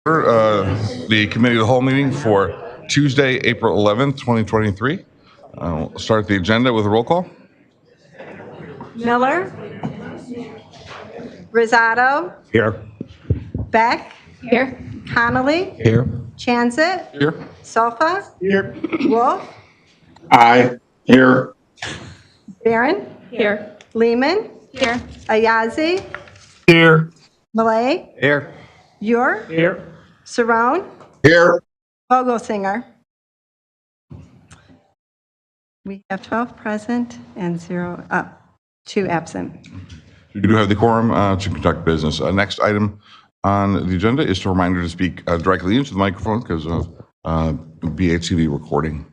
The committee of the whole meeting for Tuesday, April 11th, 2023. We'll start the agenda with a roll call. Miller, Rosado, Here. Beck, Here. Connolly, Here. Chanzit, Here. Sofa, Here. Wolf, Aye. Here. Barron, Here. Lehman, Here. Ayazi, Here. Malay, Here. Ure, Here. Cerrone, Here. Vogelsinger. We have 12 present and 2 absent. We do have the quorum to conduct business. Next item on the agenda is to remind you to speak directly into the microphone because of BHTV recording.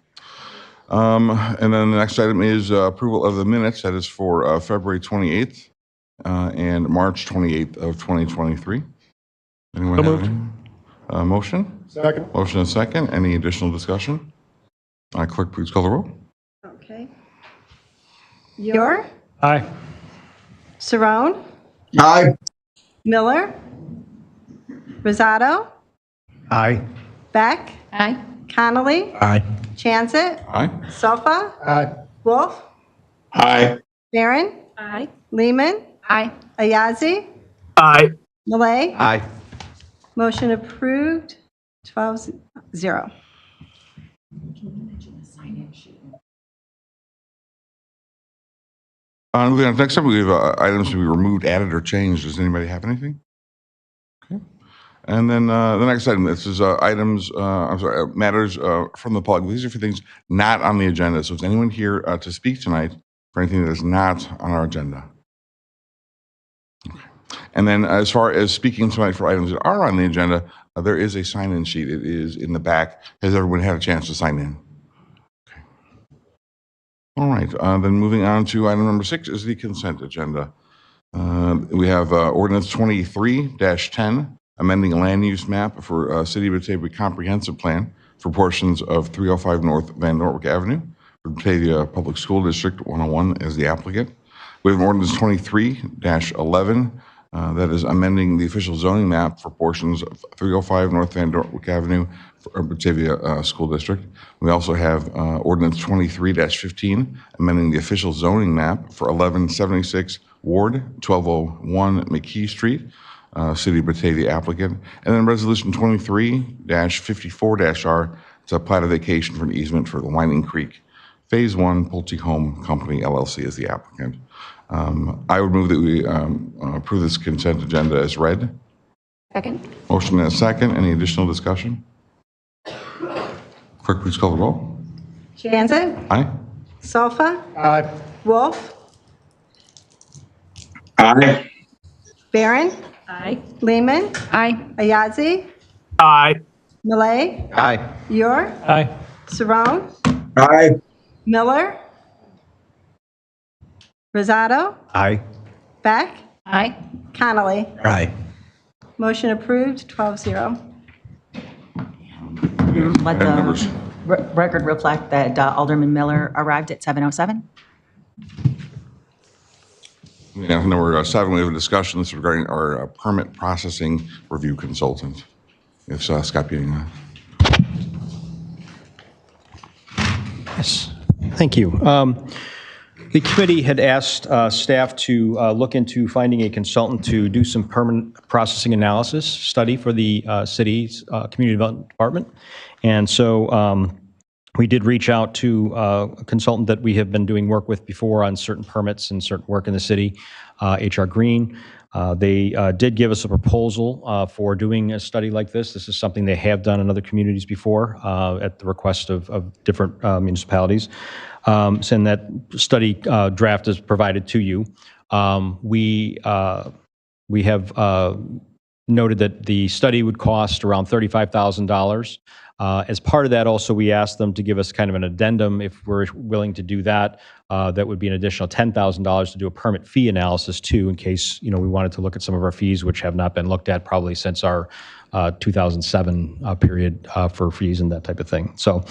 And then the next item is approval of the minutes. That is for February 28th and March 28th of 2023. Anyone have any motion? Second. Motion and second. Any additional discussion? Clerk, please call the roll. Okay. Ure, Aye. Cerrone, Aye. Miller, Rosado, Aye. Beck, Aye. Connolly, Aye. Chanzit, Aye. Sofa, Aye. Wolf, Aye. Barron, Aye. Lehman, Aye. Ayazi, Aye. Malay. Aye. Motion approved, 12-0. Next time we have items to be removed, added, or changed. Does anybody have anything? Okay. And then the next item, this is matters from the public. These are for things not on the agenda. So is anyone here to speak tonight for anything that is not on our agenda? Okay. And then as far as speaking tonight for items that are on the agenda, there is a sign-in sheet. It is in the back. Has everyone had a chance to sign in? All right, then moving on to item number 6 is the consent agenda. We have ordinance 23-10, amending a land use map for City of Batavia Comprehensive Plan for portions of 305 North Van Norwick Avenue, for Batavia Public School District 101 as the applicant. We have ordinance 23-11, that is amending the official zoning map for portions of 305 North Van Norwick Avenue for Batavia School District. We also have ordinance 23-15, amending the official zoning map for 1176 Ward, 1201 McKee Street, City of Batavia applicant. And then resolution 23-54-R, it's a plat of vacation for an easement for the Winding Creek Phase 1 Pulte Home Company LLC as the applicant. I would move that we approve this consent agenda as read. Second. Motion and a second. Any additional discussion? Clerk, please call the roll. Chanzit, Aye. Sofa, Aye. Wolf, Aye. Barron, Aye. Lehman, Aye. Ayazi, Aye. Malay, Aye. Ure, Aye. Cerrone, Aye. Miller, Rosado, Aye. Beck, Aye. Connolly. Aye. Motion approved, 12-0. Let Item numbers. the record reflect that Alderman Miller arrived at 7:07. Yeah, number 7, we have a discussion. This is regarding our permit processing review consultant. If Scott Beating. Yes, thank you. The committee had asked staff to look into finding a consultant to do some permanent processing analysis study for the city's community development department. And so we did reach out to a consultant that we have been doing work with before on certain permits and certain work in the city, HR Green. They did give us a proposal for doing a study like this. This is something they have done in other communities before at the request of different municipalities. And that study draft is provided to you. We have noted that the study would cost around $35,000. As part of that, also, we asked them to give us kind of an addendum if we're willing to do that. That would be an additional $10,000 to do a permit fee analysis too, in case we wanted to look at some of our fees, which have not been looked at probably since our 2007 period for fees and that type of thing. So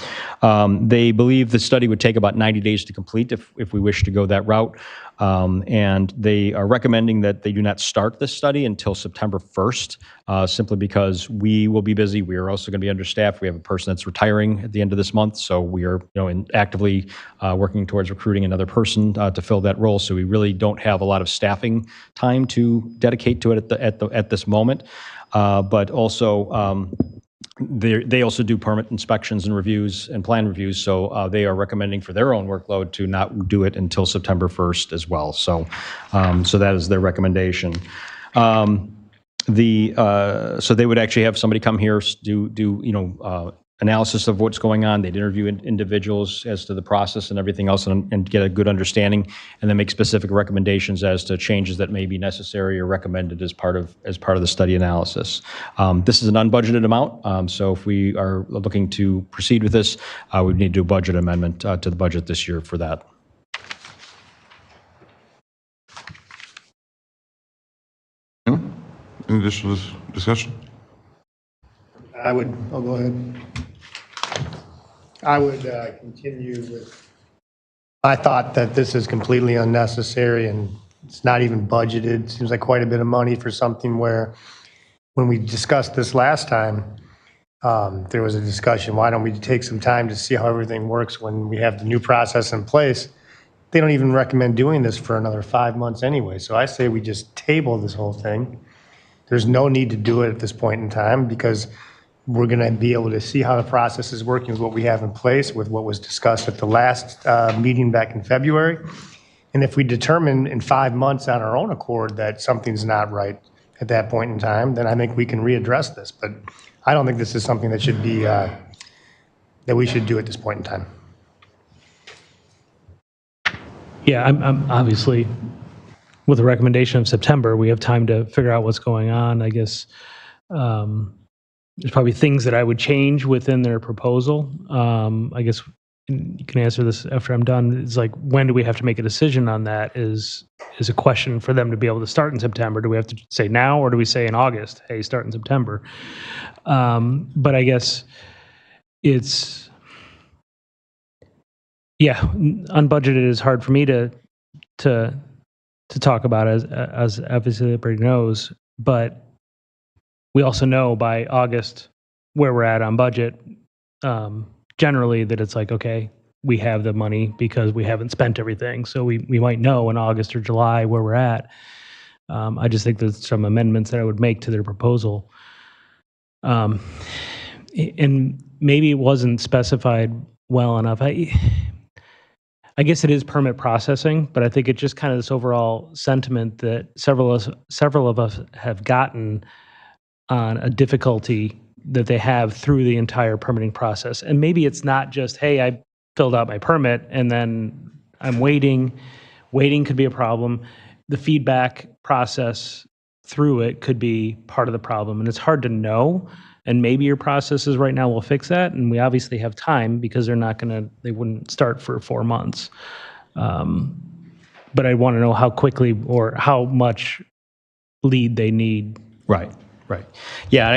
they believe the study would take about 90 days to complete if we wish to go that route. And they are recommending that they do not start this study until September 1st simply because we will be busy. We are also going to be understaffed. We have a person that's retiring at the end of this month, so we are actively working towards recruiting another person to fill that role. So we really don't have a lot of staffing time to dedicate to it at this moment. But also, they also do permit inspections and reviews and plan reviews, so they are recommending for their own workload to not do it until September 1st as well. So, so that is their recommendation. So they would actually have somebody come here, do analysis of what's going on. They'd interview individuals as to the process and everything else, and get a good understanding, and then make specific recommendations as to changes that may be necessary or recommended as part of the study analysis. This is an unbudgeted amount, so if we are looking to proceed with this, we need to do a budget amendment to the budget this year for that. Any additional discussion? I'll go ahead. I would continue with my thought that this is completely unnecessary and it's not even budgeted. Seems like quite a bit of money for something where, when we discussed this last time, there was a discussion, why don't we take some time to see how everything works when we have the new process in place? They don't even recommend doing this for another 5 months anyway. So I say we just table this whole thing. There's no need to do it at this point in time because we're going to be able to see how the process is working with what we have in place, with what was discussed at the last meeting back in February. And if we determine in 5 months on our own accord that something's not right at that point in time, then I think we can readdress this. But I don't think this is something that should be, that we should do at this point in time. Yeah, I'm obviously, with the recommendation of September, we have time to figure out what's going on. I guess there's probably things that I would change within their proposal. I guess you can answer this after I'm done. It's like, when do we have to make a decision on that is a question for them to be able to start in September. Do we have to say now, or do we say in August, hey, start in September? But I guess it's, yeah, unbudgeted is hard for me to talk about, as obviously everybody knows, but we also know by August where we're at on budget, generally, that it's like, okay, we have the money because we haven't spent everything. So we might know in August or July where we're at. I just think there's some amendments that I would make to their proposal. And maybe it wasn't specified well enough. I guess it is permit processing, but I think it's just kind of this overall sentiment that several of us have gotten on a difficulty that they have through the entire permitting process. And maybe it's not just, hey, I filled out my permit and then I'm waiting. Waiting could be a problem. The feedback process through it could be part of the problem. And it's hard to know. And maybe your processes right now will fix that. And we obviously have time because they wouldn't start for 4 months. But I want to know how quickly or how much lead they need. Right. Yeah, and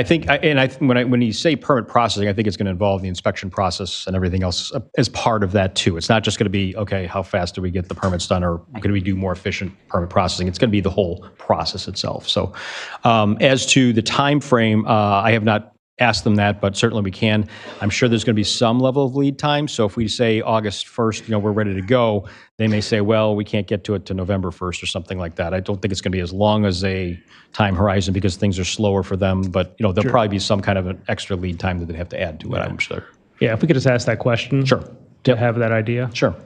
I think, when you say permit processing, I think it's going to involve the inspection process and everything else as part of that too. It's not just going to be, okay, how fast do we get the permits done, or could we do more efficient permit processing? It's going to be the whole process itself. So, as to the time frame, I have not asked them that, but certainly we can. I'm sure there's going to be some level of lead time. So if we say August 1st, we're ready to go, they may say, well, we can't get to it to November 1st or something like that. I don't think it's going to be as long as a time horizon because things are slower for them, but there'll probably be some kind of an extra lead time that they'd have to add to it, I'm sure. Yeah, if we could just ask that question. Sure. To have that idea. Sure.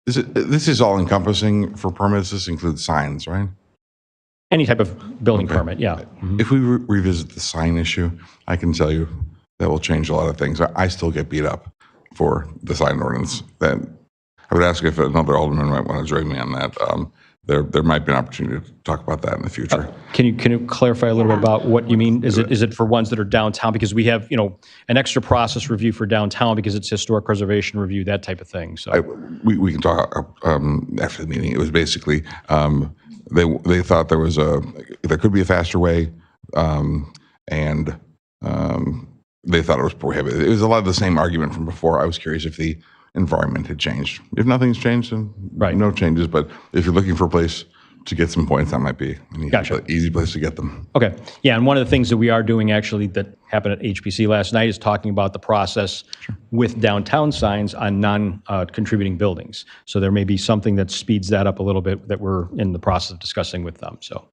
This is all encompassing for permits. This includes signs, right? Any type of building permit, yeah. Mm-hmm. If we revisit the sign issue, I can tell you that will change a lot of things. I still get beat up for the sign ordinance. That I would ask if another alderman might want to join me on that. There might be an opportunity to talk about that in the future. Can you clarify a little bit about what you mean? Is it for ones that are downtown? Because we have an extra process review for downtown because it's historic preservation review, that type of thing. So we can talk after the meeting. It was basically. They thought there could be a faster way, and they thought it was prohibited. It was a lot of the same argument from before. I was curious if the environment had changed. If nothing's changed, then no changes. But if you're looking for a place to get some points, that might be an Gotcha. easy place to get them. Okay. Yeah, and one of the things that we are doing actually that happened at HPC last night is talking about the process with downtown signs on non-contributing buildings. So there may be something that speeds that up a little bit that we're in the process of discussing with them, so.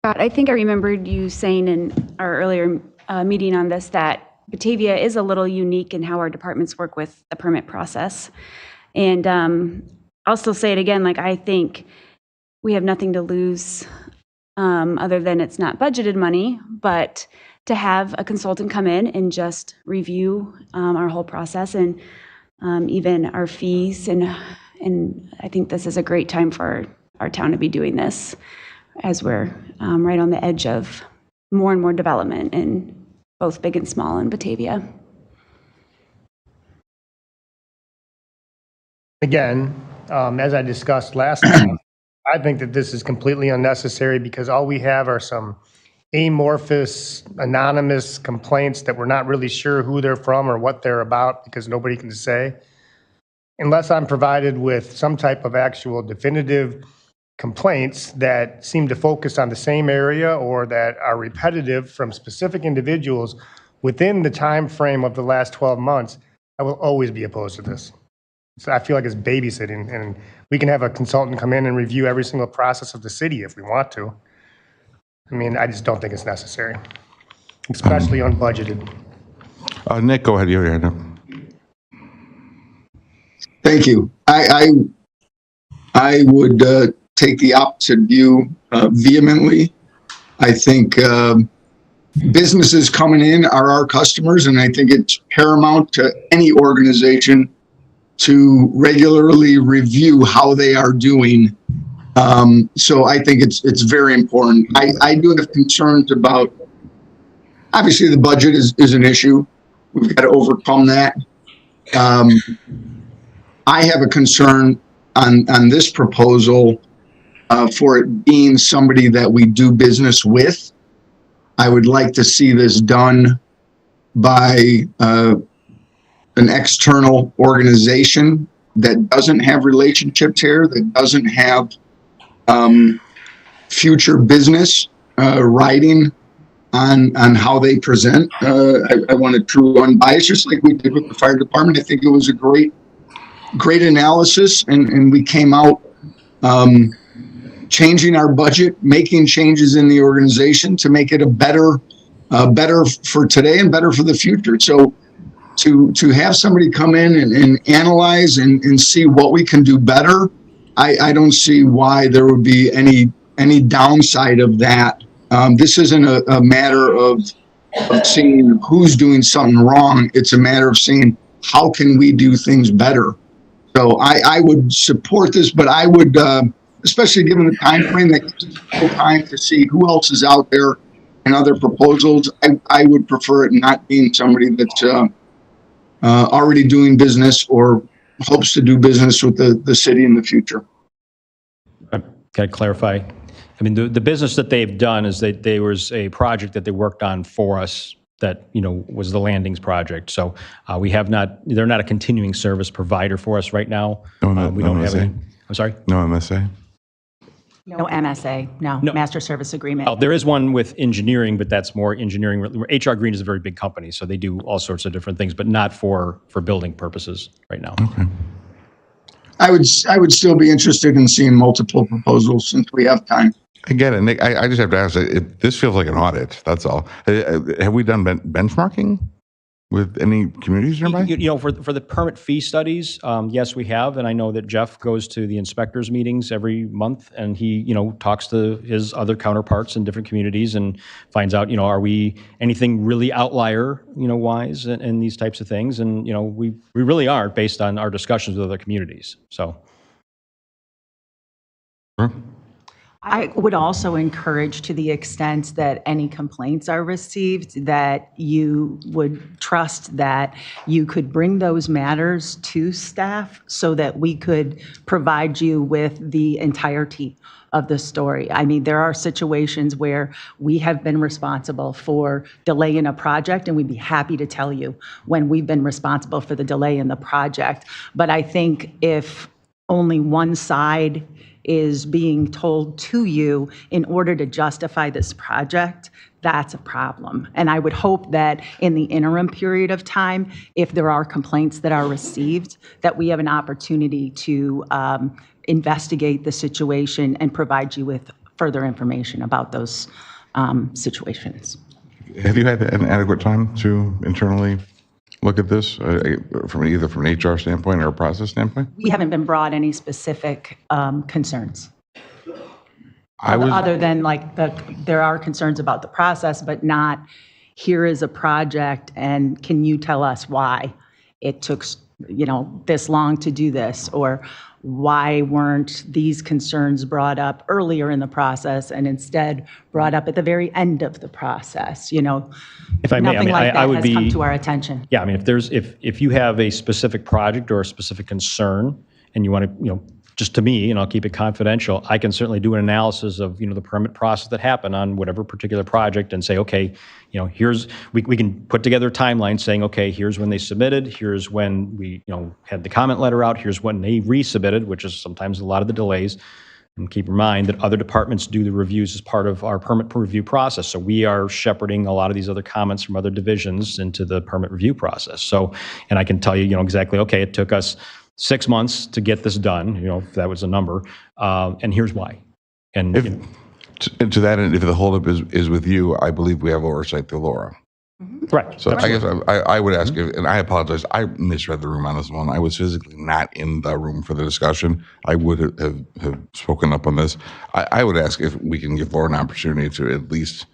Scott, I think I remembered you saying in our earlier meeting on this that Batavia is a little unique in how our departments work with the permit process. And I'll still say it again, like I think we have nothing to lose other than it's not budgeted money, but to have a consultant come in and just review our whole process and even our fees. And I think this is a great time for our town to be doing this as we're right on the edge of more and more development in both big and small in Batavia. Again, as I discussed last time, I think that this is completely unnecessary because all we have are some amorphous, anonymous complaints that we're not really sure who they're from or what they're about because nobody can say. Unless I'm provided with some type of actual definitive complaints that seem to focus on the same area or that are repetitive from specific individuals within the time frame of the last 12 months, I will always be opposed to this. So I feel like it's babysitting, and we can have a consultant come in and review every single process of the city if we want to. I mean, I just don't think it's necessary, especially unbudgeted. Nick, go ahead. You have your hand up. Thank you. I would take the opposite view vehemently. I think businesses coming in are our customers, and I think it's paramount to any organization to regularly review how they are doing. So I think it's very important. I do have concerns about, obviously the budget is an issue. We've got to overcome that. I have a concern on this proposal for it being somebody that we do business with. I would like to see this done by an external organization that doesn't have relationships here, that doesn't have future business writing on how they present. I want a true unbiased, just like we did with the fire department. I think it was a great analysis, and we came out changing our budget, making changes in the organization to make it a better for today and better for the future. So to have somebody come in and analyze and see what we can do better, I don't see why there would be any downside of that. This isn't a matter of seeing who's doing something wrong. It's a matter of seeing how can we do things better. So I would support this, but I would, especially given the time frame, that gives us time to see who else is out there and other proposals. I would prefer it not being somebody that's already doing business or hopes to do business with the city in the future. Can I clarify? I mean, the business that they've done is that there was a project that they worked on for us that, was the landings project. So we have not, they're not a continuing service provider for us right now. We don't have any. I'm sorry? No MSA? No MSA, no, master service agreement. Oh, there is one with engineering, but that's more engineering. HR Green is a very big company, so they do all sorts of different things, but not for building purposes right now. Okay. I would still be interested in seeing multiple proposals since we have time. I get it, Nick. I just have to ask, this feels like an audit, that's all. Have we done benchmarking with any communities nearby? For the permit fee studies, yes, we have. And I know that Jeff goes to the inspectors meetings every month, and he, talks to his other counterparts in different communities and finds out, are we anything really outlier, wise and these types of things. And, we really aren't based on our discussions with other communities. So. Sure. I would also encourage, to the extent that any complaints are received, that you would trust that you could bring those matters to staff so that we could provide you with the entirety of the story. I mean, there are situations where we have been responsible for delay in a project, and we'd be happy to tell you when we've been responsible for the delay in the project. But I think if only one side is being told to you in order to justify this project, that's a problem. And I would hope that in the interim period of time, if there are complaints that are received, that we have an opportunity to investigate the situation and provide you with further information about those situations. Have you had an adequate time to internally look at this from either from an HR standpoint or a process standpoint? We haven't been brought any specific concerns. I was, Other than like there are concerns about the process, but not here is a project and can you tell us why it took, this long to do this, or why weren't these concerns brought up earlier in the process and instead brought up at the very end of the process, If I may, Nothing like I that would has be, come to our attention. yeah, I mean, if you have a specific project or a specific concern and you want to, just to me, and I'll keep it confidential, I can certainly do an analysis of, the permit process that happened on whatever particular project and say, okay, we can put together a timeline saying, okay, here's when they submitted, here's when we, had the comment letter out, here's when they resubmitted, which is sometimes a lot of the delays. And keep in mind that other departments do the reviews as part of our permit review process. So we are shepherding a lot of these other comments from other divisions into the permit review process. So, and I can tell you, exactly, okay, it took us 6 months to get this done, if that was a number, and here's why. And to that end, if the holdup is with you, I believe we have oversight through Laura. right. So I guess I would ask, and I apologize, I misread the room on this one. I was physically not in the room for the discussion. I would have spoken up on this. I would ask if we can give Laura an opportunity to at least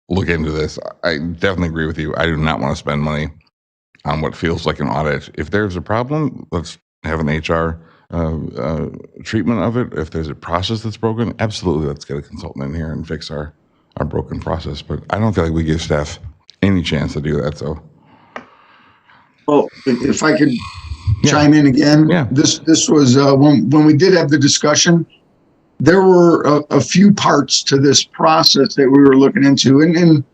look into this. I definitely agree with you. I do not want to spend money on what feels like an audit. If there's a problem, let's have an HR treatment of it. If there's a process that's broken, absolutely, let's get a consultant in here and fix our broken process. But I don't feel like we give staff any chance to do that. So, Well, if I could chime in again, Yeah. this was when we did have the discussion. There were a few parts to this process that we were looking into, and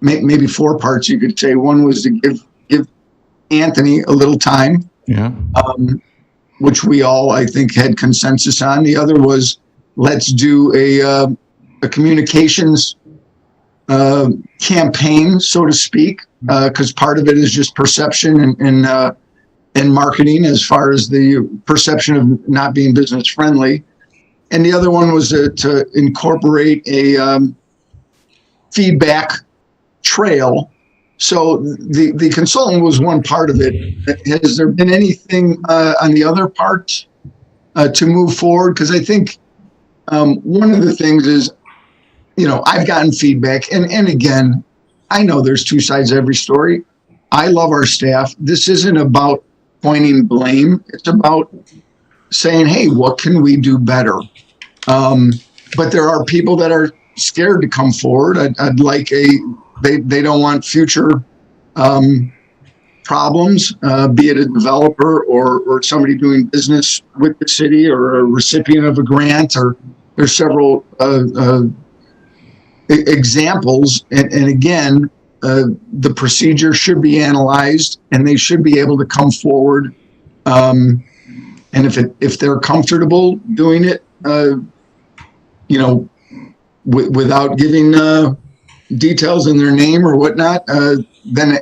maybe 4 parts you could say. One was to give Anthony a little time, yeah. which we all, I think, had consensus on. The other was let's do a communications campaign, so to speak, because part of it is just perception and marketing as far as the perception of not being business friendly. And the other one was to incorporate a feedback trail. So the consultant was one part of it. Has there been anything on the other part to move forward? Because I think one of the things is, I've gotten feedback, and again, I know there's 2 sides to every story. I love our staff. This isn't about pointing blame. It's about saying, hey, what can we do better? But there are people that are scared to come forward. I'd like they don't want future problems, be it a developer or somebody doing business with the city or a recipient of a grant, or there's several examples. And again, the procedure should be analyzed and they should be able to come forward. And if they're comfortable doing it, without giving details in their name or whatnot, then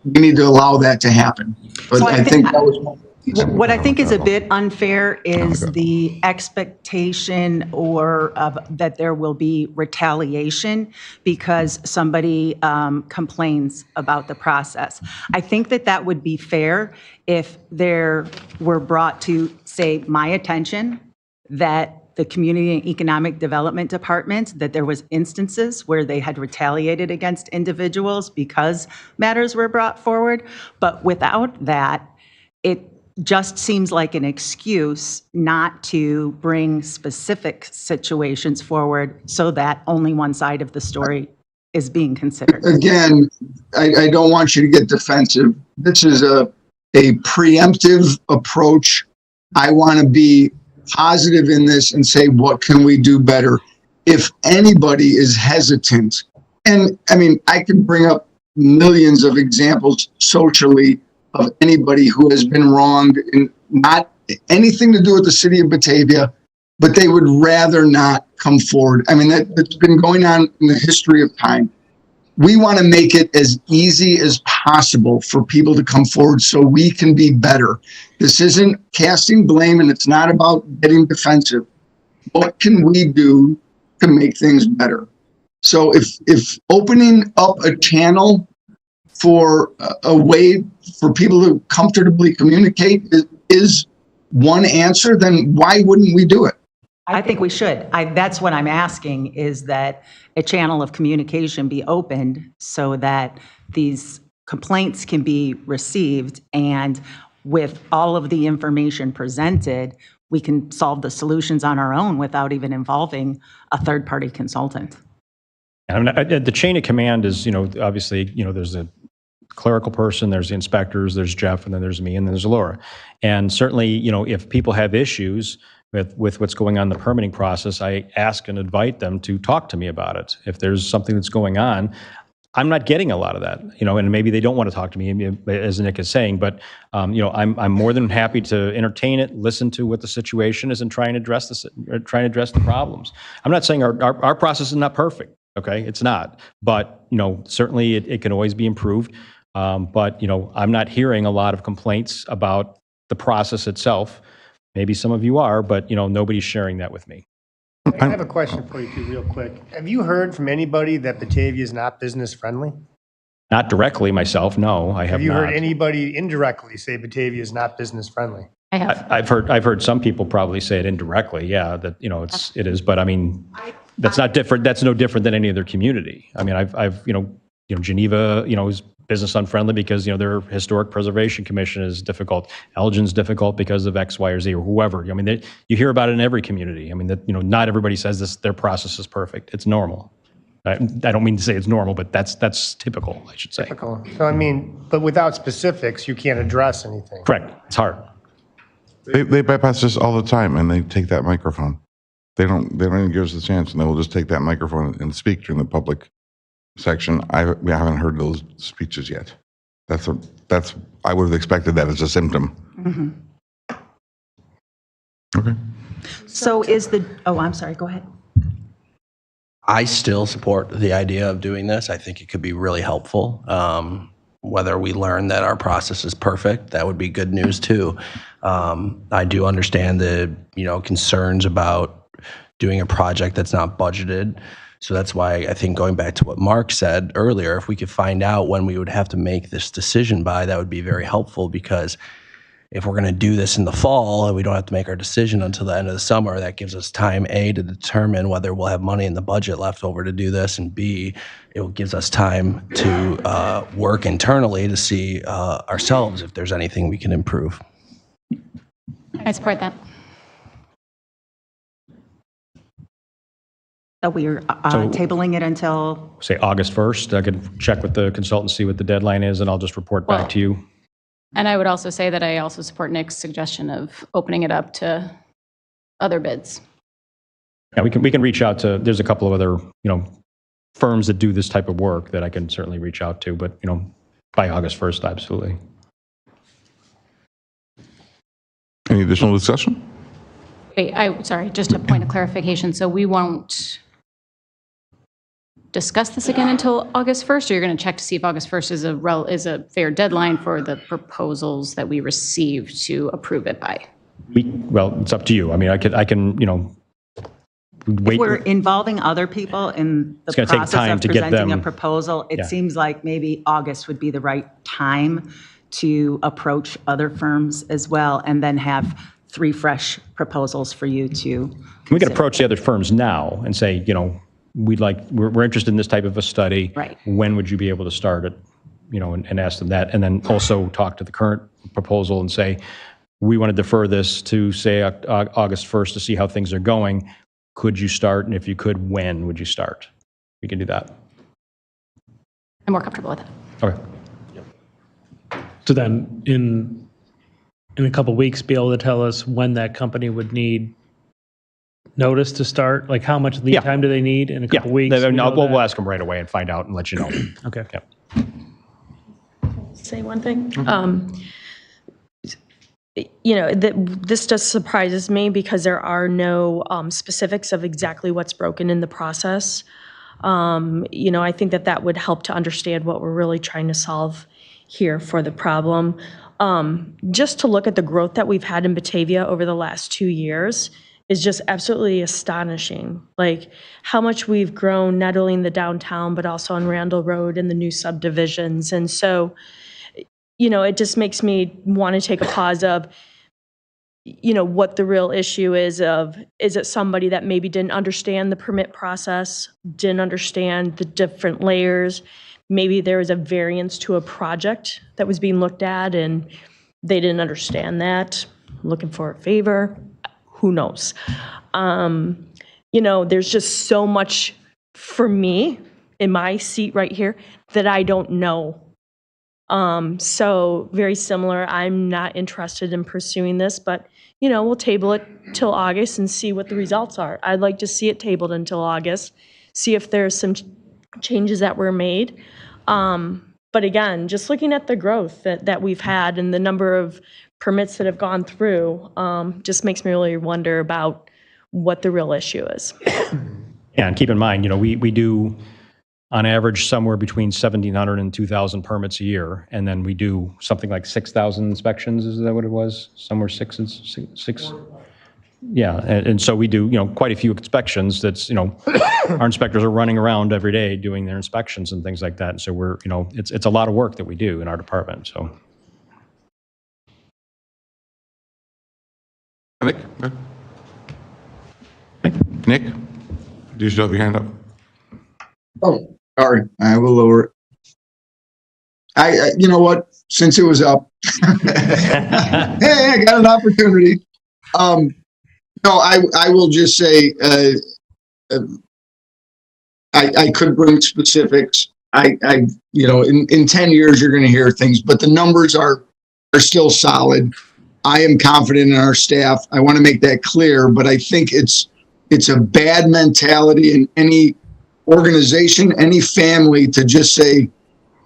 we need to allow that to happen. But So I think that was what I think is a bit unfair is the expectation that there will be retaliation because somebody complains about the process. I think that would be fair if there were brought to, say, my attention that the Community and Economic Development Department, that there was instances where they had retaliated against individuals because matters were brought forward. But without that, it just seems like an excuse not to bring specific situations forward so that only one side of the story is being considered. Again, I don't want you to get defensive. This is a preemptive approach. I want to be positive in this and say, what can we do better? If anybody is hesitant, and I mean, I can bring up millions of examples socially of anybody who has been wronged, and not anything to do with the city of Batavia, but they would rather not come forward. I mean, that's been going on in the history of time. We want to make it as easy as possible for people to come forward so we can be better. This isn't casting blame, and it's not about getting defensive. What can we do to make things better? So if opening up a channel for a way for people to comfortably communicate is one answer, then why wouldn't we do it? I think we should. That's what I'm asking, is that a channel of communication be opened so that these complaints can be received, and with all of the information presented, we can solve the solutions on our own without even involving a third-party consultant. And the chain of command is, obviously, there's a clerical person, there's the inspectors, there's Jeff, and then there's me, and then there's Laura. And certainly, if people have issues with what's going on in the permitting process, I ask and invite them to talk to me about it. If there's something that's going on, I'm not getting a lot of that, and maybe they don't want to talk to me, as Nick is saying, but, I'm more than happy to entertain it, listen to what the situation is, and try and address the problems. I'm not saying our process is not perfect, okay? It's not, but, certainly it can always be improved. But, I'm not hearing a lot of complaints about the process itself. Maybe some of you are, but, nobody's sharing that with me. I have a question for you too, real quick. Have you heard from anybody that Batavia is not business friendly? Not directly myself, no, I have Have you not. heard anybody indirectly say Batavia is not business friendly? I have. I've heard some people probably say it indirectly, yeah, that, it is, but I mean, that's not different, that's no different than any other community. I mean, I've Geneva, is business unfriendly because, their historic preservation commission is difficult. Elgin's difficult because of X, Y, or Z, or whoever. I mean, you hear about it in every community. I mean, not everybody says this, their process is perfect. It's normal. I don't mean to say it's normal, but that's typical, I should say. Typical. So I mean, but without specifics, you can't address anything. Correct. It's hard. They bypass this all the time, and they take that microphone. They don't even give us a chance, and they will just take that microphone and speak during the public section. We haven't heard those speeches yet. I would have expected that as a symptom. Mm-hmm. Okay. So I'm sorry, go ahead. I still support the idea of doing this. I think it could be really helpful. Whether we learn that our process is perfect, that would be good news too. I do understand the concerns about doing a project that's not budgeted. So that's why I think, going back to what Mark said earlier, if we could find out when we would have to make this decision by, that would be very helpful, because if we're going to do this in the fall and we don't have to make our decision until the end of the summer, that gives us time, A, to determine whether we'll have money in the budget left over to do this, and B, it gives us time to work internally to see ourselves if there's anything we can improve. I support that. So we're tabling it until, Say August 1st. I could check with the consultant, see what the deadline is, and I'll just report back to you. And I would also say that I also support Nick's suggestion of opening it up to other bids. Yeah, we can reach out to, there's a couple of other, firms that do this type of work that I can certainly reach out to, but, by August 1st, absolutely. Any additional discussion? Wait, sorry, just a point of clarification. So we won't discuss this again until August 1st, or you're going to check to see if August 1st is a fair deadline for the proposals that we receive to approve it by? Well, it's up to you. I mean, I can, wait. if we're involving other people in the gonna take process time of to get presenting a them- proposal, it Yeah. seems like maybe August would be the right time to approach other firms as well, and then have 3 fresh proposals for you to We can consider. approach the other firms now and say, we're interested in this type of a study. Right. When would you be able to start it? And ask them that, and then also talk to the current proposal and say, we want to defer this to, say, August 1st to see how things are going. Could you start? And if you could, when would you start? We can do that. I'm more comfortable with it. Okay. So then, in a couple weeks, be able to tell us when that company would need notice to start? Like, how much lead Yeah. time do they need in a couple weeks? We'll We know that? we'll ask them right away and find out and let you know. Okay. Yeah. Say one thing. this just surprises me because there are no specifics of exactly what's broken in the process. I think that would help to understand what we're really trying to solve here for the problem. Just to look at the growth that we've had in Batavia over the last 2 years is just absolutely astonishing. Like how much we've grown, not only in the downtown, but also on Randall Road and the new subdivisions. And so, it just makes me want to take a pause of, what the real issue is it somebody that maybe didn't understand the permit process, didn't understand the different layers? Maybe there was a variance to a project that was being looked at and they didn't understand that, looking for a favor. Who knows? There's just so much for me in my seat right here that I don't know. So very similar. I'm not interested in pursuing this, but we'll table it till August and see what the results are. I'd like to see it tabled until August, see if there's some changes that were made. But again, just looking at the growth that we've had and the number of permits that have gone through, just makes me really wonder about what the real issue is. Yeah, and keep in mind, we do on average somewhere between 1,700 and 2,000 permits a year, and then we do something like 6,000 inspections. Is that what it was? Somewhere six. Yeah, and so we do, quite a few inspections. That's, our inspectors are running around every day doing their inspections and things like that. And so we're, it's a lot of work that we do in our department. So. Nick, do you still have your hand up? Oh, sorry. I will lower it. You know what? Since it was up, hey, I got an opportunity. No, I will just say, I could bring specifics. In 10 years, you're going to hear things, but the numbers are still solid. I am confident in our staff. I want to make that clear, but I think it's a bad mentality in any organization, any family to just say,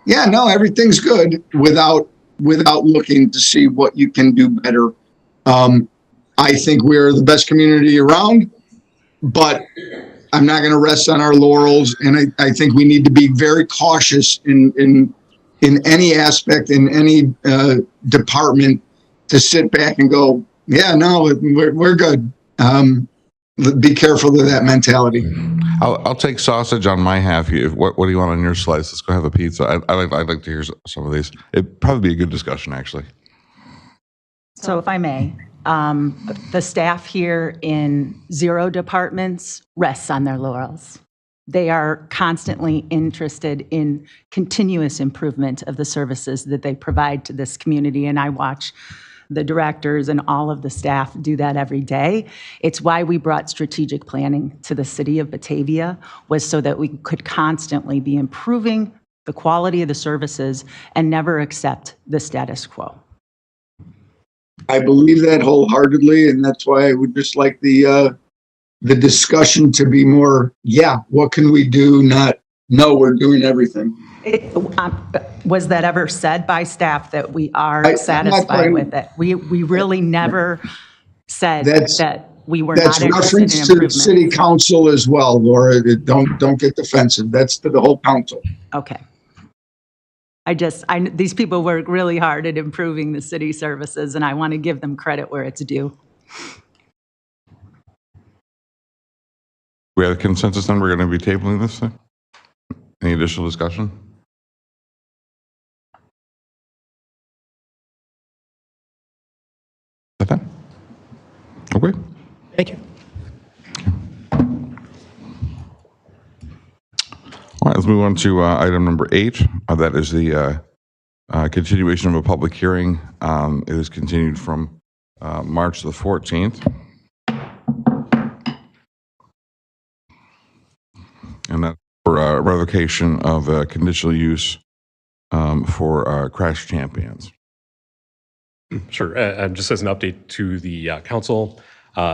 yeah, no, everything's good without looking to see what you can do better. I think we're the best community around, but I'm not going to rest on our laurels. And I think we need to be very cautious in any aspect, in any department, to sit back and go, yeah, no, we're good. Be careful of that mentality. I'll take sausage on my half. What do you want on your slice? Let's go have a pizza. I'd like to hear some of these. It'd probably be a good discussion, actually. So if I may, the staff here in 0 departments rests on their laurels. They are constantly interested in continuous improvement of the services that they provide to this community, and I watch the directors and all of the staff do that every day. It's why we brought strategic planning to the city of Batavia, was so that we could constantly be improving the quality of the services and never accept the status quo. I believe that wholeheartedly, and that's why I would just like the discussion to be more, yeah, what can we do? Not, no, we're doing everything. Was that ever said by staff that we are satisfied with it? We really never said that we were not interested in improvement. That's reference to the city council as well, Laura. Don't get defensive. That's to the whole council. Okay. These people work really hard at improving the city services, and I want to give them credit where it's due. We have a consensus then we're going to be tabling this thing? Any additional discussion? Okay. Thank you. All right, let's move on to item number 8. That is the continuation of a public hearing. It is continued from March the 14th. And that's for revocation of conditional use for Crash Champions. Sure. Just as an update to the council,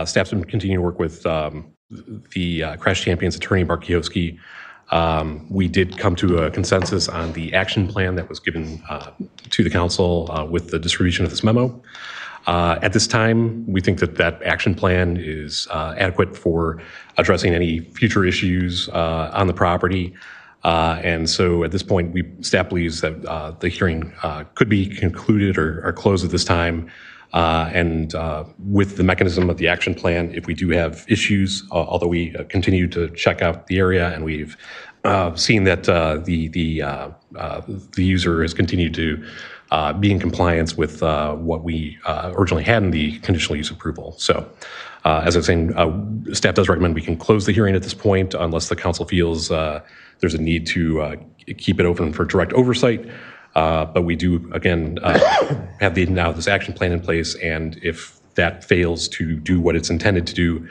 staff's been continuing to work with the Crash Champions attorney, Mark Kiowski. We did come to a consensus on the action plan that was given to the council with the distribution of this memo. At this time, we think that that action plan is adequate for addressing any future issues on the property. And so at this point, staff believes that the hearing could be concluded or closed at this time. And with the mechanism of the action plan, if we do have issues, although we continue to check out the area and we've seen that the user has continued to be in compliance with what we originally had in the conditional use approval. So as I was saying, staff does recommend we can close the hearing at this point unless the council feels there's a need to keep it open for direct oversight. But we do, again, have now this action plan in place, and if that fails to do what it's intended to do,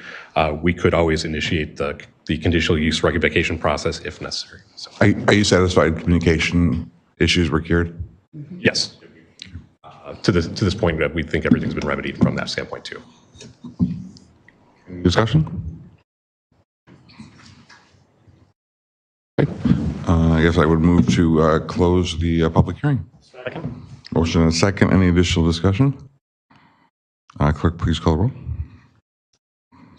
we could always initiate the conditional use rectification process if necessary. So, Are you satisfied communication issues were cured? yes. To this point, we think everything's been remedied from that standpoint too. Any discussion? Okay. I guess I would move to close the public hearing. Second. Motion and a second. Any additional discussion? Clerk, please call the roll.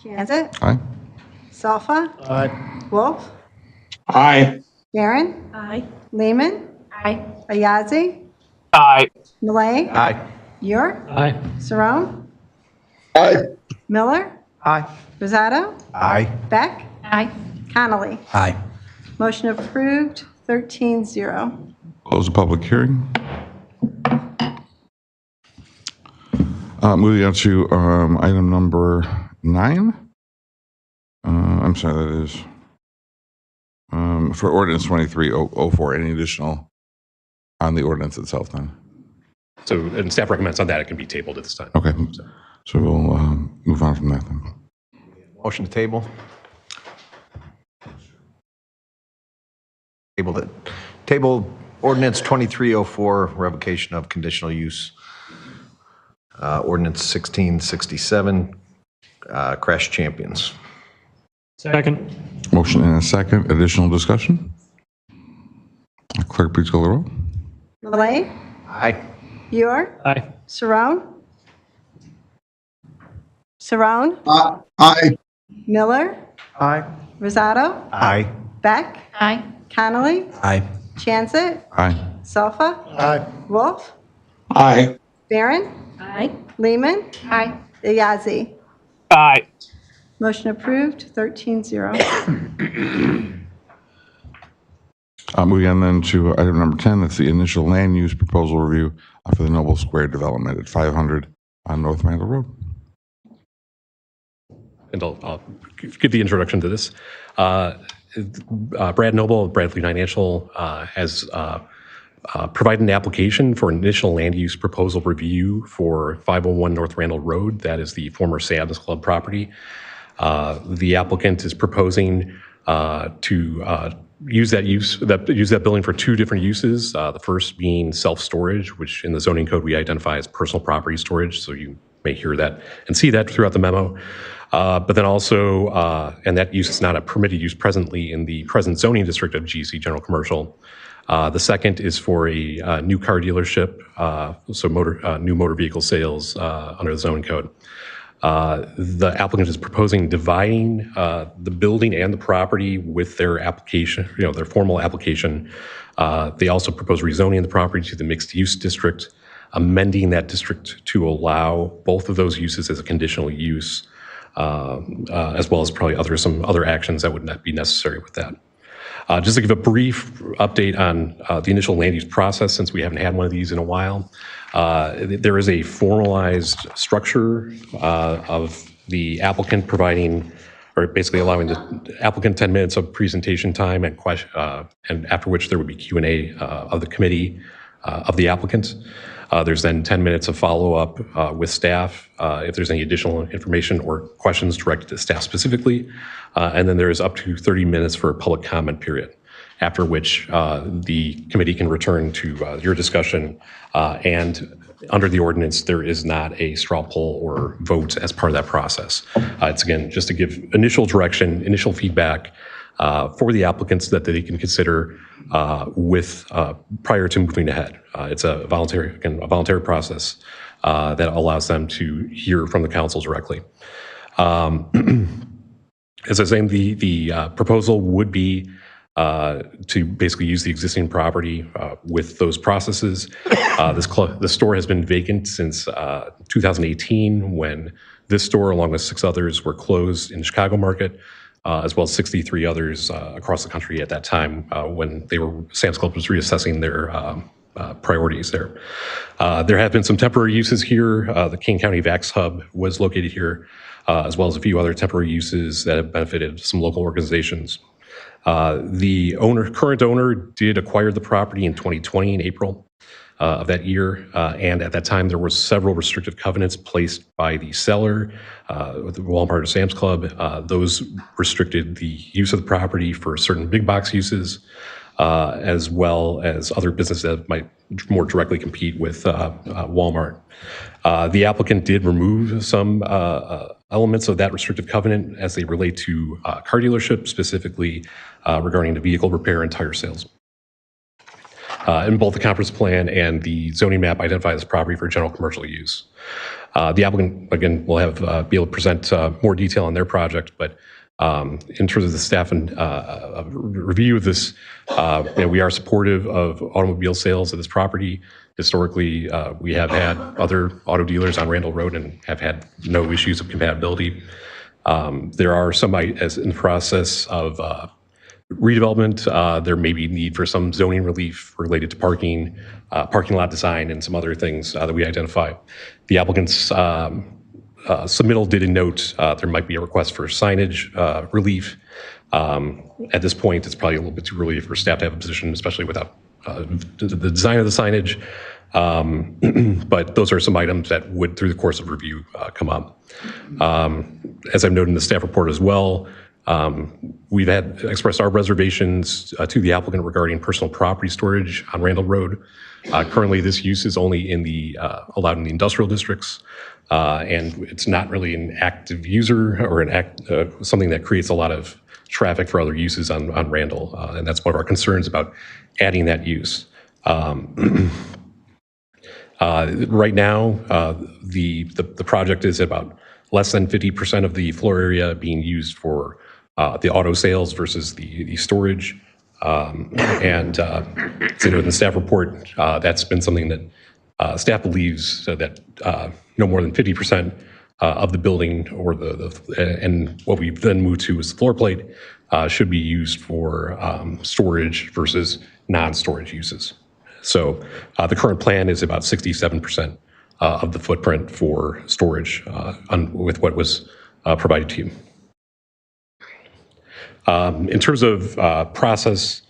Jansen, Aye. Salfa, Aye. Wolf, Aye. Barron, Aye. Lehman, Aye. Ayazi, Aye. Malay, Aye. York, Aye. Saron, Aye. Miller, Aye. Rosado, Aye. Beck, Aye. Connolly. Aye. Motion approved, 13-0. Close the public hearing. Moving on to item number 9. I'm sorry, that is for ordinance 2304. Any additional on the ordinance itself then? So, and staff recommends on that it can be tabled at this time. Okay, so we'll move on from that then. Motion to table. Table it. Table ordinance 2304, revocation of conditional use. Ordinance 1667, Crash Champions. Second. Motion and a second. Additional discussion? Clerk, please call the roll. Malay, Aye. York, Aye. Saron, Aye. Miller, Aye. Rosado, Aye. Beck, Aye. Connolly, Aye. Chansett, Aye. Salfa, Aye. Wolf, Aye. Barron, Aye. Lehman, Aye. Ayazi. Aye. Motion approved, 13-0. Moving on then to item number 10, that's the initial land use proposal review for the Noble Square development at 500 on North Randall Road. And I'll give the introduction to this. Brad Noble of Bradley Financial has provided an application for initial land use proposal review for 501 North Randall Road. That is the former Sam's Club property. The applicant is proposing to use that building for 2 different uses. The first being self-storage, which in the zoning code we identify as personal property storage. So you may hear that and see that throughout the memo. But then also, and that use is not a permitted use presently in the present zoning district of GC General Commercial. The second is for a new car dealership, so new motor vehicle sales under the zoning code. The applicant is proposing dividing the building and the property with their application, their formal application. They also propose rezoning the property to the mixed use district, amending that district to allow both of those uses as a conditional use, as well as probably some other actions that would not be necessary with that. Just to give a brief update on the initial land use process, since we haven't had one of these in a while, there is a formalized structure of the applicant providing, or basically allowing the applicant 10 minutes of presentation time and after which there would be Q&A of the committee of the applicant. There's then 10 minutes of follow-up with staff if there's any additional information or questions directed to staff specifically. And then there is up to 30 minutes for a public comment period, after which the committee can return to your discussion. And under the ordinance, there is not a straw poll or vote as part of that process. It's, again, just to give initial direction, initial feedback for the applicants that they can consider prior to moving ahead. It's a voluntary process. that allows them to hear from the council directly. As I was saying, the proposal would be to basically use the existing property with those processes. The store has been vacant since 2018, when this store, along with 6 others, were closed in the Chicago market, as well as 63 others across the country at that time when Sam's Club was reassessing their priorities there. There have been some temporary uses here. The King County Vax Hub was located here, as well as a few other temporary uses that have benefited some local organizations. The current owner did acquire the property in 2020 in April of that year, and at that time there were several restrictive covenants placed by the seller, the Walmart or Sam's Club. Those restricted the use of the property for certain big box uses, as well as other businesses that might more directly compete with Walmart. The applicant did remove some elements of that restrictive covenant as they relate to car dealerships, specifically regarding the vehicle repair and tire sales. In both the conference plan and the zoning map identify this property for general commercial use. The applicant, again, will be able to present more detail on their project, but in terms of the staff and review of this, we are supportive of automobile sales of this property. Historically, we have had other auto dealers on Randall Road and have had no issues of compatibility. There are some, as in the process of redevelopment, there may be need for some zoning relief related to parking, parking lot design, and some other things that we identify. The applicant's submittal did note there might be a request for signage relief. At this point, it's probably a little bit too early for staff to have a position, especially without the design of the signage. But those are some items that would, through the course of review, come up. As I've noted in the staff report as well, we've expressed our reservations to the applicant regarding personal property storage on Randall Road. Currently, this use is only allowed in the industrial districts, and it's not really an active user or something that creates a lot of traffic for other uses on Randall, and that's one of our concerns about adding that use. Right now, the project is about less than 50% of the floor area being used for the auto sales versus the storage. And in the staff report, that's been something that staff believes that no more than 50% of the building or and what we've then moved to is the floor plate should be used for storage versus non-storage uses. So the current plan is about 67% of the footprint for storage with what was provided to you. In terms of process,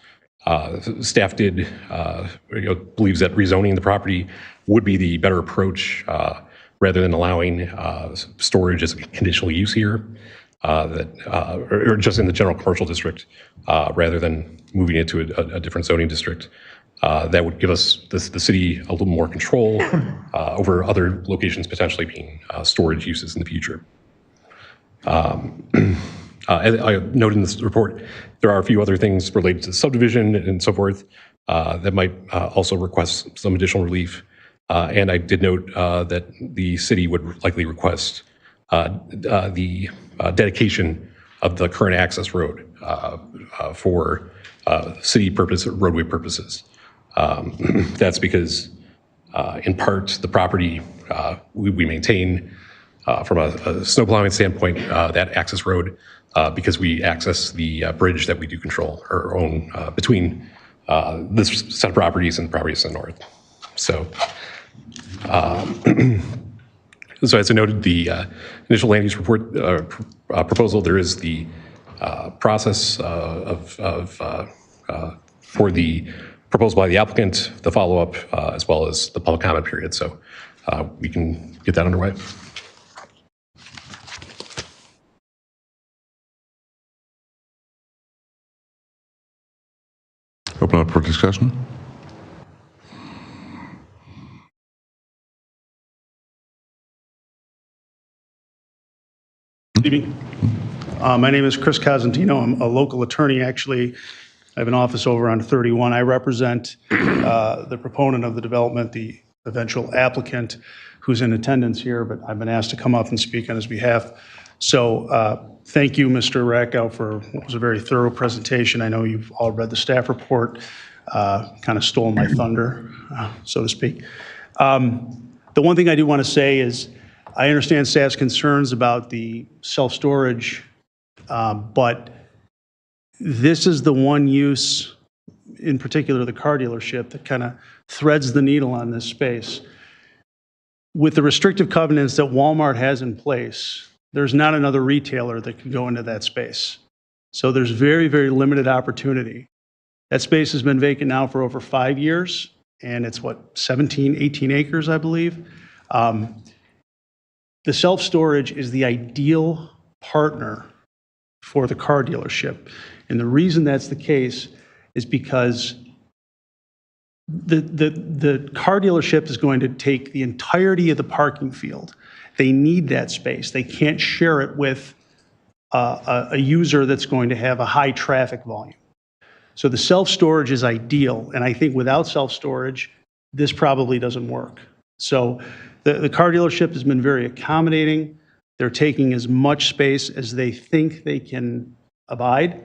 staff believes that rezoning the property would be the better approach rather than allowing storage as a conditional use here, or just in the general commercial district, rather than moving it to a different zoning district. That would give us, the city, a little more control over other locations potentially being storage uses in the future. As I noted in this report, there are a few other things related to subdivision and so forth that might also request some additional relief. And I did note that the city would likely request the dedication of the current access road for city purpose, roadway purposes. That's because, in part, the property we maintain from a snow plowing standpoint, that access road, because we access the bridge that we do control or own between this set of properties and properties to the north. So, so as I noted, the initial land use report proposal, there is the process for the proposal by the applicant, the follow-up, as well as the public comment period. So we can get that underway. Open up for discussion. Good evening. My name is Chris Cosentino. I'm a local attorney, actually. I have an office over on 31. I represent the proponent of the development, the eventual applicant, who's in attendance here, but I've been asked to come up and speak on his behalf. So thank you, Mr. Rackow, for what was a very thorough presentation. I know you've all read the staff report, kind of stole my thunder, so to speak. The one thing I do want to say is I understand staff's concerns about the self-storage, but this is the one use, in particular the car dealership, that kind of threads the needle on this space. With the restrictive covenants that Walmart has in place, there's not another retailer that can go into that space. So there's very, very limited opportunity. That space has been vacant now for over 5 years, and it's what, 17, 18 acres, I believe. The self-storage is the ideal partner for the car dealership. And the reason that's the case is because the car dealership is going to take the entirety of the parking field. They need that space. They can't share it with a user that's going to have a high traffic volume. So the self-storage is ideal, and I think without self-storage, this probably doesn't work. So the car dealership has been very accommodating. They're taking as much space as they think they can abide.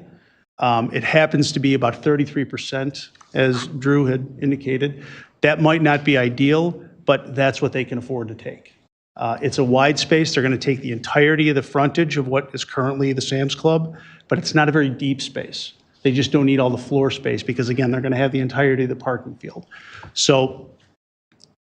It happens to be about 33%, as Drew had indicated. That might not be ideal, but that's what they can afford to take. It's a wide space. They're going to take the entirety of the frontage of what is currently the Sam's Club, but it's not a very deep space. They just don't need all the floor space because, again, they're going to have the entirety of the parking field. So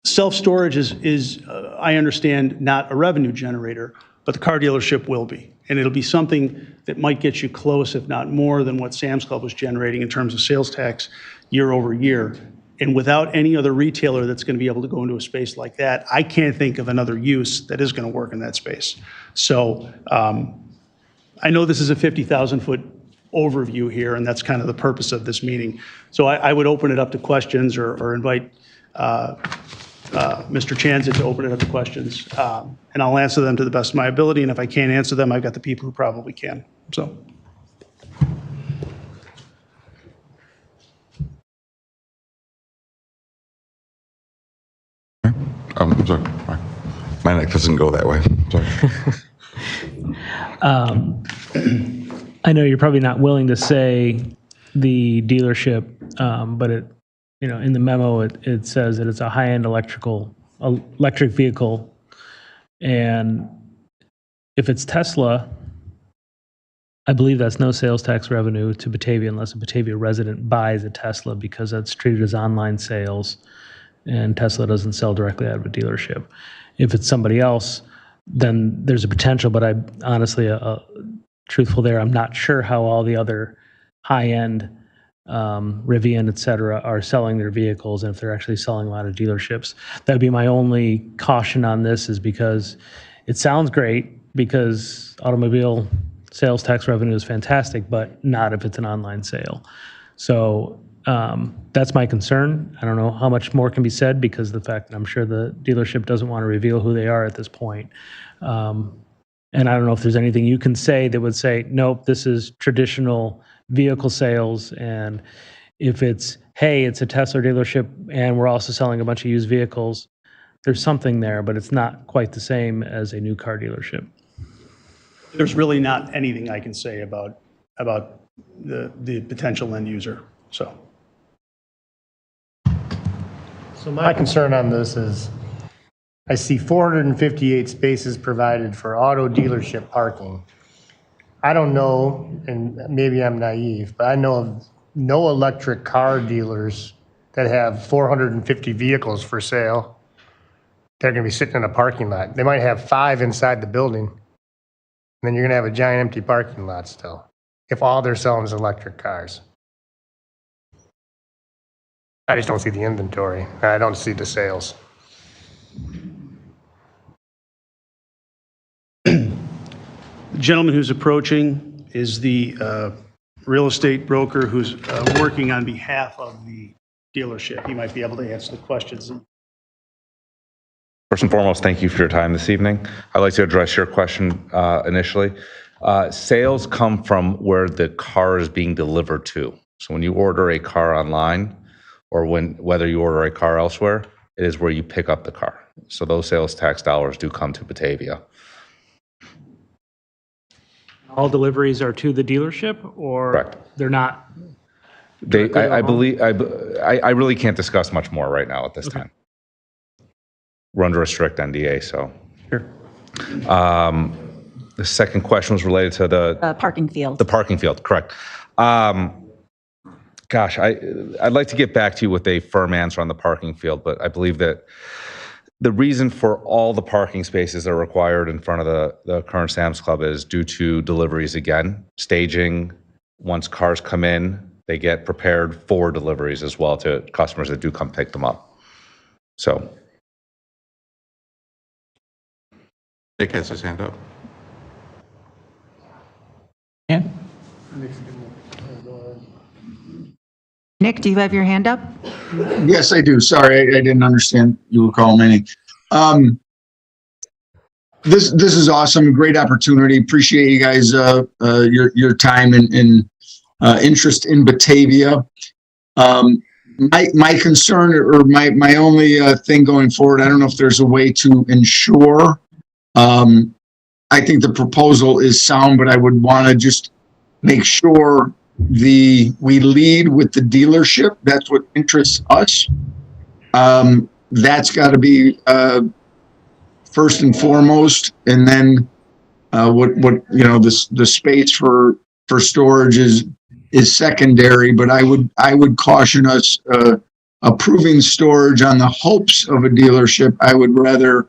self-storage is I understand, not a revenue generator, but the car dealership will be. And it'll be something that might get you close, if not more, than what Sam's Club was generating in terms of sales tax year over year. And without any other retailer that's going to be able to go into a space like that, I can't think of another use that is going to work in that space. So I know this is a 50,000-foot overview here, and that's kind of the purpose of this meeting. So I would open it up to questions or invite Mr. Chanzit to open it up to questions, and I'll answer them to the best of my ability, and if I can't answer them, I've got the people who probably can. So. I'm sorry. My neck doesn't go that way. Sorry. I know you're probably not willing to say the dealership, but it, in the memo, it says that it's a high-end electric vehicle. And if it's Tesla, I believe that's no sales tax revenue to Batavia unless a Batavia resident buys a Tesla, because that's treated as online sales, and Tesla doesn't sell directly out of a dealership. If it's somebody else, then there's a potential, but I honestly, truthful there, I'm not sure how all the other high-end Rivian, et cetera, are selling their vehicles, and if they're actually selling a lot of dealerships. That would be my only caution on this, is because it sounds great, because automobile sales tax revenue is fantastic, but not if it's an online sale. So that's my concern. I don't know how much more can be said, because the fact that I'm sure the dealership doesn't want to reveal who they are at this point. And I don't know if there's anything you can say that would say, nope, this is traditional vehicle sales. And if it's, hey, it's a Tesla dealership and we're also selling a bunch of used vehicles, there's something there, but it's not quite the same as a new car dealership. There's really not anything I can say about the potential end user. So my concern on this is I see 458 spaces provided for auto dealership parking. I don't know, and maybe I'm naive, but I know of no electric car dealers that have 450 vehicles for sale. They're going to be sitting in a parking lot. They might have 5 inside the building, and then you're going to have a giant empty parking lot still, if all they're selling is electric cars. I just don't see the inventory, and I don't see the sales. the gentleman who's approaching is the real estate broker who's working on behalf of the dealership. He might be able to answer the questions. First and foremost, thank you for your time this evening. I'd like to address your question initially. Sales come from where the car is being delivered to. So when you order a car online, or whether you order a car elsewhere, it is where you pick up the car. So those sales tax dollars do come to Batavia. All deliveries are to the dealership, or Correct. they're not? They, directly to the I home? believe, I really can't discuss much more right now at this time. We're under a strict NDA, so. Sure. The second question was related to the Parking field. the parking field, correct. Gosh, I'd like to get back to you with a firm answer on the parking field, but I believe that the reason for all the parking spaces that are required in front of the current Sam's Club is due to deliveries again, staging. Once cars come in, they get prepared for deliveries as well to customers that do come pick them up. So. Nick has his hand up. Yeah. Nick, do you have your hand up? Yes, I do. Sorry, I didn't understand you were calling me. This is awesome. Great opportunity. Appreciate you guys your time and interest in Batavia. My concern or my only thing going forward, I don't know if there's a way to ensure. I think the proposal is sound, but I would want to just make sure we lead with the dealership. That's what interests us. That's got to be first and foremost, and then what the space for storage is secondary. But I would caution us approving storage on the hopes of a dealership. I would rather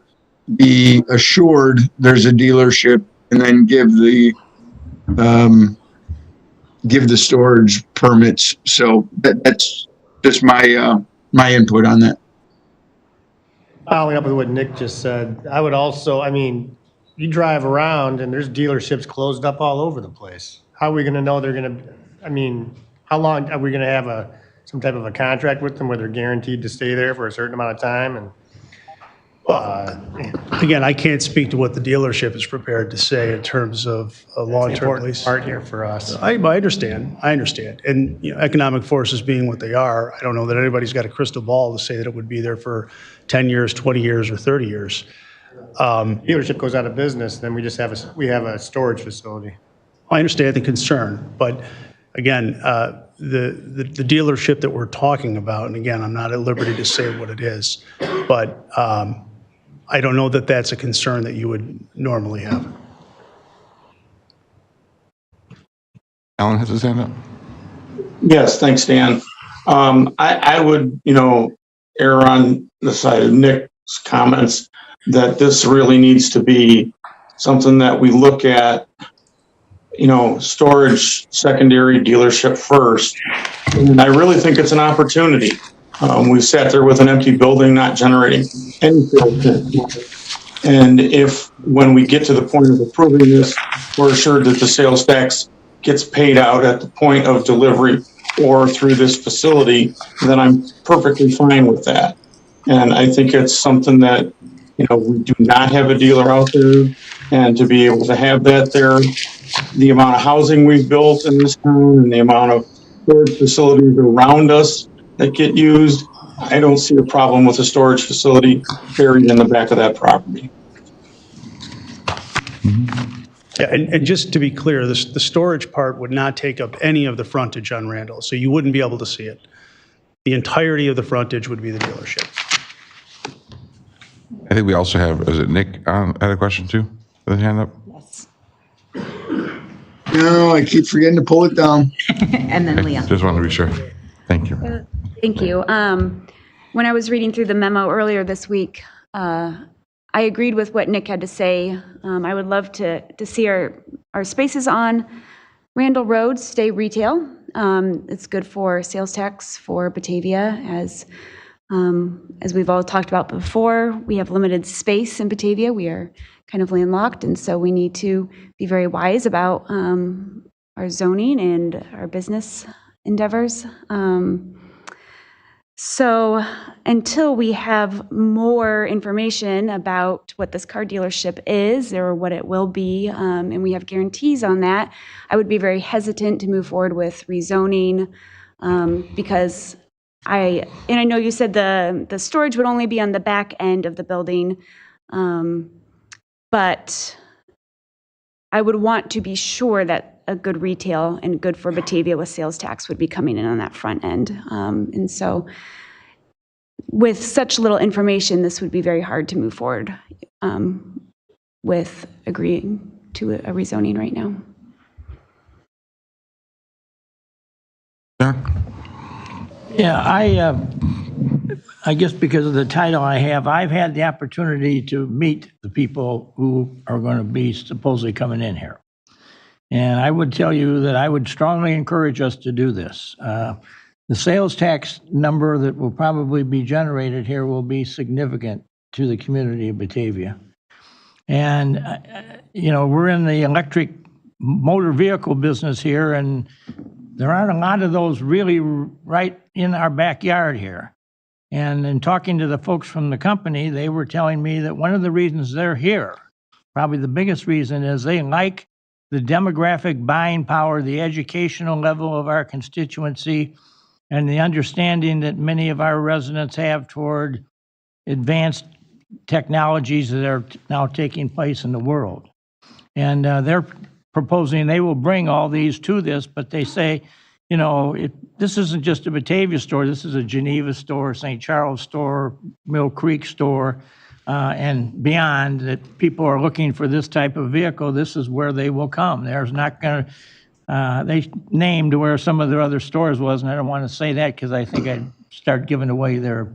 be assured there's a dealership and then give the storage permits. So that's just my input on that. Following up with what Nick just said, I would also, you drive around and there's dealerships closed up all over the place. How are we going to know they're going to, how long are we going to have some type of a contract with them where they're guaranteed to stay there for a certain amount of time? And Again, I can't speak to what the dealership is prepared to say in terms of a long-term important lease. part here for us. I understand. And economic forces being what they are, I don't know that anybody's got a crystal ball to say that it would be there for 10 years, 20 years, or 30 years. Dealership goes out of business, then we just have a storage facility. I understand the concern, but again, the dealership that we're talking about, and again, I'm not at liberty to say what it is, but I don't know that that's a concern that you would normally have. Alan has his hand up. Yes, thanks, Dan. I would, err on the side of Nick's comments that this really needs to be something that we look at, storage secondary, dealership first. And I really think it's an opportunity. We sat there with an empty building, not generating any sales. And if, when we get to the point of approving this, we're assured that the sales tax gets paid out at the point of delivery or through this facility, then I'm perfectly fine with that. And I think it's something that, we do not have a dealer out there, and to be able to have that there, the amount of housing we've built in this town and the amount of storage facilities around us that get used, I don't see a problem with a storage facility buried in the back of that property. Yeah, and just to be clear, the storage part would not take up any of the frontage on Randall, so you wouldn't be able to see it. The entirety of the frontage would be the dealership. I think we also have, is it Nick had a question too? With his hand up? Yes. No, I keep forgetting to pull it down. And then Leah. Just wanted to be sure. Thank you. Thank you. When I was reading through the memo earlier this week, I agreed with what Nick had to say. I would love to see our spaces on Randall Road stay retail. It's good for sales tax for Batavia, as we've all talked about before. We have limited space in Batavia. We are kind of landlocked, and so we need to be very wise about our zoning and our business endeavors. So until we have more information about what this car dealership is or what it will be, and we have guarantees on that, I would be very hesitant to move forward with rezoning because I know you said the storage would only be on the back end of the building, but I would want to be sure that a good retail and good for Batavia with sales tax would be coming in on that front end. And so with such little information, this would be very hard to move forward with agreeing to a rezoning right now. Yeah, I guess because of the title I have, I've had the opportunity to meet the people who are going to be supposedly coming in here. And I would tell you that I would strongly encourage us to do this. The sales tax number that will probably be generated here will be significant to the community of Batavia. And, we're in the electric motor vehicle business here, and there aren't a lot of those really right in our backyard here. And in talking to the folks from the company, they were telling me that one of the reasons they're here, probably the biggest reason, is they like the demographic buying power, the educational level of our constituency, and the understanding that many of our residents have toward advanced technologies that are now taking place in the world. And they're proposing they will bring all these to this, but they say, this isn't just a Batavia store, this is a Geneva store, St. Charles store, Mill Creek store, and beyond, that people are looking for this type of vehicle. This is where they will come. There's not going to, they named where some of their other stores was, and I don't want to say that because I think I'd start giving away their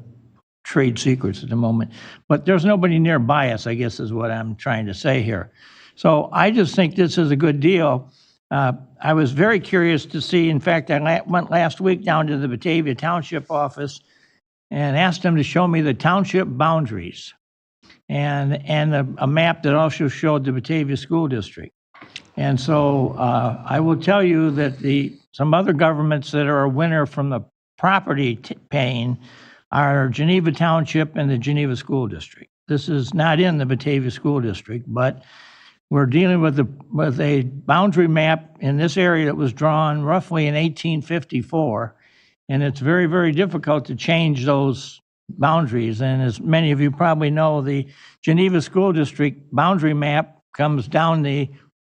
trade secrets at the moment. But there's nobody nearby us, I guess is what I'm trying to say here. So I just think this is a good deal. I was very curious to see, in fact, I went last week down to the Batavia Township office and asked them to show me the township boundaries and a map that also showed the Batavia School District. And so I will tell you that some other governments that are a winner from the property paying are Geneva Township and the Geneva School District. This is not in the Batavia School District, but we're dealing with a boundary map in this area that was drawn roughly in 1854, and it's very, very difficult to change those boundaries. And as many of you probably know, the Geneva School District boundary map comes down the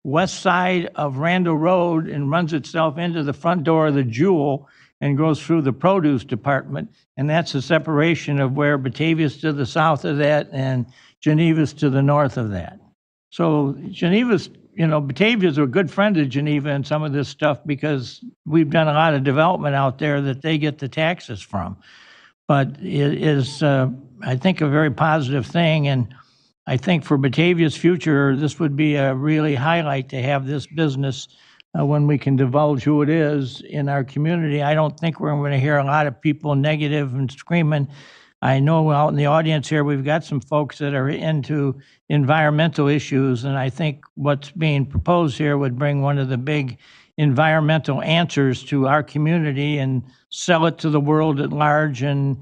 west side of Randall Road and runs itself into the front door of the Jewel and goes through the produce department. And that's the separation of where Batavia's to the south of that and Geneva's to the north of that. So Geneva's, Batavia's a good friend of Geneva in some of this stuff because we've done a lot of development out there that they get the taxes from. But it is, I think, a very positive thing. And I think for Batavia's future, this would be a really highlight to have this business when we can divulge who it is in our community. I don't think we're going to hear a lot of people negative and screaming. I know out in the audience here, we've got some folks that are into environmental issues, and I think what's being proposed here would bring one of the big environmental answers to our community and sell it to the world at large. And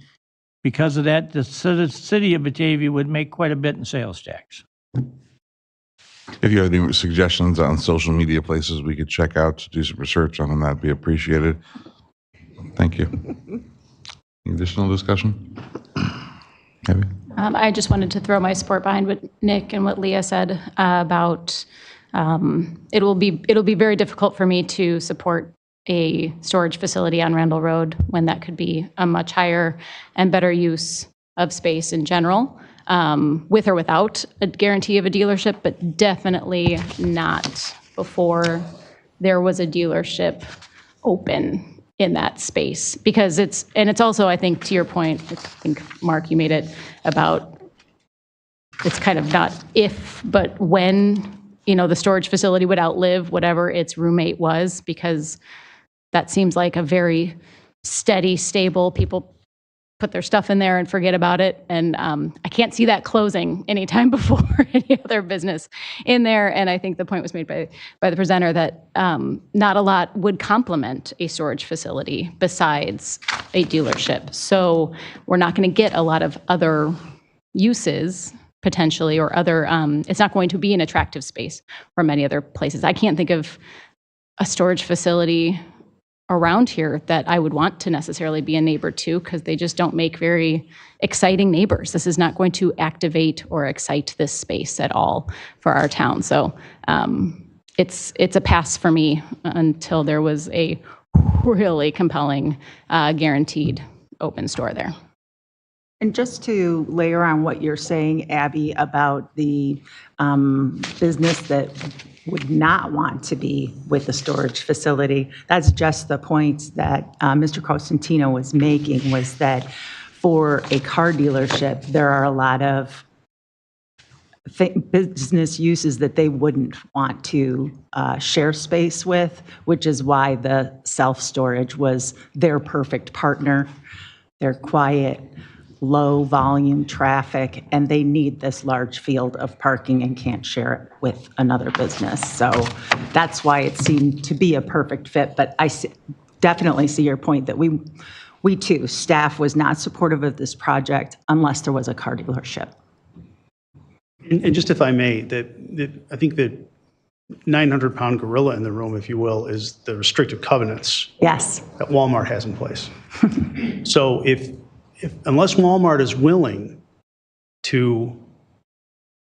because of that, the city of Batavia would make quite a bit in sales tax. If you have any suggestions on social media places we could check out to do some research on them, that'd be appreciated. Thank you. Any additional discussion? Abby? I just wanted to throw my support behind what Nick and what Leah said about it'll be very difficult for me to support a storage facility on Randall Road when that could be a much higher and better use of space in general, with or without a guarantee of a dealership, but definitely not before there was a dealership open in that space. Because it's also, I think, to your point, I think, Mark, you made it about, it's kind of not if, but when, the storage facility would outlive whatever its roommate was, because that seems like a very steady, stable, people put their stuff in there and forget about it. And I can't see that closing anytime before any other business in there. And I think the point was made by the presenter that not a lot would complement a storage facility besides a dealership. So we're not going to get a lot of other uses potentially, or other, it's not going to be an attractive space for many other places. I can't think of a storage facility around here that I would want to necessarily be a neighbor to, because they just don't make very exciting neighbors. This is not going to activate or excite this space at all for our town. So it's a pass for me until there was a really compelling guaranteed open store there. And just to layer on what you're saying, Abby, about the business that would not want to be with the storage facility, that's just the point that Mr. Costantino was making, was that for a car dealership, there are a lot of business uses that they wouldn't want to share space with, which is why the self-storage was their perfect partner. They're quiet, low volume traffic, and they need this large field of parking and can't share it with another business. So that's why it seemed to be a perfect fit. But I definitely see your point that we too, staff was not supportive of this project unless there was a car dealership. And just if I may, I think the 900-pound gorilla in the room, if you will, is the restrictive covenants. Yes. That Walmart has in place. So if unless Walmart is willing to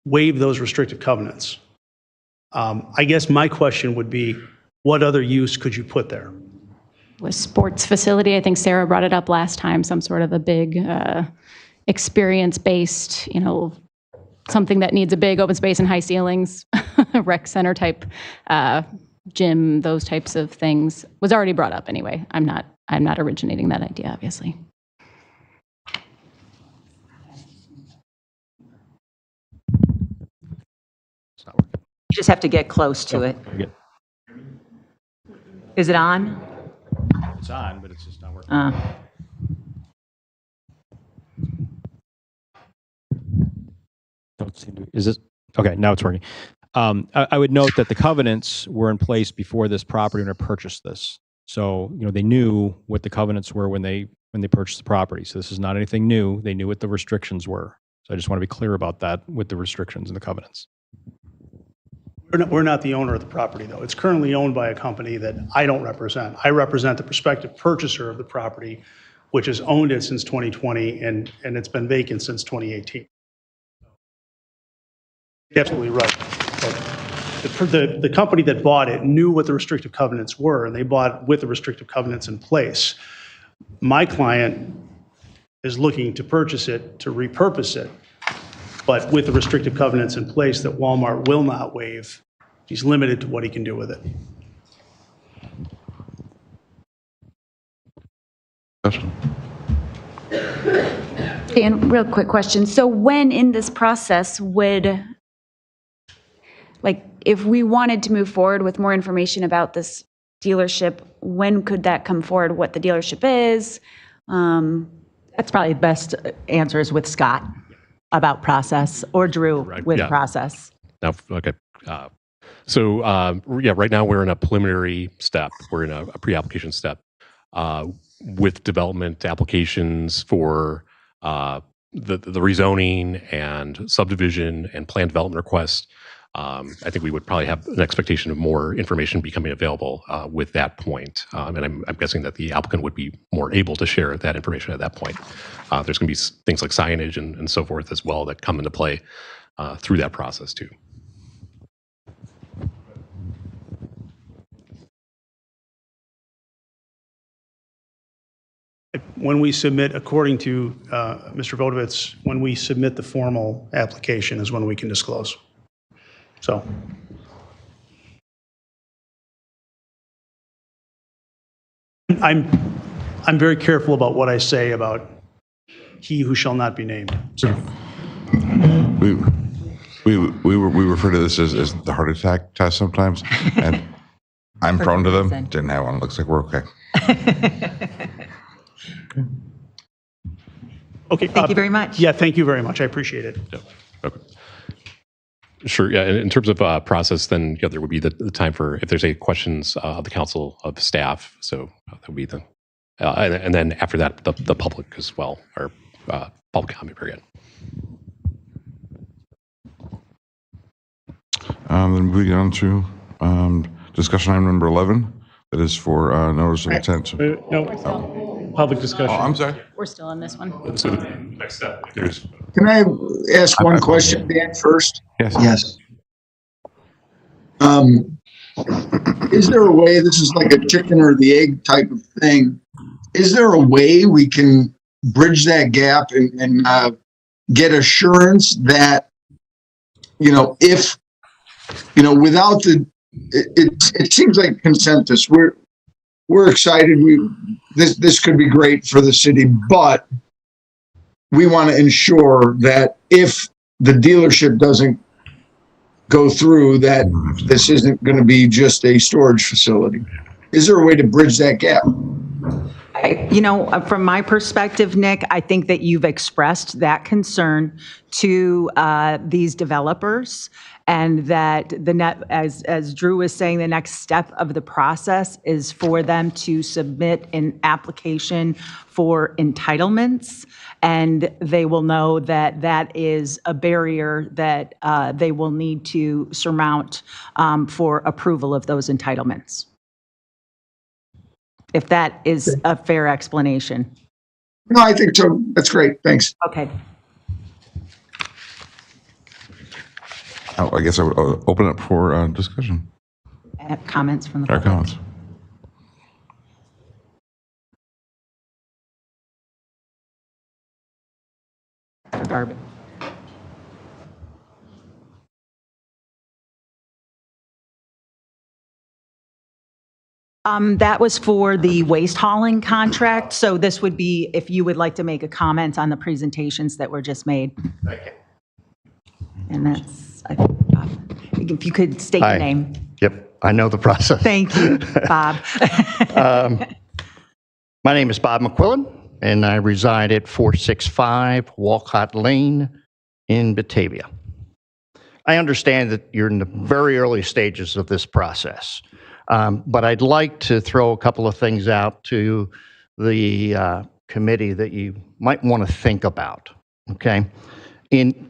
waive those restrictive covenants, I guess my question would be, what other use could you put there? A sports facility, I think Sarah brought it up last time, some sort of a big experience-based, something that needs a big open space and high ceilings, rec center type gym, those types of things was already brought up anyway. I'm not originating that idea, obviously. You just have to get close to it. Is it on? It's on, but it's just not working. Don't seem to. Is this okay? Now it's working. I would note that the covenants were in place before this property owner purchased this. So they knew what the covenants were when they purchased the property. So this is not anything new. They knew what the restrictions were. So I just want to be clear about that with the restrictions and the covenants. We're not the owner of the property, though. It's currently owned by a company that I don't represent. I represent the prospective purchaser of the property, which has owned it since 2020, and it's been vacant since 2018. You're absolutely right. The company that bought it knew what the restrictive covenants were, and they bought with the restrictive covenants in place. My client is looking to purchase it, to repurpose it, but with the restrictive covenants in place that Walmart will not waive, he's limited to what he can do with it. Dan, real quick question. So when in this process would, if we wanted to move forward with more information about this dealership, when could that come forward? What the dealership is? That's probably the best answer is with Scott about process, or Drew with process. Now, okay. So right now we're in a preliminary step. We're in a pre-application step with development applications for the rezoning and subdivision and plan development requests. I think we would probably have an expectation of more information becoming available with that point. And I'm guessing that the applicant would be more able to share that information at that point. There's going to be things like signage and so forth as well that come into play through that process too. When we submit, according to Mr. Vodovitz, when we submit the formal application is when we can disclose. So. I'm very careful about what I say about he who shall not be named. So. We refer to this as the heart attack test sometimes, and I'm prone to them. Didn't have one. Looks like we're okay. Okay. Thank you very much. Yeah, thank you very much. I appreciate it. Yeah. Okay. Sure. Yeah. In terms of process, then there would be the time for if there's any questions of the council, of staff. So that would be the, and then after that, the public as well, or public comment period. Then moving on to discussion item number 11, that is for notice of intent. No, public discussion. Oh, I'm sorry. We're still on this one. So next step, if there's Can I ask one question, Dan, first? Yes. Yes. Is there a way, this is like a chicken or the egg type of thing, is there a way we can bridge that gap and get assurance that, if, without it seems like consensus, we're excited, this could be great for the city, but we want to ensure that if the dealership doesn't go through, that this isn't going to be just a storage facility. Is there a way to bridge that gap? From my perspective, Nick, I think that you've expressed that concern to these developers, and that as Drew was saying, the next step of the process is for them to submit an application for entitlements, and they will know that that is a barrier that they will need to surmount for approval of those entitlements. If that is a fair explanation. No, I think so. That's great. Thanks. Okay. I guess I would open it for discussion. Comments from the Or public? comments. Garbage. That was for the waste hauling contract. So this would be if you would like to make a comment on the presentations that were just made. And that's, I think, Bob. If you could state your name. Yep, I know the process. Thank you, Bob. My name is Bob McQuillan, and I reside at 465 Walcott Lane in Batavia. I understand that you're in the very early stages of this process, but I'd like to throw a couple of things out to the committee that you might want to think about, okay? In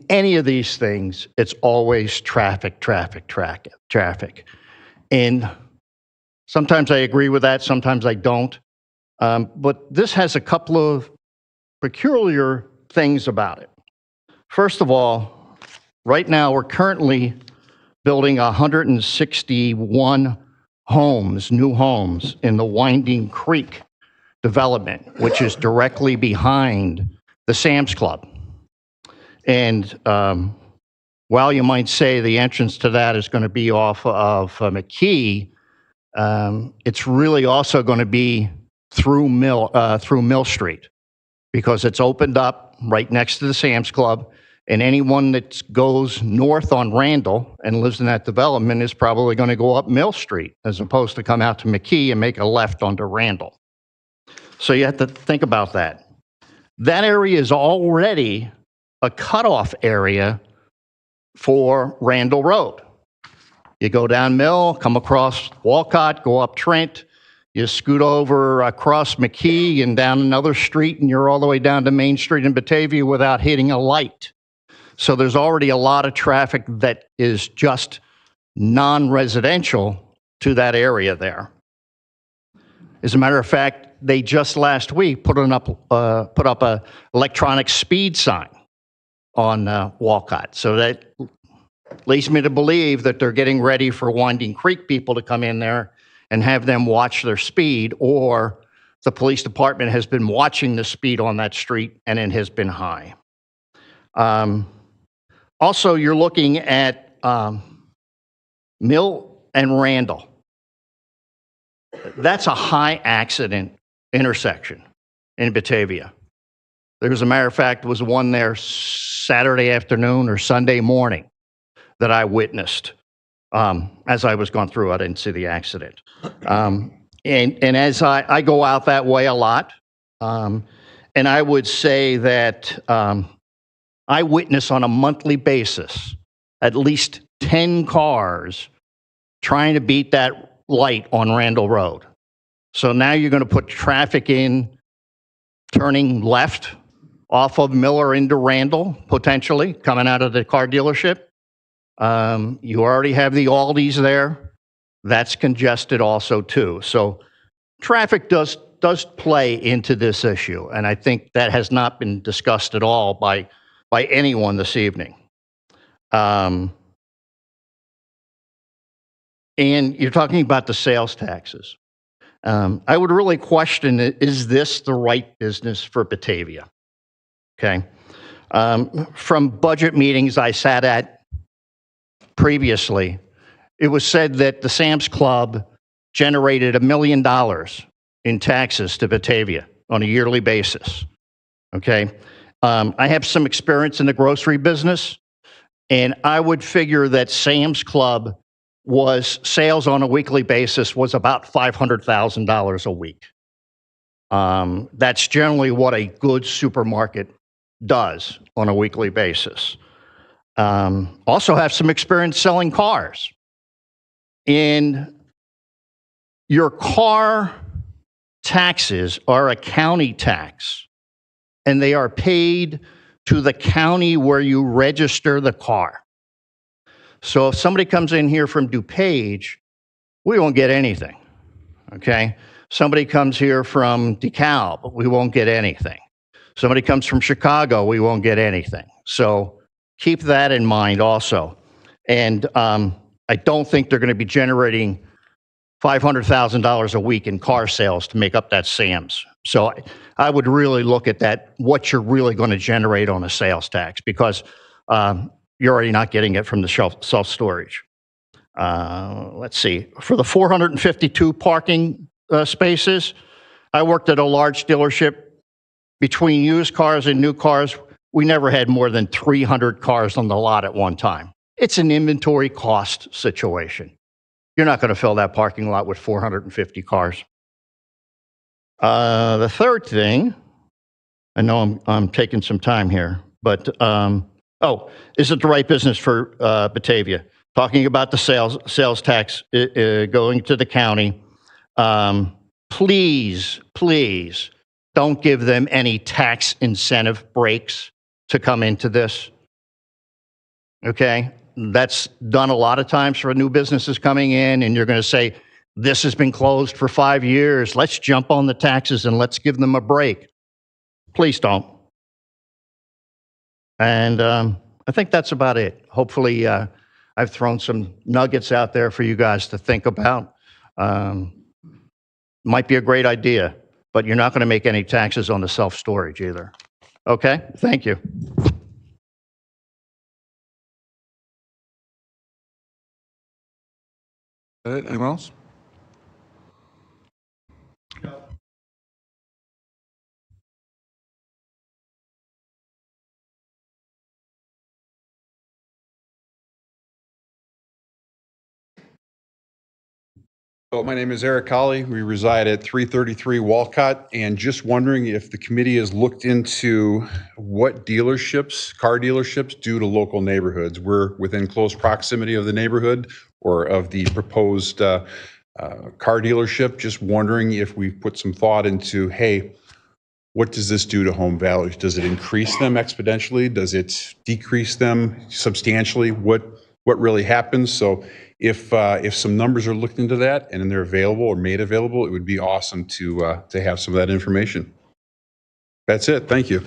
any of these things, it's always traffic. And sometimes I agree with that, sometimes I don't. But this has a couple of peculiar things about it. First of all, right now we're currently building 161 homes, new homes, in the Winding Creek development, which is directly behind the Sam's Club. And while you might say the entrance to that is going to be off of McKee, it's really also going to be through Mill Street, because it's opened up right next to the Sam's Club, and anyone that goes north on Randall and lives in that development is probably going to go up Mill Street as opposed to come out to McKee and make a left onto Randall. So you have to think about that. That area is already a cutoff area for Randall Road. You go down Mill, come across Walcott, go up Trent, you scoot over across McKee and down another street, and you're all the way down to Main Street in Batavia without hitting a light. So there's already a lot of traffic that is just non-residential to that area there. As a matter of fact, they just last week put up a electronic speed sign on Walcott. So that leads me to believe that they're getting ready for Winding Creek people to come in there and have them watch their speed, or the police department has been watching the speed on that street and it has been high. Also, you're looking at Mill and Randall. That's a high accident intersection in Batavia. There, as a matter of fact, was one there Saturday afternoon or Sunday morning that I witnessed as I was going through. I didn't see the accident. And as I go out that way a lot, and I would say that I witness on a monthly basis at least 10 cars trying to beat that light on Randall Road. So now you're going to put traffic in turning left off of Miller into Randall, potentially, coming out of the car dealership. You already have the Aldis there. that's congested also too. So traffic does play into this issue, and I think that has not been discussed at all by anyone this evening. And you're talking about the sales taxes. I would really question, is this the right business for Batavia? Okay. From budget meetings I sat at previously, it was said that the Sam's Club generated $1 million in taxes to Batavia on a yearly basis. Okay. I have some experience in the grocery business, and I would figure that Sam's Club sales on a weekly basis was about $500,000 a week. That's generally what a good supermarket does on a weekly basis. Also have some experience selling cars. And your car taxes are a county tax, and they are paid to the county where you register the car. So if somebody comes in here from DuPage, we won't get anything, okay? Somebody comes here from DeKalb, we won't get anything. Somebody comes from Chicago, we won't get anything. So keep that in mind also. And I don't think they're going to be generating $500,000 a week in car sales to make up that Sam's. So I would really look at that, what you're really going to generate on a sales tax, because you're already not getting it from the self-storage. Let's see. For the 452 parking spaces, I worked at a large dealership. Between used cars and new cars, we never had more than 300 cars on the lot at one time. It's an inventory cost situation. You're not going to fill that parking lot with 450 cars. The third thing, I know I'm taking some time here, but is it the right business for Batavia? Talking about the sales tax going to the county. Please don't give them any tax incentive breaks to come into this. Okay? That's done a lot of times for new businesses coming in, and you're going to say, this has been closed for 5 years. Let's jump on the taxes and let's give them a break. Please don't. And I think that's about it. Hopefully, I've thrown some nuggets out there for you guys to think about. Might be a great idea, but you're not going to make any taxes on the self-storage either. Okay? Thank you. Anyone else? Well, my name is Eric Colley. We reside at 333 Walcott, and just wondering if the committee has looked into what car dealerships do to local neighborhoods. We're within close proximity of the neighborhood or of the proposed car dealership. Just wondering if we've put some thought into, hey, what does this do to home values? Does it increase them exponentially? Does it decrease them substantially? What really happens? So if some numbers are looked into that and they're available or made available, it would be awesome to have some of that information. That's it. Thank you.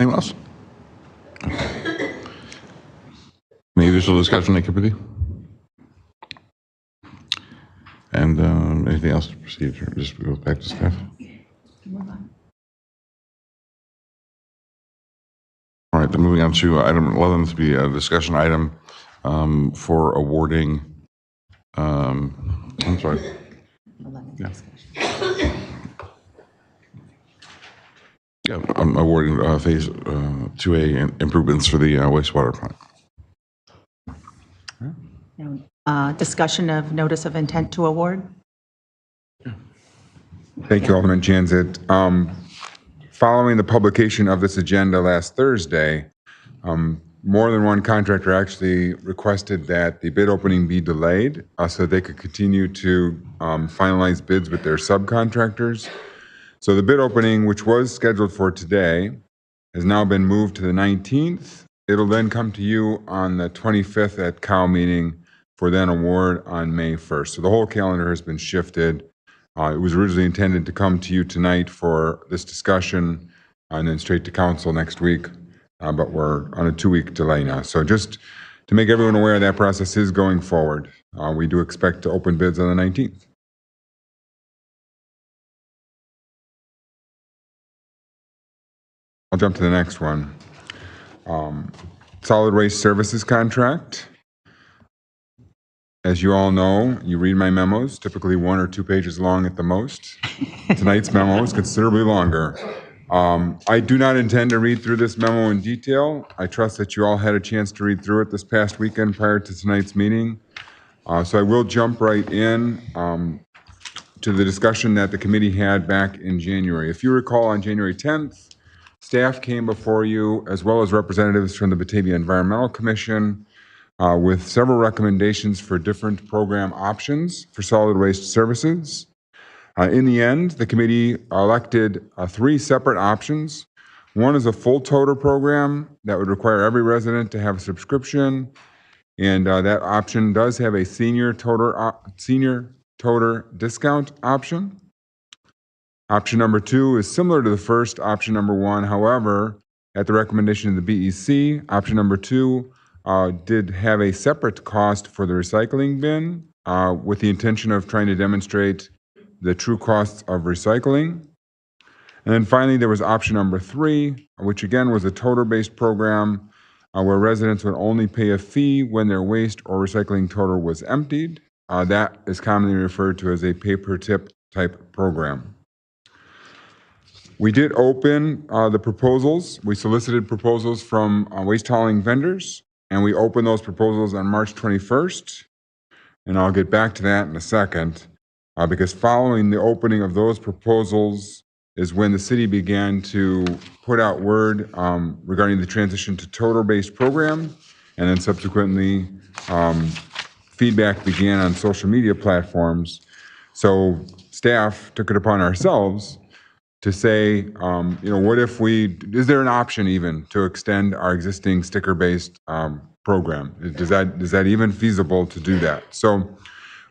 Anyone else? Any additional discussion in committee? And anything else to proceed? Or just go back to staff? All right, then moving on to item 11, to be a discussion item for awarding, I'm sorry. Yeah. Yeah, I'm awarding phase 2A improvements for the wastewater plant. Discussion of notice of intent to award. Thank you, Alderman Janzit. Following the publication of this agenda last Thursday, more than one contractor actually requested that the bid opening be delayed so they could continue to finalize bids with their subcontractors. So the bid opening, which was scheduled for today, has now been moved to the 19th. It'll then come to you on the 25th at COW meeting for then award on May 1st. So the whole calendar has been shifted. It was originally intended to come to you tonight for this discussion and then straight to council next week, but we're on a 2-week delay now. So just to make everyone aware, that process is going forward. We do expect to open bids on the 19th. I'll jump to the next one. Solid Waste Services Contract. As you all know, you read my memos, typically 1 or 2 pages long at the most. Tonight's memo is considerably longer. I do not intend to read through this memo in detail. I trust that you all had a chance to read through it this past weekend prior to tonight's meeting. So I will jump right in to the discussion that the committee had back in January. If you recall, on January 10th, staff came before you, as well as representatives from the Batavia Environmental Commission, with several recommendations for different program options for solid waste services. In the end, the committee elected 3 separate options. One is a full toter program that would require every resident to have a subscription, and that option does have a senior toter discount option. Option number 2 is similar to the first option number 1. However, at the recommendation of the BEC, option number 2 did have a separate cost for the recycling bin with the intention of trying to demonstrate the true costs of recycling. And then finally, there was option number 3, which again was a toter-based program where residents would only pay a fee when their waste or recycling toter was emptied. That is commonly referred to as a pay-per-tip type program. We did open the proposals. We solicited proposals from waste hauling vendors, and we opened those proposals on March 21st. And I'll get back to that in a second, because following the opening of those proposals is when the city began to put out word regarding the transition to toter-based program, and then subsequently feedback began on social media platforms. So staff took it upon ourselves to say, what if is there an option even to extend our existing sticker-based program? Is that even feasible to do that? So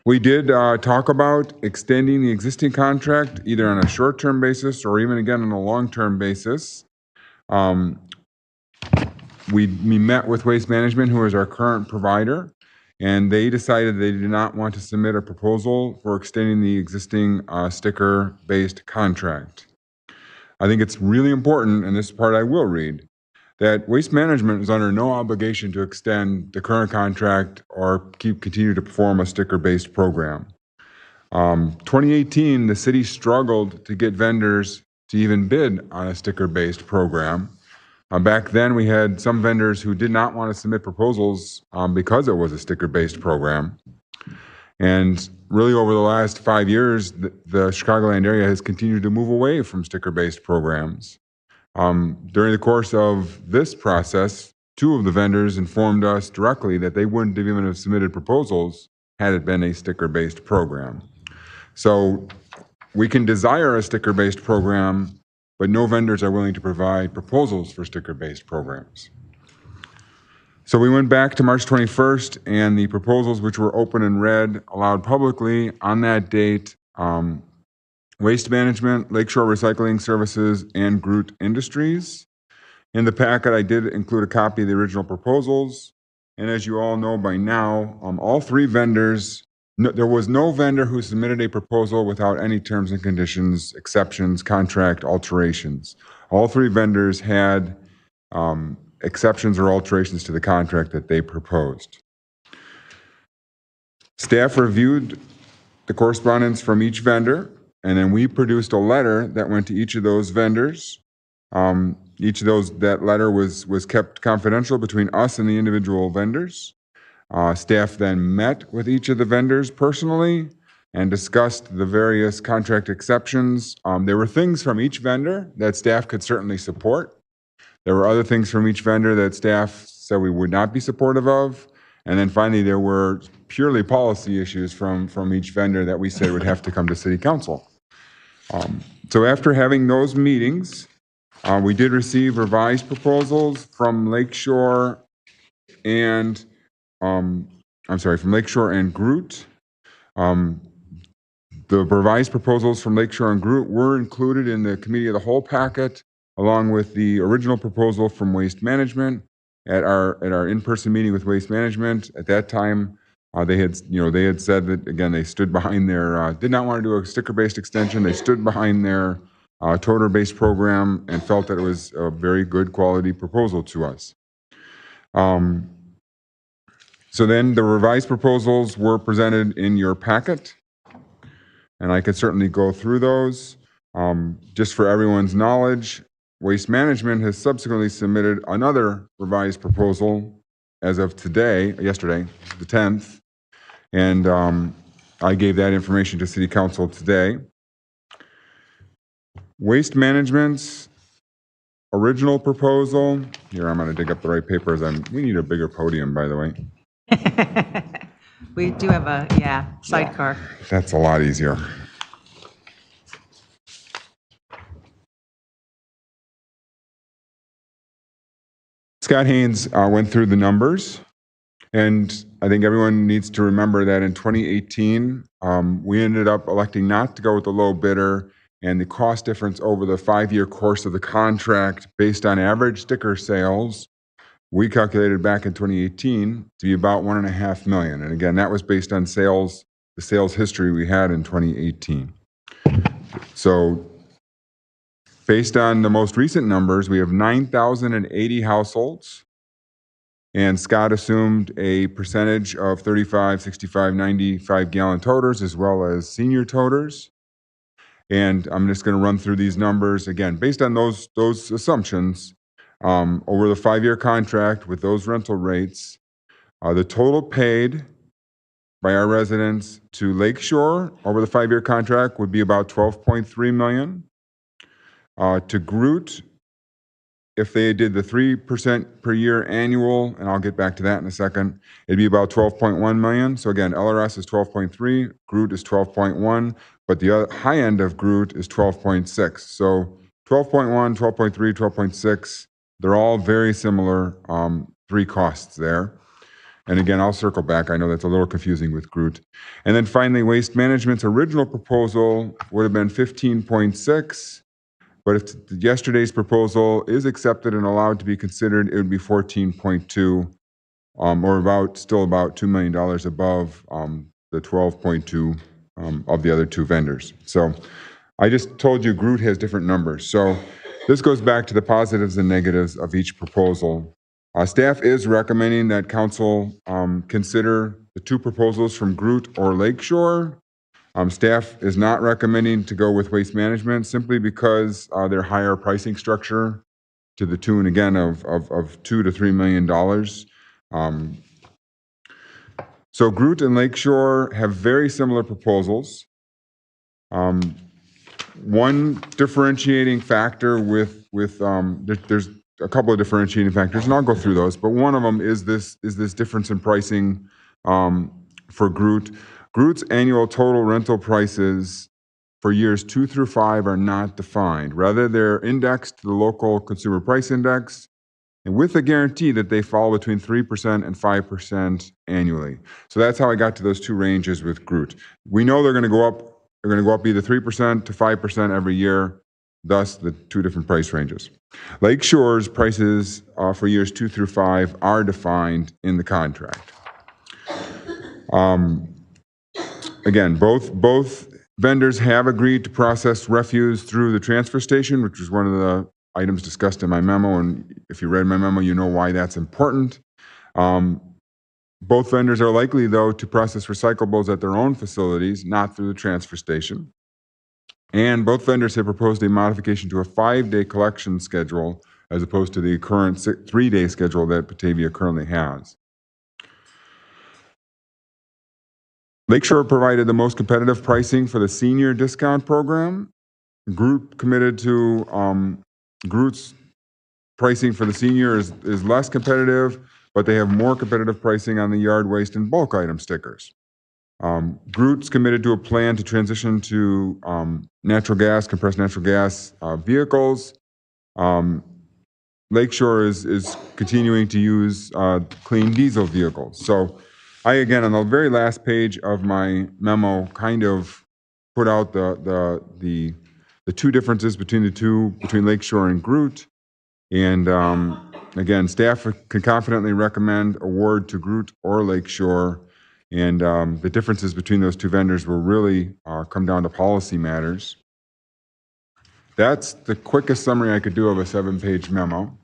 we did talk about extending the existing contract either on a short-term basis or even again on a long-term basis. We met with Waste Management, who is our current provider, and they decided they did not want to submit a proposal for extending the existing sticker-based contract. I think it's really important, and this part I will read, that Waste Management is under no obligation to extend the current contract or continue to perform a sticker-based program. 2018, the city struggled to get vendors to even bid on a sticker-based program. Back then, we had some vendors who did not want to submit proposals because it was a sticker-based program. And really over the last 5 years, the Chicagoland area has continued to move away from sticker-based programs. During the course of this process, 2 of the vendors informed us directly that they wouldn't even have submitted proposals had it been a sticker-based program. So we can desire a sticker-based program, but no vendors are willing to provide proposals for sticker-based programs. So we went back to March 21st, and the proposals which were open and read aloud publicly on that date, Waste Management, Lakeshore Recycling Services, and Groot Industries. In the packet, I did include a copy of the original proposals, and as you all know by now, all 3 vendors, there was no vendor who submitted a proposal without any terms and conditions, exceptions, contract alterations. All 3 vendors had exceptions or alterations to the contract that they proposed. Staff reviewed the correspondence from each vendor, and then we produced a letter that went to each of those vendors. That letter was kept confidential between us and the individual vendors. Staff then met with each of the vendors personally and discussed the various contract exceptions. There were things from each vendor that staff could certainly support. There were other things from each vendor that staff said we would not be supportive of. And then finally, there were purely policy issues from each vendor that we said would have to come to City Council. So after having those meetings, we did receive revised proposals from Lakeshore and, from Lakeshore and Groot. The revised proposals from Lakeshore and Groot were included in the committee of the whole packet, along with the original proposal from Waste Management at our in-person meeting with Waste Management. At that time, they had said that, again, they stood behind their, did not want to do a sticker-based extension. They stood behind their toter-based program and felt that it was a very good quality proposal to us. So then the revised proposals were presented in your packet, and I could certainly go through those. Just for everyone's knowledge, Waste Management has subsequently submitted another revised proposal as of yesterday, the 10th, and I gave that information to City Council today. Waste Management's original proposal, here I'm going to dig up the right papers. We need a bigger podium, by the way. We do have a, sidecar. That's a lot easier. Scott Haynes went through the numbers, and I think everyone needs to remember that in 2018, we ended up electing not to go with the low bidder, and the cost difference over the 5-year course of the contract based on average sticker sales, we calculated back in 2018 to be about $1.5 million. And again, that was based on the sales history we had in 2018. So based on the most recent numbers, we have 9,080 households, and Scott assumed a percentage of 35, 65, 95-gallon toters as well as senior toters. And I'm just going to run through these numbers again based on those assumptions. Over the 5-year contract with those rental rates, the total paid by our residents to Lakeshore over the 5-year contract would be about $12.3 million. To Groot, if they did the 3% per year annual, and I'll get back to that in a second, it'd be about $12.1 million. So again, LRS is 12.3, Groot is 12.1, but the high end of Groot is 12.6. So 12.1, 12.3, 12.6, they're all very similar, 3 costs there. And again, I'll circle back. I know that's a little confusing with Groot. And then finally, Waste Management's original proposal would have been 15.6. But if yesterday's proposal is accepted and allowed to be considered, it would be 14.2, or still about $2 million above the 12.2 of the other 2 vendors. So I just told you Groot has different numbers. So this goes back to the positives and negatives of each proposal. Staff is recommending that council consider the 2 proposals from Groot or Lakeshore. Staff is not recommending to go with Waste Management simply because their higher pricing structure to the tune, again, of $2 to $3 million. So Groot and Lakeshore have very similar proposals. One differentiating factor there's a couple of differentiating factors, and I'll go through those, but one of them is this difference in pricing for Groot. Groot's annual total rental prices for years 2 through 5 are not defined. Rather, they're indexed to the local consumer price index, and with a guarantee that they fall between 3% and 5% annually. So that's how I got to those 2 ranges with Groot. We know they're going to go up. They're going to go up either 3% to 5% every year, thus the 2 different price ranges. Lakeshore's prices for years 2 through 5 are defined in the contract. Again, both vendors have agreed to process refuse through the transfer station, which was one of the items discussed in my memo. And if you read my memo, you know why that's important. Both vendors are likely, though, to process recyclables at their own facilities, not through the transfer station. And both vendors have proposed a modification to a 5-day collection schedule as opposed to the current 3-day schedule that Batavia currently has. Lakeshore provided the most competitive pricing for the senior discount program. Groot committed to Groot's pricing for the senior is less competitive, but they have more competitive pricing on the yard waste and bulk item stickers. Groot's committed to a plan to transition to natural gas, compressed natural gas vehicles. Lakeshore is continuing to use clean diesel vehicles. So I, again, on the very last page of my memo, kind of put out the two differences between Lakeshore and Groot. And again, staff can confidently recommend award to Groot or Lakeshore. And the differences between those two vendors will really come down to policy matters. That's the quickest summary I could do of a 7-page memo.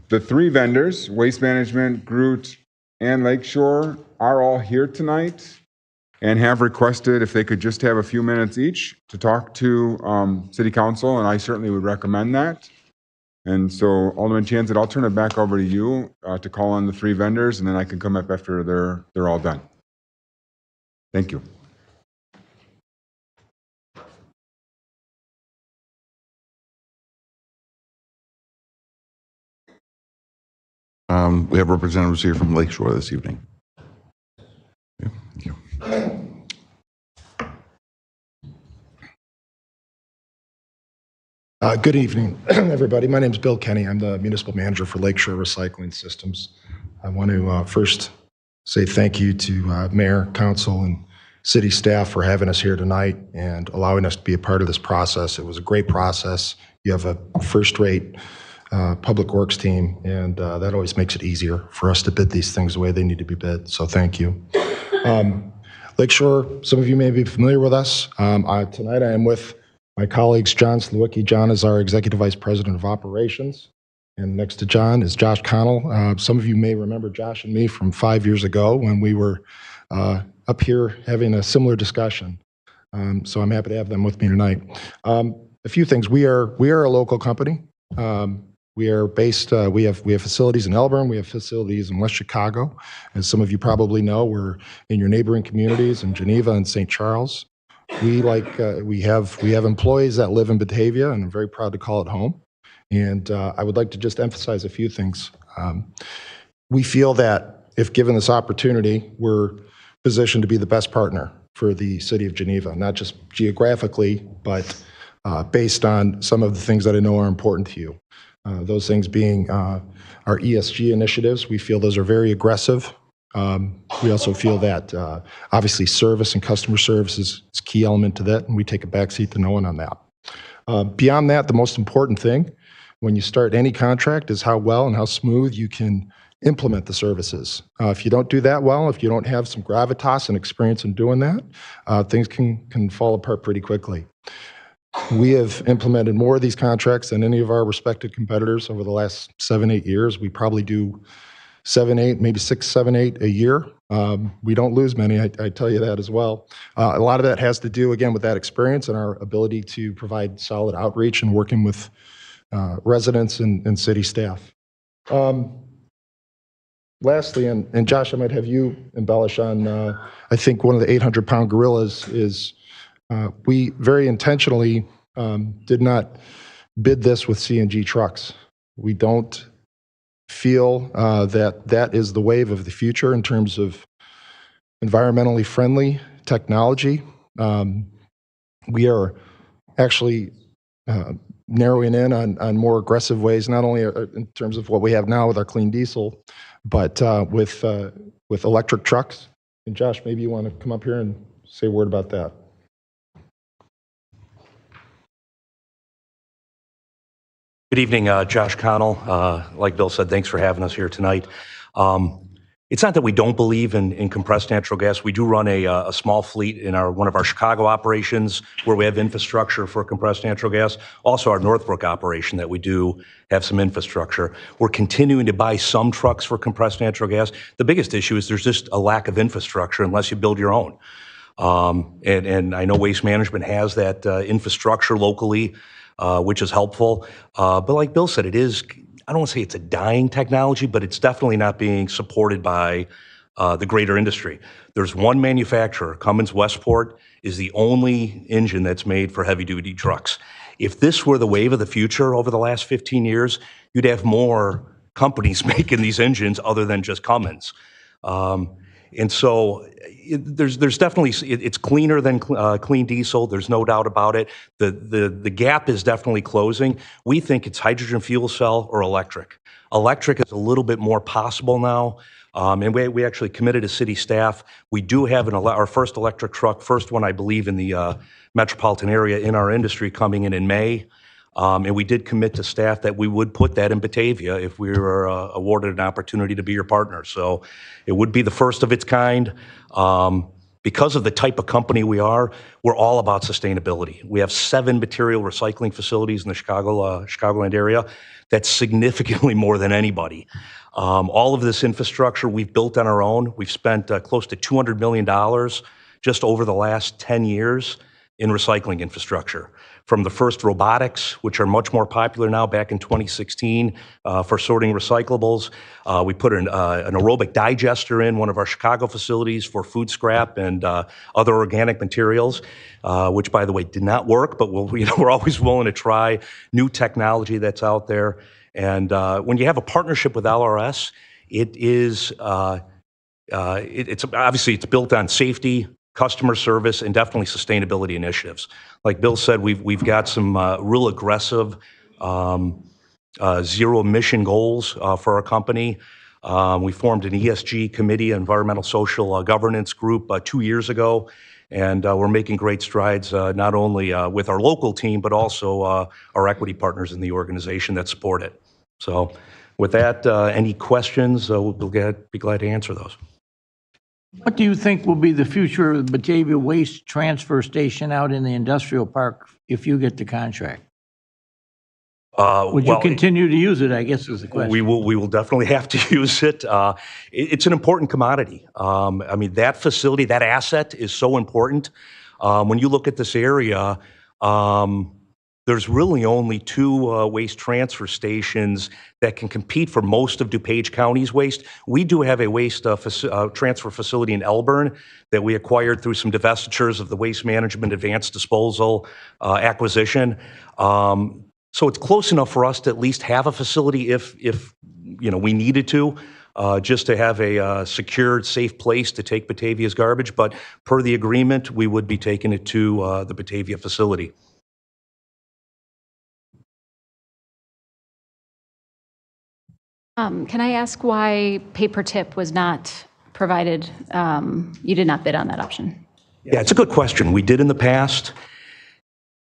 The three vendors, Waste Management, Groot, and Lakeshore, are all here tonight and have requested if they could just have a few minutes each to talk to City Council, and I certainly would recommend that. And so, Alderman Chanzit, I'll turn it back over to you to call on the three vendors, and then I can come up after they're all done. Thank you. We have representatives here from Lakeshore this evening. Okay, thank you. Good evening, everybody. My name is Bill Kenny. I'm the municipal manager for Lakeshore Recycling Systems. I want to first say thank you to Mayor, Council, and City staff for having us here tonight and allowing us to be a part of this process. It was a great process. You have a first-rate public works team, and that always makes it easier for us to bid these things the way they need to be bid, so thank you. Lakeshore, some of you may be familiar with us. Tonight I am with my colleagues, John Slewicki. John is our Executive Vice President of Operations. And next to John is Josh Connell. Some of you may remember Josh and me from 5 years ago when we were up here having a similar discussion. So I'm happy to have them with me tonight. A few things. We are a local company. We are based, we have facilities in Elburn, we have facilities in West Chicago. As some of you probably know, we're in your neighboring communities in Geneva and St. Charles. We have employees that live in Batavia, and I'm very proud to call it home. And I would like to just emphasize a few things. We feel that if given this opportunity, we're positioned to be the best partner for the city of Geneva, not just geographically, but based on some of the things that I know are important to you. Those things being our ESG initiatives. We feel those are very aggressive. We also feel that obviously service and customer service is a key element to that, and we take a backseat to no one on that. Beyond that, the most important thing when you start any contract is how well and how smooth you can implement the services. If you don't do that well, if you don't have some gravitas and experience in doing that, things can fall apart pretty quickly. We have implemented more of these contracts than any of our respected competitors over the last 7-8 years. We probably do 7-8, maybe 6-7-8 a year. We don't lose many, I tell you that as well. A lot of that has to do, again, with that experience and our ability to provide solid outreach and working with residents and city staff. Lastly, and Josh, I might have you embellish on, I think one of the 800-pound gorillas is we very intentionally did not bid this with CNG trucks. We don't feel that is the wave of the future in terms of environmentally friendly technology. We are actually narrowing in on more aggressive ways, not only in terms of what we have now with our clean diesel, but with electric trucks. And Josh, maybe you want to come up here and say a word about that. Good evening, Josh Connell. Like Bill said, thanks for having us here tonight. It's not that we don't believe in compressed natural gas. We do run a small fleet in one of our Chicago operations where we have infrastructure for compressed natural gas. Also our Northbrook operation that we do have some infrastructure. We're continuing to buy some trucks for compressed natural gas. The biggest issue is there's just a lack of infrastructure unless you build your own. And I know Waste Management has that infrastructure locally, which is helpful. But like Bill said, it is, I don't want to say it's a dying technology, but it's definitely not being supported by the greater industry. There's one manufacturer, Cummins Westport, is the only engine that's made for heavy-duty trucks. If this were the wave of the future over the last 15 years, you'd have more companies making these engines other than just Cummins. And so there's definitely, it's cleaner than clean diesel. There's no doubt about it. The gap is definitely closing. We think it's hydrogen fuel cell or electric. Electric is a little bit more possible now. And we actually committed to city staff. We do have our first electric truck, first one, I believe, in the metropolitan area in our industry coming in May. And we did commit to staff that we would put that in Batavia if we were awarded an opportunity to be your partner. So it would be the first of its kind. Because of the type of company we are, we're all about sustainability. We have 7 material recycling facilities in the Chicagoland area. That's significantly more than anybody. All of this infrastructure we've built on our own. We've spent close to $200 million just over the last 10 years in recycling infrastructure. From the first robotics, which are much more popular now, back in 2016 for sorting recyclables. We put an aerobic digester in one of our Chicago facilities for food scrap and other organic materials, which, by the way, did not work, but we're always willing to try new technology that's out there. And when you have a partnership with LRS, it's obviously it's built on safety, customer service, and definitely sustainability initiatives. Like Bill said, we've got some real aggressive zero emission goals for our company. We formed an ESG committee, environmental social governance group, 2 years ago, and we're making great strides not only with our local team, but also our equity partners in the organization that support it. So with that, any questions, we'll be glad to answer those. What do you think will be the future of the Batavia Waste Transfer Station out in the industrial park if you get the contract? Would you continue to use it, I guess is the question. We will definitely have to use it. It's an important commodity. I mean, that facility, that asset is so important. When you look at this area, there's really only 2 waste transfer stations that can compete for most of DuPage County's waste. We do have a waste transfer facility in Elburn that we acquired through some divestitures of the Waste Management Advanced Disposal acquisition. So it's close enough for us to at least have a facility if we needed to, just to have a secured, safe place to take Batavia's garbage. But per the agreement, we would be taking it to the Batavia facility. Can I ask why paper tip was not provided? You did not bid on that option. Yeah, it's a good question. We did in the past.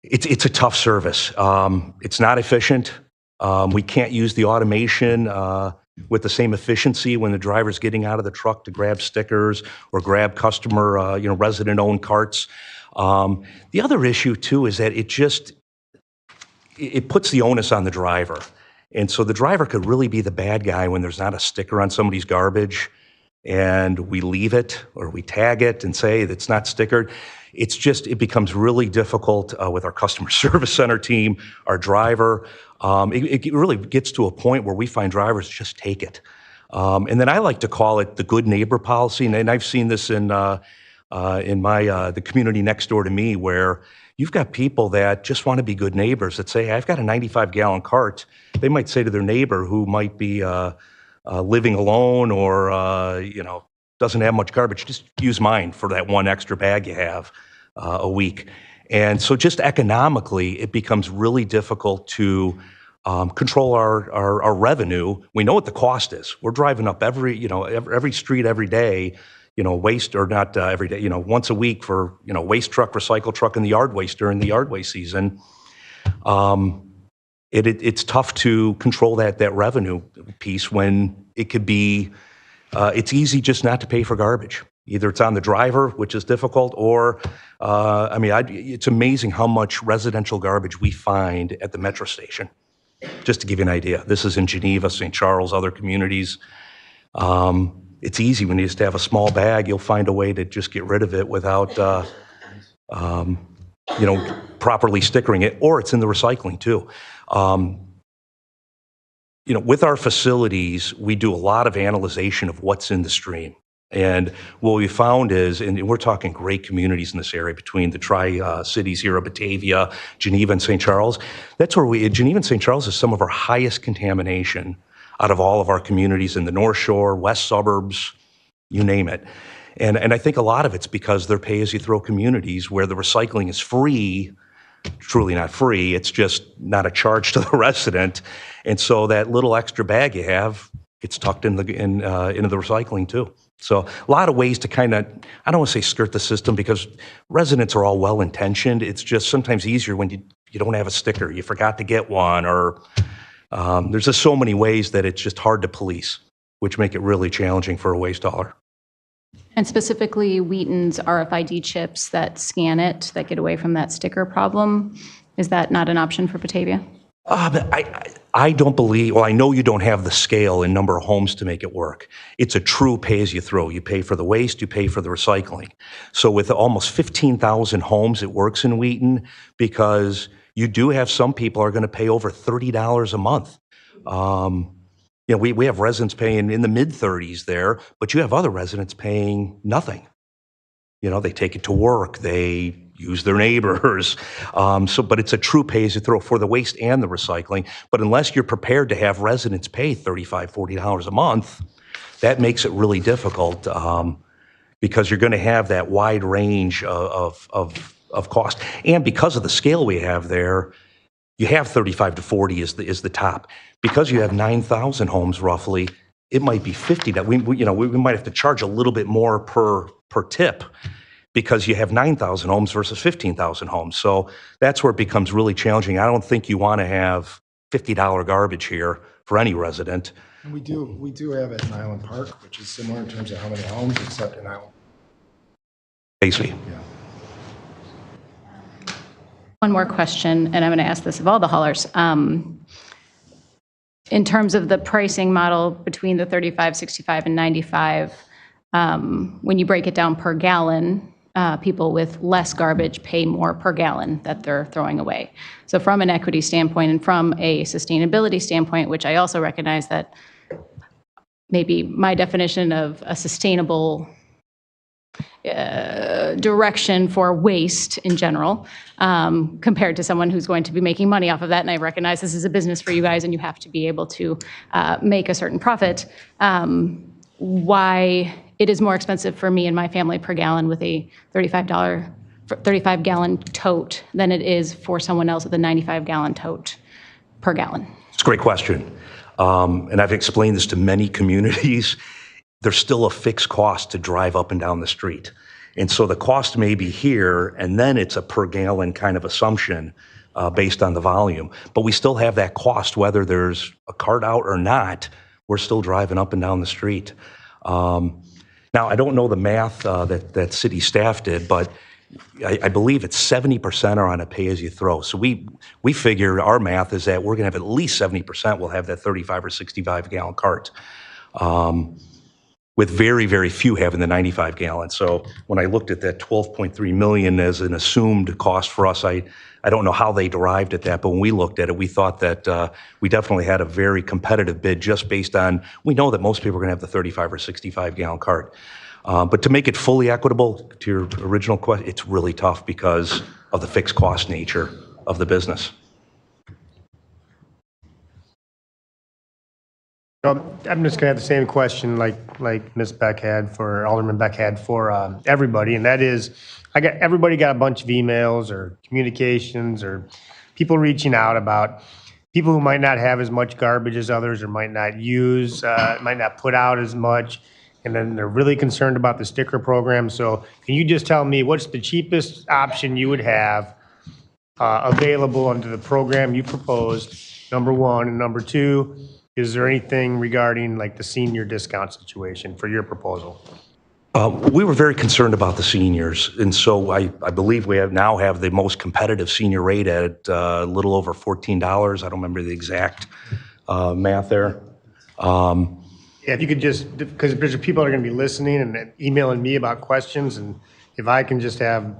It's a tough service. It's not efficient. We can't use the automation with the same efficiency when the driver's getting out of the truck to grab stickers or grab customer, resident-owned carts. The other issue too is that it puts the onus on the driver. And so the driver could really be the bad guy when there's not a sticker on somebody's garbage and we leave it or we tag it and say it's not stickered. It becomes really difficult with our customer service center team, our driver. It really gets to a point where we find drivers just take it. And then I like to call it the good neighbor policy. And I've seen this in the community next door to me where you've got people that just want to be good neighbors that say, hey, I've got a 95-gallon cart. They might say to their neighbor who might be living alone or doesn't have much garbage, just use mine for that one extra bag you have a week. And so just economically, it becomes really difficult to control our revenue. We know what the cost is. We're driving up every street every day, waste or not every day, once a week for, waste truck, recycle truck, and the yard waste during the yard waste season. It's tough to control that revenue piece when it could be, it's easy just not to pay for garbage. Either it's on the driver, which is difficult, or, it's amazing how much residential garbage we find at the metro station. Just to give you an idea, this is in Geneva, St. Charles, other communities. It's easy when you just have a small bag, you'll find a way to just get rid of it without, properly stickering it, or it's in the recycling too. With our facilities, we do a lot of analyzation of what's in the stream. And what we found is, and we're talking great communities in this area between the tri-cities here of Batavia, Geneva, and St. Charles. That's where Geneva and St. Charles is some of our highest contamination out of all of our communities in the North Shore, west suburbs, you name it. And I think a lot of it's because they're pay-as-you-throw communities where the recycling is free, truly not free, it's just not a charge to the resident. And so that little extra bag you have gets tucked into the recycling too. So a lot of ways to kind of, I don't want to say skirt the system because residents are all well-intentioned. It's just sometimes easier when you don't have a sticker, you forgot to get one, or there's just so many ways that it's just hard to police, which make it really challenging for a waste hauler. And specifically, Wheaton's RFID chips that scan it, that get away from that sticker problem, is that not an option for Batavia? I don't believe, well, I know you don't have the scale and number of homes to make it work. It's a true pay-as-you-throw. You pay for the waste, you pay for the recycling. So with almost 15,000 homes, it works in Wheaton because you do have some people are going to pay over $30 a month. You know, we have residents paying in the mid-30s there, but you have other residents paying nothing. You know, they take it to work, they use their neighbors. But it's a true pay-as-you-throw for the waste and the recycling. But unless you're prepared to have residents pay $35, $40 a month, that makes it really difficult because you're going to have that wide range of cost. And because of the scale we have there, you have 35 to 40 is the top. Because you have 9,000 homes roughly, it might be 50 that we might have to charge a little bit more per tip because you have 9,000 homes versus 15,000 homes. So that's where it becomes really challenging. I don't think you want to have $50 garbage here for any resident. And we do have it in Island Park, which is similar in terms of how many homes, except in Island. Basically. One more question, and I'm going to ask this of all the haulers. In terms of the pricing model between the 35, 65, and 95, when you break it down per gallon, people with less garbage pay more per gallon that they're throwing away. So from an equity standpoint and from a sustainability standpoint, which I also recognize that maybe my definition of a sustainable direction for waste in general, compared to someone who's going to be making money off of that. And I recognize this is a business for you guys and you have to be able to make a certain profit. Why it is more expensive for me and my family per gallon with a $35-gallon tote than it is for someone else with a 95-gallon tote per gallon? It's a great question. And I've explained this to many communities. There's still a fixed cost to drive up and down the street. And so the cost may be here, and then it's a per gallon kind of assumption based on the volume. But we still have that cost, whether there's a cart out or not, we're still driving up and down the street. Now, I don't know the math that city staff did, but I believe it's 70% are on a pay-as-you-throw. So we figure our math is that we're going to have at least 70% will have that 35 or 65-gallon cart. With very, very few having the 95 gallon. So when I looked at that 12.3 million as an assumed cost for us, I don't know how they derived at that, but when we looked at it, we thought that we definitely had a very competitive bid just based on, we know that most people are gonna have the 35 or 65 gallon cart. But to make it fully equitable, to your original question, it's really tough because of the fixed cost nature of the business. I'm just going to have the same question like Ms. Beck had for, Alderman Beck had for everybody, and that is, everybody got a bunch of emails or communications or people reaching out about people who might not have as much garbage as others or might not use, might not put out as much, and then they're really concerned about the sticker program. So can you just tell me what's the cheapest option you would have available under the program you proposed, number one, and number two, is there anything regarding like the senior discount situation for your proposal? We were very concerned about the seniors, and so I believe we now have the most competitive senior rate at a little over $14. I don't remember the exact math there. Yeah, if you could just, because there's people that are going to be listening and emailing me about questions, and if I can just have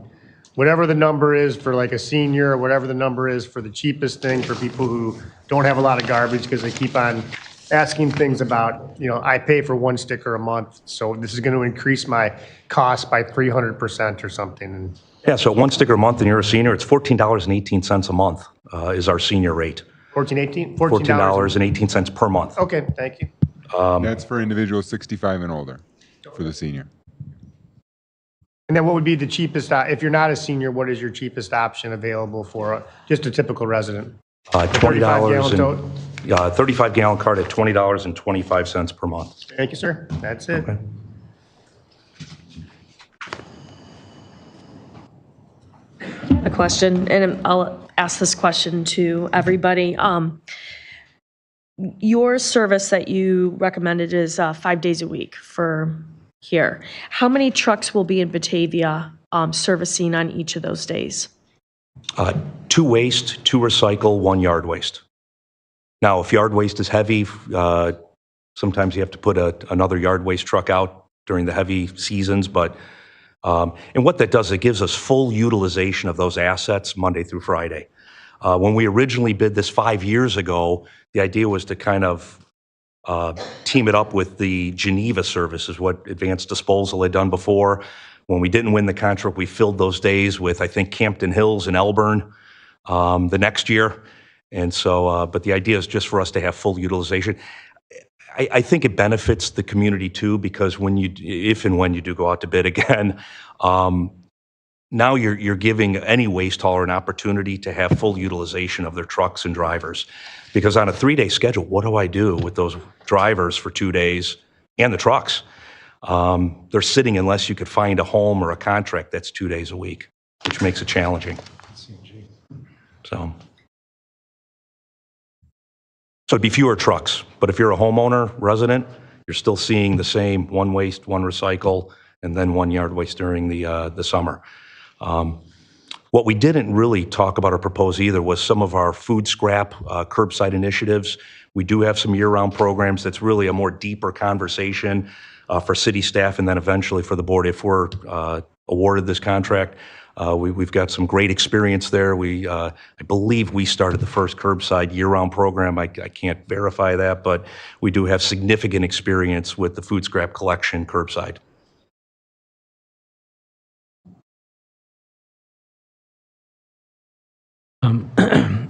whatever the number is for like a senior, or whatever the number is for the cheapest thing for people who don't have a lot of garbage because they keep on asking things about, I pay for one sticker a month, so this is going to increase my cost by 300% or something. Yeah, so one sticker a month and you're a senior, it's $14.18 a month is our senior rate. $14.18 per month. Okay, thank you. That's for individuals 65 and older. for the senior. And then what would be the cheapest, if you're not a senior, what is your cheapest option available for just a typical resident? $20 and 35-gallon cart at $20.25 per month. Thank you, sir. That's it. Okay. A question, and I'll ask this question to everybody. Your service that you recommended is 5 days a week for here. How many trucks will be in Batavia servicing on each of those days? 2 waste, 2 recycle, 1 yard waste. Now, if yard waste is heavy, sometimes you have to put another yard waste truck out during the heavy seasons, but and what that does, it gives us full utilization of those assets Monday through Friday. When we originally bid this 5 years ago, the idea was to kind of team it up with the Geneva services, what Advanced Disposal had done before. When we didn't win the contract, we filled those days with, I think, Campton Hills and Elburn the next year. And so, but the idea is just for us to have full utilization. I think it benefits the community too, because when you, if and when you do go out to bid again, now you're giving any waste hauler an opportunity to have full utilization of their trucks and drivers. Because on a 3-day schedule, what do I do with those drivers for 2 days and the trucks? They're sitting unless you could find a home or a contract that's 2 days a week, which makes it challenging. So it'd be fewer trucks, but if you're a homeowner, resident, you're still seeing the same 1 waste, 1 recycle, and then 1 yard waste during the summer. What we didn't really talk about or propose either was some of our food scrap curbside initiatives. We do have some year-round programs that's really a more deeper conversation for city staff and then eventually for the board if we're awarded this contract. We've got some great experience there. I believe we started the first curbside year-round program. I can't verify that, but we do have significant experience with the food scrap collection curbside.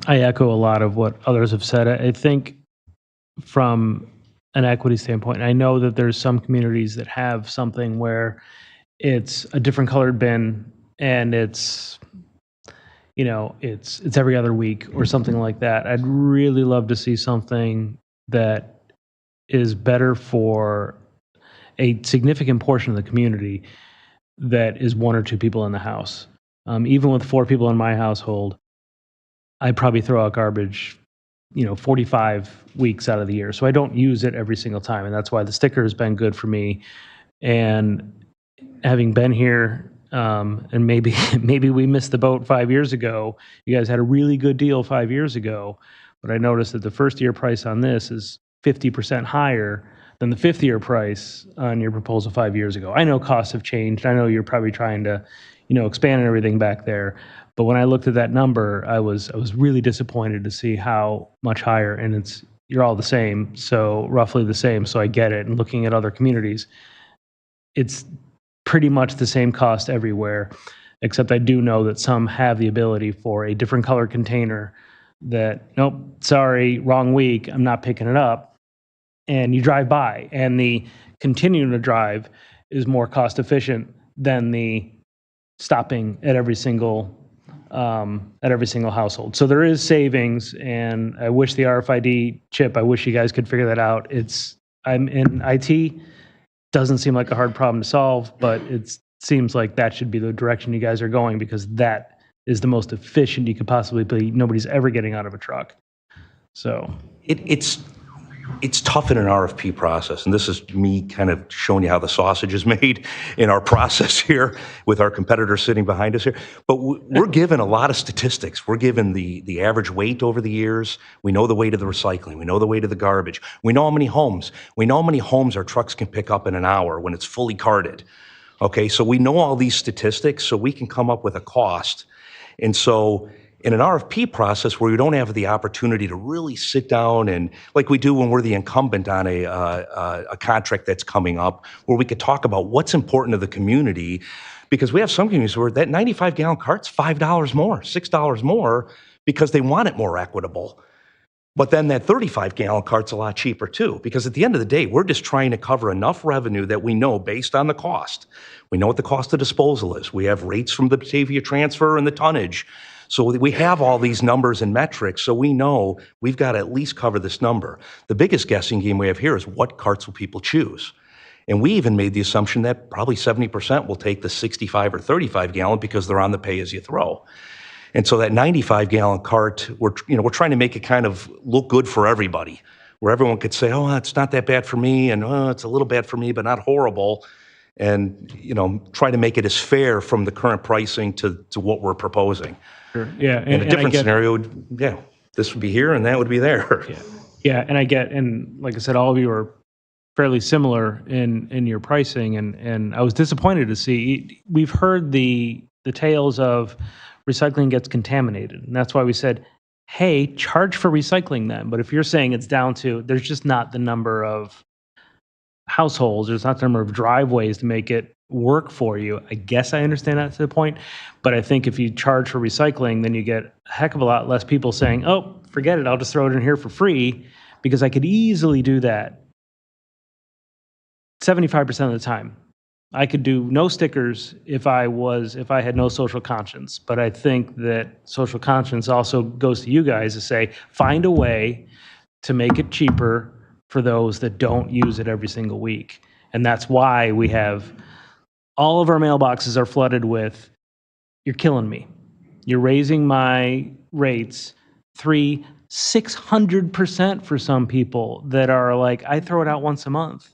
I echo a lot of what others have said. I think from an equity standpoint, I know that there's some communities that have something where it's a different colored bin and it's, you know, it's every other week or something like that. I'd really love to see something that is better for a significant portion of the community that is 1 or 2 people in the house. Even with 4 people in my household, I'd probably throw out garbage, 45 weeks out of the year. So I don't use it every single time. And that's why the sticker has been good for me. And having been here, and maybe we missed the boat 5 years ago. You guys had a really good deal 5 years ago, but I noticed that the first year price on this is 50% higher than the 5th year price on your proposal 5 years ago. I know costs have changed. I know you're probably trying to, expand and everything back there. But when I looked at that number, I was really disappointed to see how much higher, and you're all the same, so roughly the same, so I get it. And looking at other communities, it's pretty much the same cost everywhere, except I do know that some have the ability for a different color container that, nope, sorry, wrong week, I'm not picking it up. And you drive by, and the continuing to drive is more cost efficient than the stopping at every single household. So there is savings, and I wish the RFID chip, I wish you guys could figure that out. I'm in IT, doesn't seem like a hard problem to solve, but it seems like that should be the direction you guys are going, because that is the most efficient you could possibly be. Nobody's ever getting out of a truck. So It's tough in an RFP process, and this is me kind of showing you how the sausage is made in our process here with our competitors sitting behind us here. But we're given a lot of statistics. We're given the average weight over the years. We know the weight of the recycling. We know the weight of the garbage. We know how many homes. We know how many homes our trucks can pick up in an hour when it's fully carted. Okay, so we know all these statistics, so we can come up with a cost. And so in an RFP process where we don't have the opportunity to really sit down and, like we do when we're the incumbent on a contract that's coming up, where we could talk about what's important to the community, because we have some communities where that 95-gallon cart's $5 more, $6 more, because they want it more equitable. But then that 35-gallon cart's a lot cheaper too, because at the end of the day, we're just trying to cover enough revenue that we know based on the cost. We know what the cost of disposal is. We have rates from the Batavia transfer and the tonnage. So we have all these numbers and metrics, so we know we've got to at least cover this number. The biggest guessing game we have here is what carts will people choose? And we even made the assumption that probably 70% will take the 65 or 35-gallon because they're on the pay-as-you-throw. And so that 95-gallon cart, we're trying to make it kind of look good for everybody, where everyone could say, oh, it's not that bad for me, and oh, it's a little bad for me, but not horrible. And, try to make it as fair from the current pricing to what we're proposing. Sure. Yeah. In a different scenario, this would be here and that would be there. Yeah, and like I said, all of you are fairly similar in your pricing, and I was disappointed to see, we've heard the tales of recycling gets contaminated, and that's why we said, hey, charge for recycling then. But if you're saying it's down to, there's just not the number of households, there's not the number of driveways to make it work for you. I guess I understand that to the point, but I think if you charge for recycling, then you get a heck of a lot less people saying, oh, forget it, I'll just throw it in here for free, because I could easily do that 75% of the time. I could do no stickers if I had no social conscience, but I think that social conscience also goes to you guys to say, find a way to make it cheaper for those that don't use it every single week. And that's why we have all of our mailboxes are flooded with, you're killing me. You're raising my rates 600% for some people that are like, I throw it out once a month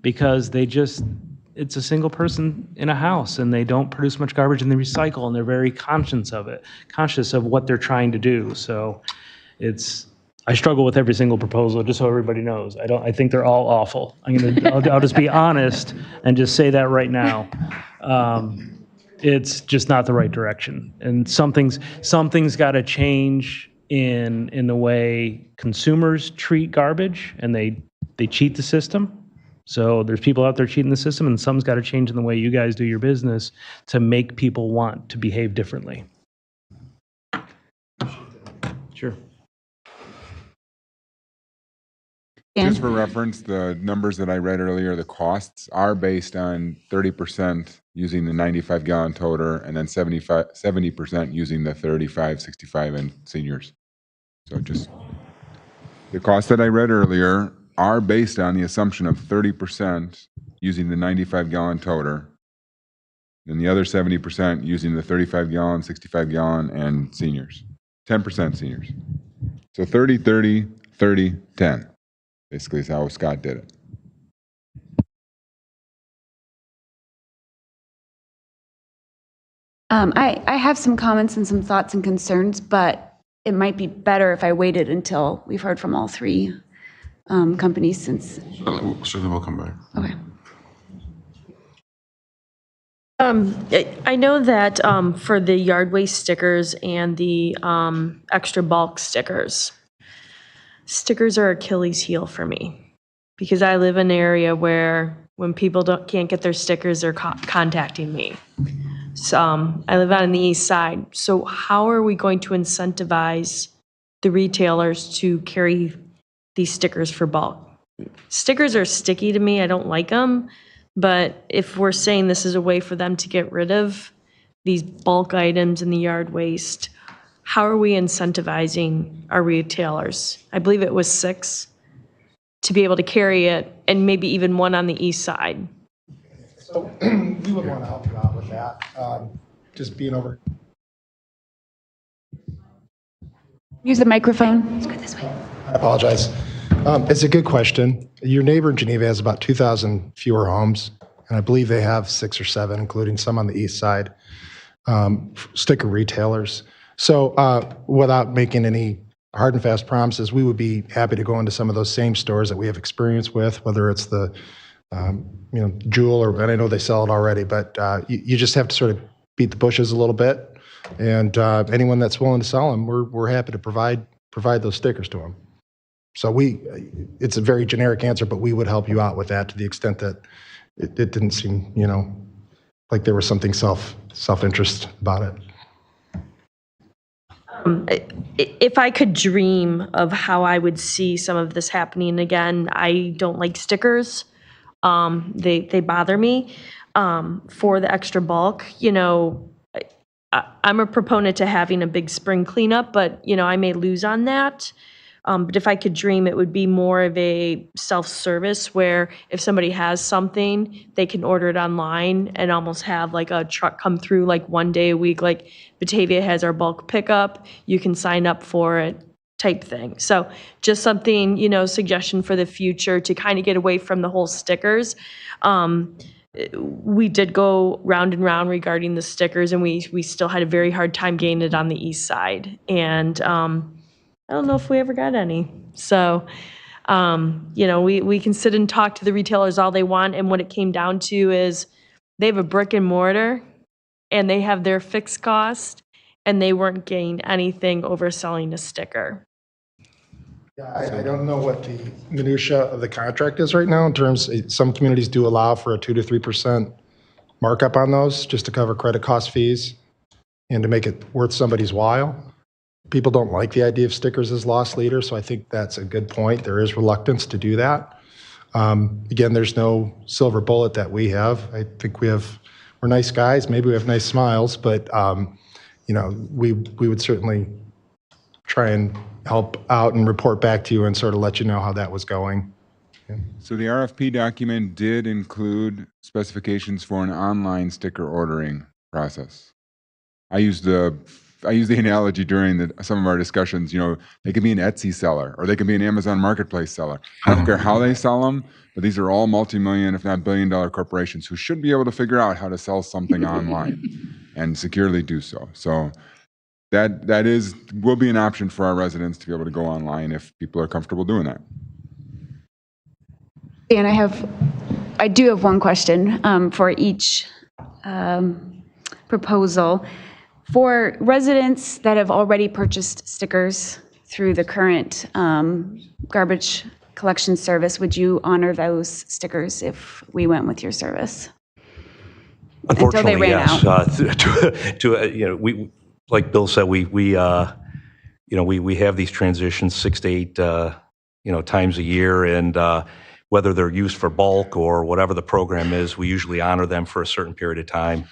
because it's a single person in a house and they don't produce much garbage and they recycle and they're very conscious of what they're trying to do. So I struggle with every single proposal, just so everybody knows. I think they're all awful. I'll just be honest and just say that right now. It's just not the right direction. And something's got to change in the way consumers treat garbage, and they cheat the system. So there's people out there cheating the system, and something's got to change in the way you guys do your business to make people want to behave differently. Sure. Just for reference, the numbers that I read earlier, the costs are based on 30% using the 95-gallon toter and then 70% using the 35, 65, and seniors. So just the costs that I read earlier are based on the assumption of 30% using the 95-gallon toter, and the other 70% using the 35-gallon, 65-gallon, and seniors. 10% seniors. So 30, 30, 30, 10. Basically is how Scott did it. I have some comments and some thoughts and concerns, but it might be better if I waited until we've heard from all three companies since. Certainly we'll come back. Okay. I know that for the yard waste stickers and the extra bulk stickers are Achilles heel for me, because I live in an area where when people can't get their stickers, they're contacting me. So I live out on the east side. So how are we going to incentivize the retailers to carry these stickers for bulk? Stickers are sticky to me. I don't like them. But if we're saying this is a way for them to get rid of these bulk items in the yard waste, how are we incentivizing our retailers? I believe it was 6 to be able to carry it, and maybe even one on the east side. So we would want to help you out with that. Just being over. Use the microphone. Let's go this way. I apologize. It's a good question. Your neighbor in Geneva has about 2,000 fewer homes, and I believe they have 6 or 7, including some on the east side, sticker retailers. So without making any hard and fast promises, we would be happy to go into some of those same stores that we have experience with, whether it's the Jewel, and I know they sell it already, but you just have to sort of beat the bushes a little bit. And anyone that's willing to sell them, we're happy to provide those stickers to them. So it's a very generic answer, but we would help you out with that to the extent that it didn't seem, like there was something self-interest about it. If I could dream of how I would see some of this happening again, I don't like stickers. They bother me. For the extra bulk, I'm a proponent to having a big spring cleanup, but, I may lose on that. But if I could dream, it would be more of a self-service where if somebody has something, they can order it online and almost have like a truck come through like one day a week. Like Batavia has our bulk pickup, you can sign up for it type thing. So just something, suggestion for the future to kind of get away from the whole stickers. We did go round and round regarding the stickers, and we still had a very hard time getting it on the east side. And I don't know if we ever got any. So, we can sit and talk to the retailers all they want, and what it came down to is they have a brick and mortar, and they have their fixed cost, and they weren't getting anything over selling a sticker. Yeah, I don't know what the minutia of the contract is right now in terms, some communities do allow for a 2 to 3% markup on those just to cover credit cost fees and to make it worth somebody's while. People don't like the idea of stickers as loss leader, so I think that's a good point. There is reluctance to do that. Again, there's no silver bullet that we have. I think we're nice guys, maybe we have nice smiles, but we would certainly try and help out and report back to you and sort of let you know how that was going. So the RFP document did include specifications for an online sticker ordering process. I used the analogy during some of our discussions, they could be an Etsy seller or they could be an Amazon Marketplace seller. I don't care how they sell them, but these are all multi-million, if not billion-dollar corporations who should be able to figure out how to sell something online and securely do so. So that will be an option for our residents to be able to go online if people are comfortable doing that. Dan, I do have one question for each proposal. For residents that have already purchased stickers through the current garbage collection service, would you honor those stickers if we went with your service? Unfortunately, until they ran yes. We, like Bill said, we have these transitions 6 to 8 times a year, and whether they're used for bulk or whatever the program is, we usually honor them for a certain period of time.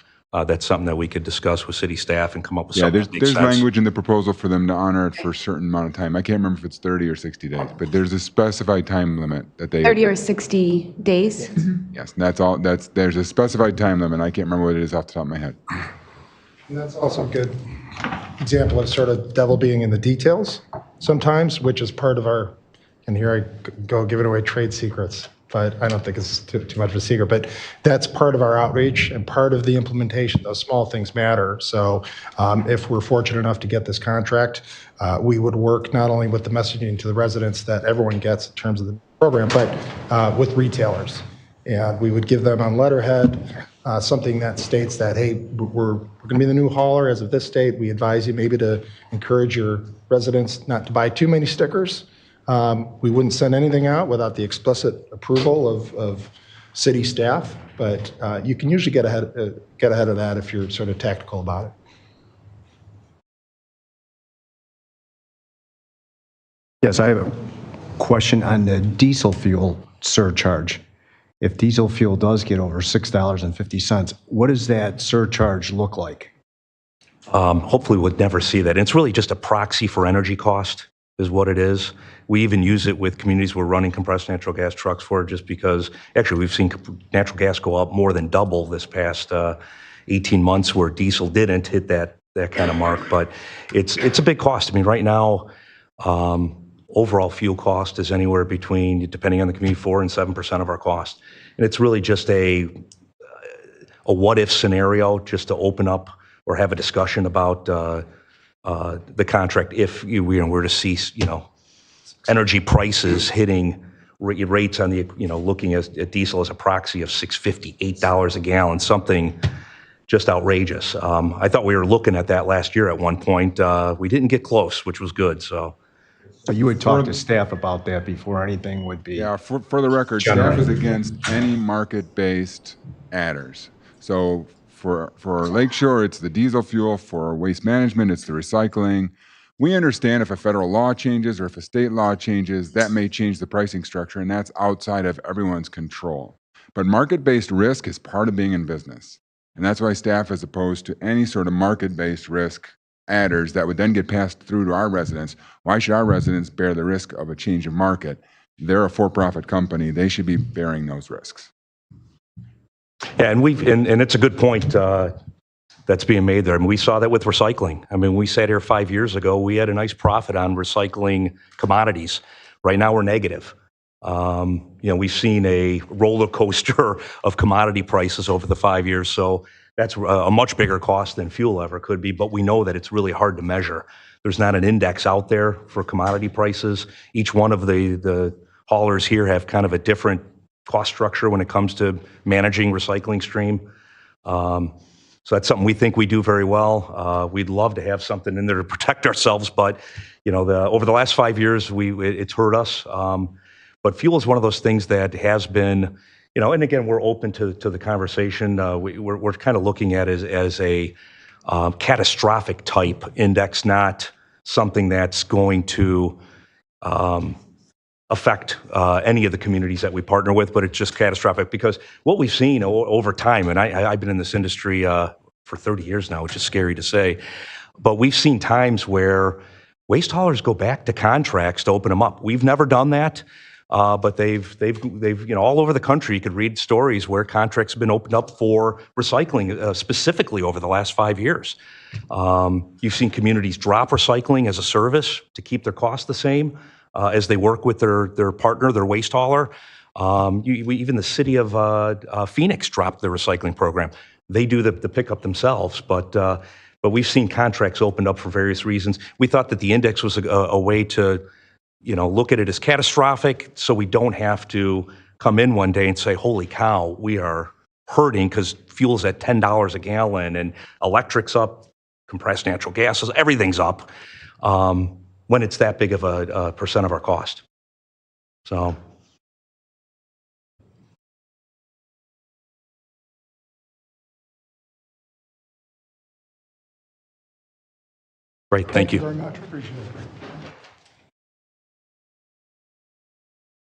That's something that we could discuss with city staff and come up with something that makes there's sense. language in the proposal for them to honor it for a certain amount of time. I can't remember if it's 30 or 60 days, but there's a specified time limit that they 30 or 60 days? Yes, and that's all. There's a specified time limit. I can't remember what it is off the top of my head. And that's also a good example of sort of devil being in the details sometimes, which is part of our, and here I go giving away trade secrets, but I don't think it's too much of a secret, but that's part of our outreach and part of the implementation. Those small things matter. So if we're fortunate enough to get this contract, we would work not only with the messaging to the residents that everyone gets in terms of the program, but with retailers. And we would give them on letterhead something that states that, hey, we're going to be the new hauler as of this date. We advise you maybe to encourage your residents not to buy too many stickers. We wouldn't send anything out without the explicit approval of city staff, but you can usually get ahead of that if you're sort of tactical about it. Yes, I have a question on the diesel fuel surcharge. If diesel fuel does get over $6.50, what does that surcharge look like? Hopefully we'll never see that. And it's really just a proxy for energy cost is what it is. We even use it with communities we're running compressed natural gas trucks for, just because actually we've seen natural gas go up more than double this past 18 months where diesel didn't hit that kind of mark. But it's a big cost. I mean, right now, overall fuel cost is anywhere between, depending on the community, 4 and 7% of our cost. And it's really just a what-if scenario just to open up or have a discussion about the contract if we were to see, energy prices hitting rates on the, looking at diesel as a proxy of $6.50, $8 a gallon, something just outrageous. I thought we were looking at that last year at one point. We didn't get close, which was good, so. So you would talk to staff about that before anything would be. Yeah, for the record, staff is against any market-based adders. So for Lakeshore, it's the diesel fuel. For waste management, it's the recycling. We understand if a federal law changes or if a state law changes, that may change the pricing structure, and that's outside of everyone's control. But market-based risk is part of being in business. And that's why staff is opposed to any sort of market-based risk adders that would then get passed through to our residents. Why should our residents bear the risk of a change of market? They're a for-profit company. They should be bearing those risks. Yeah, and it's a good point that's being made there. I mean, we saw that with recycling. I mean, we sat here 5 years ago, we had a nice profit on recycling commodities. Right now, we're negative. We've seen a roller coaster of commodity prices over the 5 years, so that's a much bigger cost than fuel ever could be, but we know that it's really hard to measure. There's not an index out there for commodity prices. Each one of the haulers here have kind of a different cost structure when it comes to managing recycling stream. So that's something we think we do very well. We'd love to have something in there to protect ourselves, but over the last 5 years, it's hurt us. But fuel is one of those things that has been, and again, we're open to the conversation. We're kind of looking at it as a catastrophic type index, not something that's going to affect any of the communities that we partner with, but it's just catastrophic because what we've seen over time, and I've been in this industry for 30 years now, which is scary to say, but we've seen times where waste haulers go back to contracts to open them up. We've never done that, but they've all over the country, you could read stories where contracts have been opened up for recycling specifically over the last 5 years. You've seen communities drop recycling as a service to keep their costs the same. As they work with their partner, their waste hauler. Even the city of Phoenix dropped their recycling program. They do the pickup themselves, but we've seen contracts opened up for various reasons. We thought that the index was a way to, look at it as catastrophic, so we don't have to come in one day and say, "Holy cow, we are hurting because fuel's at $10 a gallon and electric's up, compressed natural gases, everything's up." When it's that big of a percent of our cost. So. Great, thank you. Very much, appreciate it.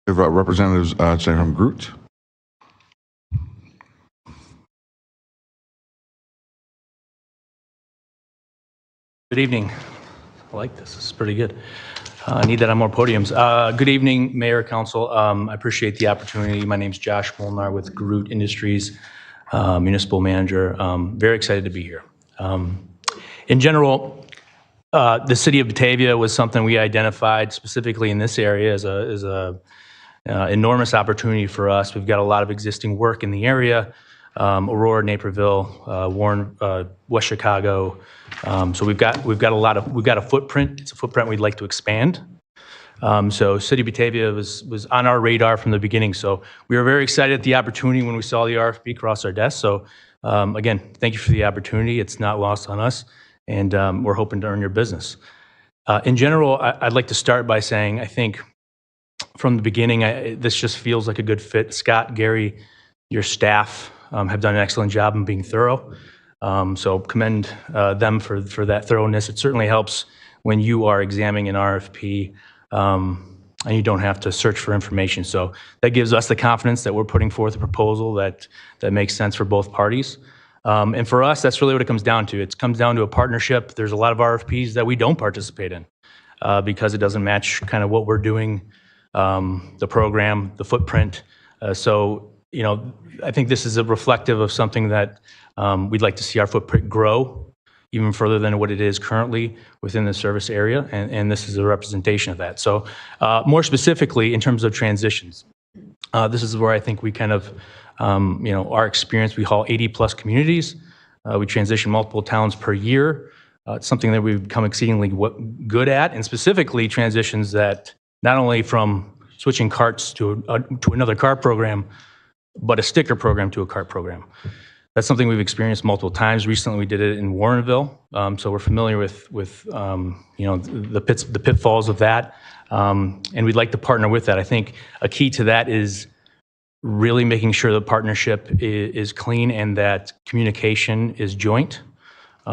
We have representatives today from Groot. Good evening. I like this. This is pretty good. I need that on more podiums. Good evening, Mayor, Council. I appreciate the opportunity. My name is Josh Molnar with Groot Industries, Municipal Manager. Very excited to be here. In general, the city of Batavia was something we identified specifically in this area as a enormous opportunity for us. We've got a lot of existing work in the area, Aurora, Naperville, Warren, West Chicago. So we've got a footprint. It's a footprint we'd like to expand. So City of Batavia was on our radar from the beginning. So we were very excited at the opportunity when we saw the RFP cross our desk. So again, thank you for the opportunity. It's not lost on us, and we're hoping to earn your business. In general, I'd like to start by saying I think from the beginning, this just feels like a good fit. Scott, Gary, your staff have done an excellent job in being thorough. So commend them for that thoroughness. It certainly helps when you are examining an RFP and you don't have to search for information. So that gives us the confidence that we're putting forth a proposal that makes sense for both parties. And for us, that's really what it comes down to. It comes down to a partnership. There's a lot of RFPs that we don't participate in because it doesn't match kind of what we're doing, the program, the footprint. So, I think this is a reflective of something that we'd like to see our footprint grow even further than what it is currently within the service area, and this is a representation of that. So more specifically, in terms of transitions, this is where I think we kind of, our experience, we haul 80+ communities. We transition multiple towns per year. It's something that we've become exceedingly good at, and specifically transitions that not only from switching carts to another cart program, but a sticker program to a cart program. That's something we've experienced multiple times. Recently, we did it in Warrenville, so we're familiar with the pitfalls of that, and we'd like to partner with that. I think a key to that is really making sure the partnership is clean and that communication is joint.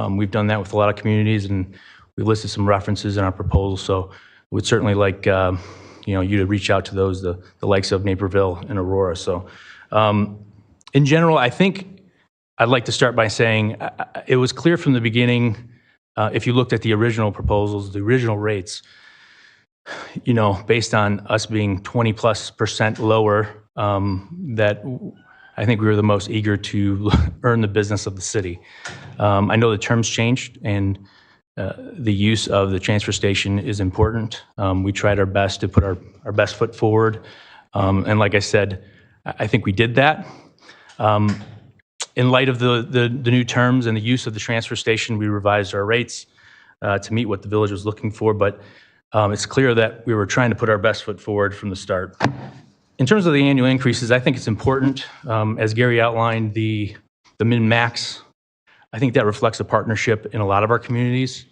We've done that with a lot of communities, and we listed some references in our proposal, so we'd certainly like you to reach out to those, the likes of Naperville and Aurora. So in general, I think I'd like to start by saying it was clear from the beginning, if you looked at the original proposals, the original rates, based on us being 20+% lower, that I think we were the most eager to earn the business of the city. I know the terms changed, and the use of the transfer station is important. We tried our best to put our best foot forward. And like I said, I think we did that. In light of the new terms and the use of the transfer station, we revised our rates to meet what the village was looking for. But it's clear that we were trying to put our best foot forward from the start. In terms of the annual increases, I think it's important, as Gary outlined, the min-max. I think that reflects a partnership in a lot of our communities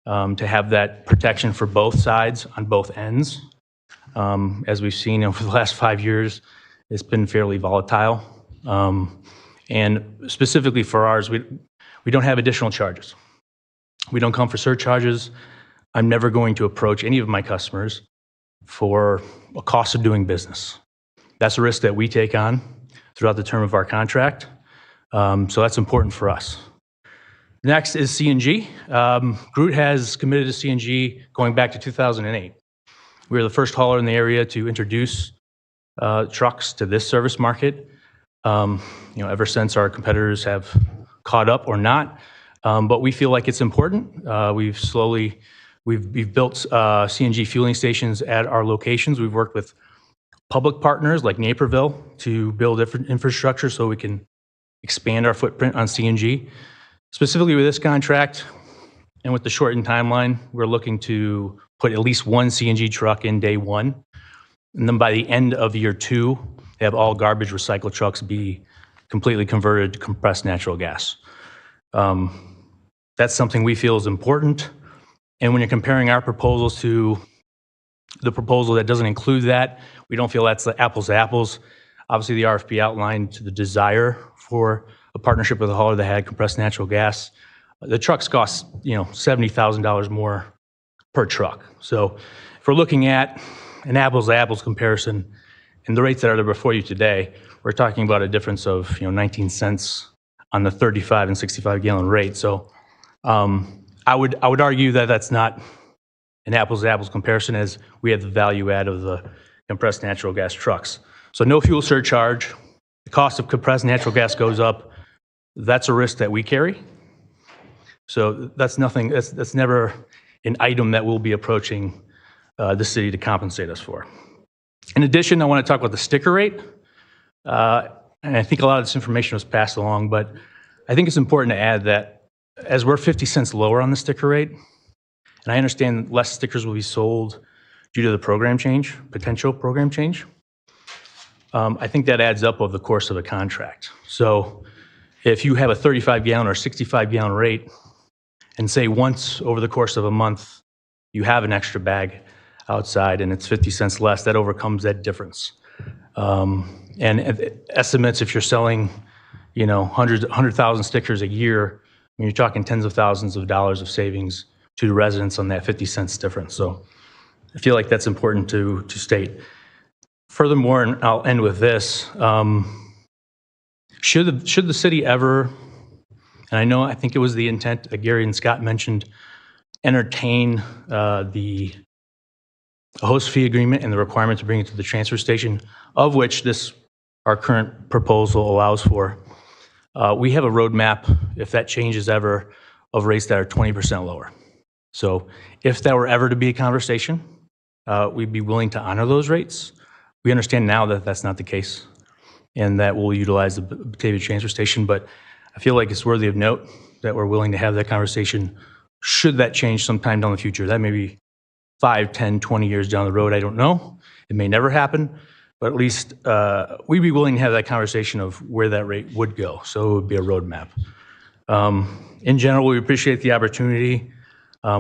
to have that protection for both sides on both ends. As we've seen over the last 5 years, it's been fairly volatile. And specifically for ours, we don't have additional charges. We don't come for surcharges. I'm never going to approach any of my customers for a cost of doing business. That's a risk that we take on throughout the term of our contract. So that's important for us. Next is CNG. Groot has committed to CNG going back to 2008. We were the first hauler in the area to introduce trucks to this service market. Ever since our competitors have caught up or not, but we feel like it's important. We've built CNG fueling stations at our locations. We've worked with public partners like Naperville to build different infrastructure so we can expand our footprint on CNG. Specifically with this contract and with the shortened timeline, we're looking to put at least one CNG truck in day one. And then by the end of year 2, have all garbage recycle trucks be completely converted to compressed natural gas. That's something we feel is important. And when you're comparing our proposals to the proposal that doesn't include that, we don't feel that's the apples to apples. Obviously, the RFP outlined the desire for a partnership with a hauler that had compressed natural gas. The trucks cost, $70,000 more per truck. So if we're looking at an apples to apples comparison and the rates that are there before you today, we're talking about a difference of 19 cents on the 35 and 65 gallon rate. So I would argue that that's not an apples to apples comparison, as we have the value add of the compressed natural gas trucks. So no fuel surcharge. The cost of compressed natural gas goes up. That's a risk that we carry. So that's nothing. That's never an item that we'll be approaching the city to compensate us for. In addition, I want to talk about the sticker rate. And I think a lot of this information was passed along, but I think it's important to add that as we're 50 cents lower on the sticker rate, and I understand less stickers will be sold due to the program change, potential program change, I think that adds up over the course of a contract. So if you have a 35-gallon or 65-gallon rate, and say once over the course of a month, you have an extra bag outside and it's 50 cents less, that overcomes that difference. And estimates, if you're selling, 100,000 stickers a year, you're talking tens of thousands of dollars of savings to the residents on that 50 cents difference. So I feel like that's important to state. Furthermore, and I'll end with this, should the city ever, and I think it was the intent that Gary and Scott mentioned, entertain the host fee agreement and the requirement to bring it to the transfer station, of which our current proposal allows for. We have a roadmap, if that changes ever, of rates that are 20% lower. So if that were ever to be a conversation, we'd be willing to honor those rates. We understand now that that's not the case and that we'll utilize the Batavia transfer station, but I feel like it's worthy of note that we're willing to have that conversation should that change sometime down the future. That may be 5, 10, 20 years down the road, I don't know. It may never happen, but at least we'd be willing to have that conversation of where that rate would go. So it would be a roadmap. In general, we appreciate the opportunity.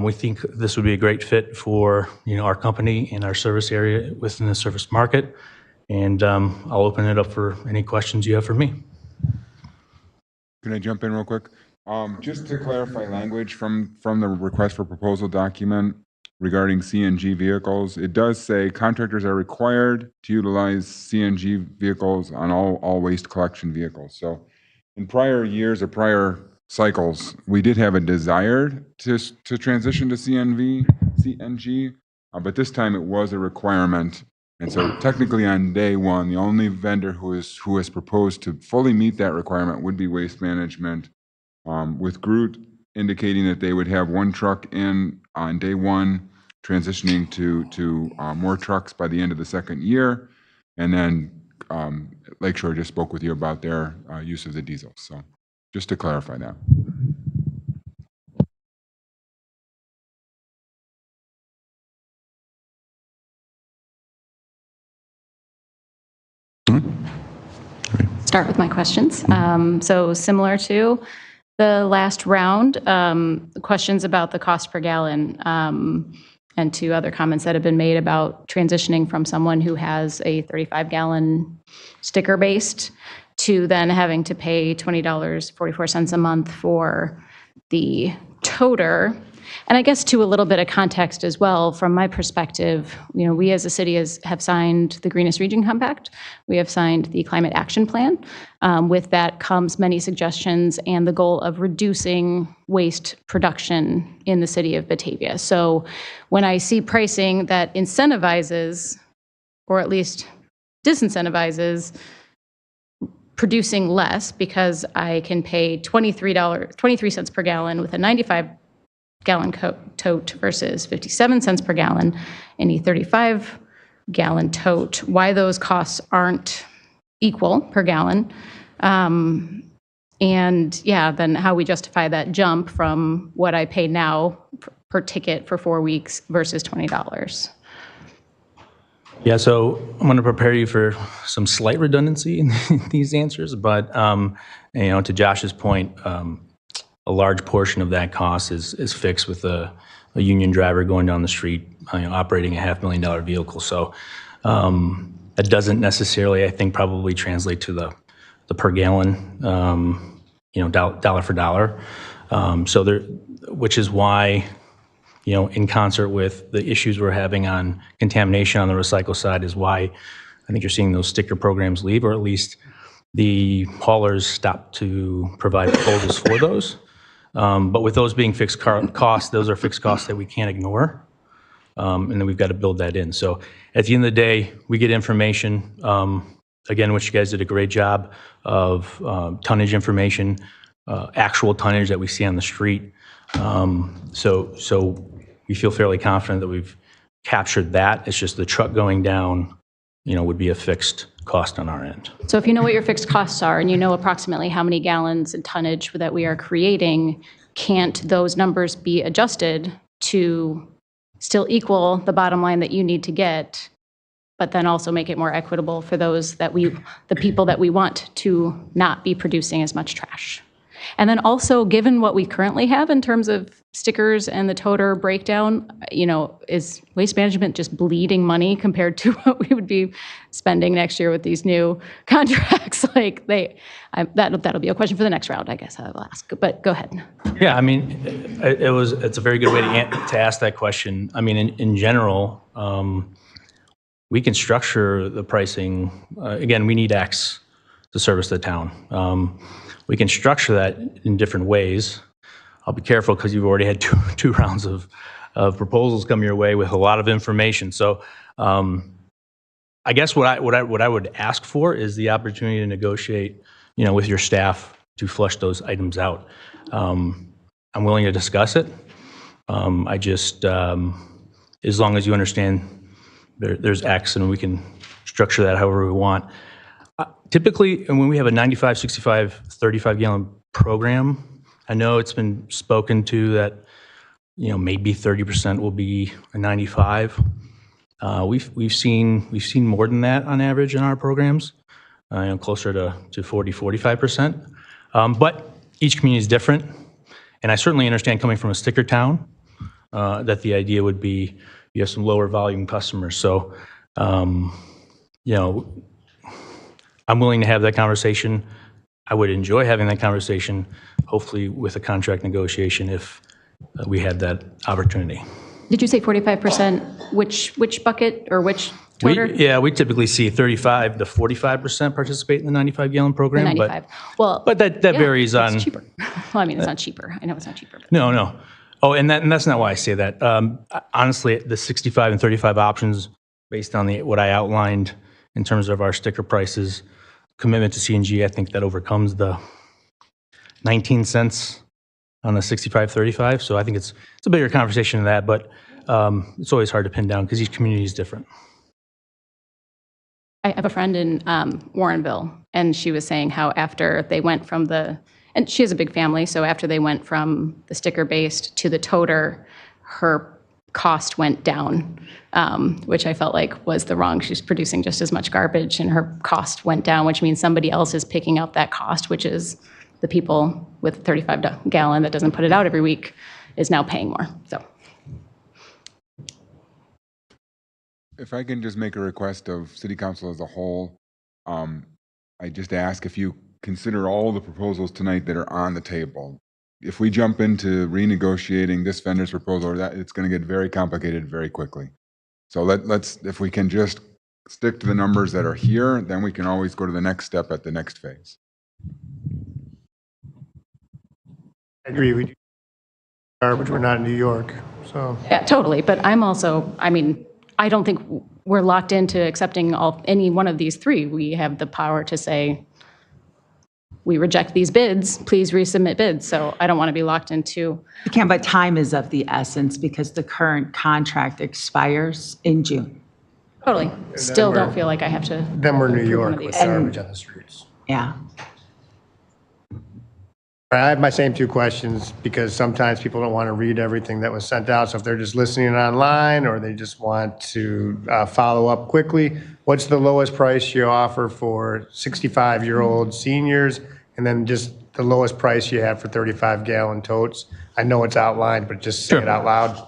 We think this would be a great fit for our company and our service area within the service market. And I'll open it up for any questions you have for me. Can I jump in real quick? Just to clarify language from the request for proposal document regarding CNG vehicles, it does say contractors are required to utilize CNG vehicles on all waste collection vehicles. So in prior years or prior cycles, we did have a desire to transition to CNG, but this time it was a requirement. And so technically on day one, the only vendor who has proposed to fully meet that requirement would be Waste Management, with Groot indicating that they would have one truck in on day one, transitioning to more trucks by the end of the second year. And then Lakeshore just spoke with you about their use of the diesel. So just to clarify that. Start with my questions. So similar to the last round, questions about the cost per gallon, and to other comments that have been made about transitioning from someone who has a 35-gallon sticker-based to then having to pay $20.44 a month for the toter. And I guess to a little bit of context as well, from my perspective, we as a city have signed the Greenest Region Compact. We have signed the Climate Action Plan. With that comes many suggestions and the goal of reducing waste production in the city of Batavia. So when I see pricing that incentivizes, or at least disincentivizes, producing less because I can pay $23 cents per gallon with a 95-gallon tote versus 57 cents per gallon in a 35-gallon tote, why those costs aren't equal per gallon. And yeah, then how we justify that jump from what I pay now per ticket for 4 weeks versus $20. Yeah, so I'm going to prepare you for some slight redundancy in these answers, but to Josh's point, a large portion of that cost is fixed with a union driver going down the street, operating a $500,000 vehicle. So that doesn't necessarily, I think, probably translate to the per gallon, dollar for dollar. Which is why, in concert with the issues we're having on contamination on the recycle side, is why I think you're seeing those sticker programs leave, or at least the haulers stop to provide proposals for those. But with those being fixed costs, those are fixed costs that we can't ignore. And then we've got to build that in. So at the end of the day, we get information, again, which you guys did a great job of, tonnage information, actual tonnage that we see on the street. So we feel fairly confident that we've captured that. It's just the truck going down, would be a fixed cost on our end. So if you know what your fixed costs are and you know approximately how many gallons and tonnage that we are creating, can't those numbers be adjusted to still equal the bottom line that you need to get, but then also make it more equitable for those the people that we want to not be producing as much trash? And then also, given what we currently have in terms of stickers and the toter breakdown, is Waste Management just bleeding money compared to what we would be spending next year with these new contracts? That'll be a question for the next round, I guess I will ask. But go ahead. Yeah, it's a very good way to ask that question. In general, we can structure the pricing. Again, we need X to service the town. We can structure that in different ways. I'll be careful because you've already had two rounds of proposals come your way with a lot of information. So I guess what I would ask for is the opportunity to negotiate, with your staff to flush those items out. I'm willing to discuss it. I just, as long as you understand there's X and we can structure that however we want. Typically, when we have a 95, 65, 35-gallon program, I know it's been spoken to that, maybe 30% will be a 95. We've seen more than that on average in our programs, closer to 40, 45%. But each community is different, and I certainly understand coming from a sticker town that the idea would be you have some lower volume customers. So, I'm willing to have that conversation. I would enjoy having that conversation, hopefully with a contract negotiation if we had that opportunity. Did you say 45%? Which bucket or which toter? We typically see 35 to 45% participate in the 95-gallon The program. 95. Well, but that yeah, varies it's on. cheaper. Well, I mean, it's not cheaper. I know it's not cheaper. But. No. Oh, and that's not why I say that. Honestly, the 65 and 35 options, based on what I outlined in terms of our sticker prices, commitment to CNG, I think that overcomes the 19 cents on the 65-35. So I think it's a bigger conversation than that, but it's always hard to pin down because each community is different. I have a friend in Warrenville, and she was saying how after they went from and she has a big family, so after they went from the sticker-based to the toter, her cost went down, which I felt like was the wrong. She's producing just as much garbage, and her cost went down, which means somebody else is picking up that cost, which is the people with 35-gallon that doesn't put it out every week is now paying more. So. If I can just make a request of City Council as a whole, I just ask if you consider all the proposals tonight that are on the table. If we jump into renegotiating this vendor's proposal or that, it's going to get very complicated very quickly. So let's, if we can just stick to the numbers that are here, then we can always go to the next step at the next phase. I agree. We do garbage. We're not in New York, so. Yeah, totally. But I'm also, I mean, I don't think we're locked into accepting any one of these three. We have the power to say, we reject these bids, please resubmit bids. So I don't want to be locked into. You can, but time is of the essence because the current contract expires in June. Totally. Still don't feel like I have to. Then we're New approve one York of with these. garbage on the streets. Yeah. I have my same two questions because sometimes people don't want to read everything that was sent out. So if they're just listening online or they just want to follow up quickly, what's the lowest price you offer for 65-year-old seniors? And then just the lowest price you have for 35-gallon totes? I know it's outlined, but just say it out loud.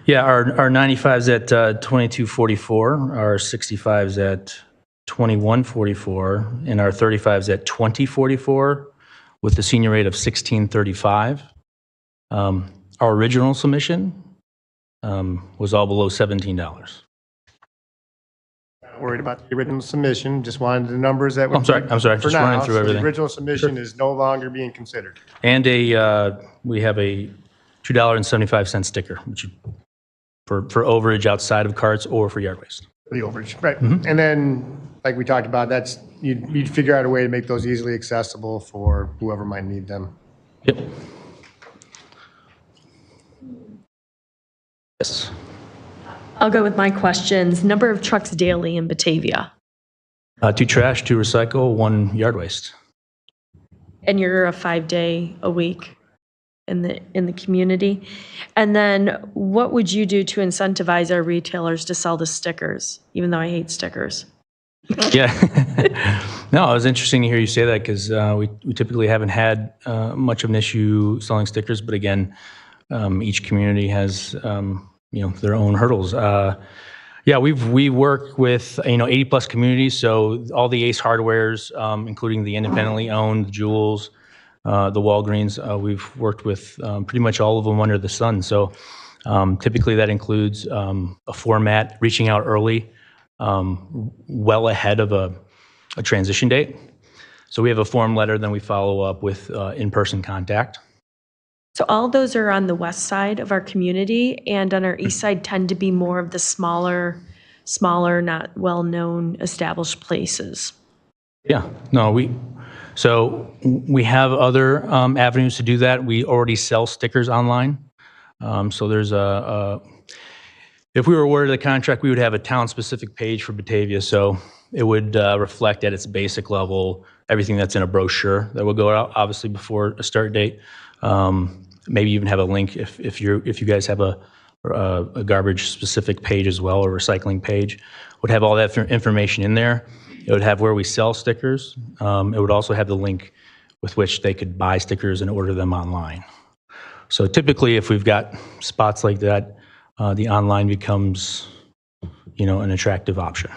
Yeah, our 95's at $22.44, our 65's at $21.44, and our 35's at $20.44 with the senior rate of $16.35. Our original submission was all below $17. Not worried about the original submission, just wanted the numbers that were. I'm sorry, for just now. running through So everything. the original submission is no longer being considered. And we have a $2.75 sticker, which for overage outside of carts or for yard waste. The overage, right. And then, like we talked about, that's, you'd figure out a way to make those easily accessible for whoever might need them. Yep. Yes. I'll go with my questions. Number of trucks daily in Batavia. 2 trash, 2 recycle, 1 yard waste. And you're a 5-day a week in the community. And then what would you do to incentivize our retailers to sell the stickers, even though I hate stickers? Yeah. No, it was interesting to hear you say that because we typically haven't had much of an issue selling stickers, but again, each community has their own hurdles. Yeah, we work with 80 plus communities, so all the Ace Hardwares, including the independently owned Jewels, the Walgreens, we've worked with pretty much all of them under the sun. So typically that includes a format, reaching out early, well ahead of a transition date. So we have a form letter, then we follow up with in-person contact. So all those are on the west side of our community, and on our east side tend to be more of the smaller, not well-known established places. Yeah, no, we have other avenues to do that. We already sell stickers online. So there's if we were awarded the contract, we would have a town-specific page for Batavia. So it would reflect at its basic level everything that's in a brochure that will go out, obviously before a start date. Maybe even have a link if you guys have a garbage-specific page as well, or recycling page. Would have all that information in there. It would have where we sell stickers. It would also have the link with which they could buy stickers and order them online. So typically, if we've got spots like that, the online becomes, an attractive option.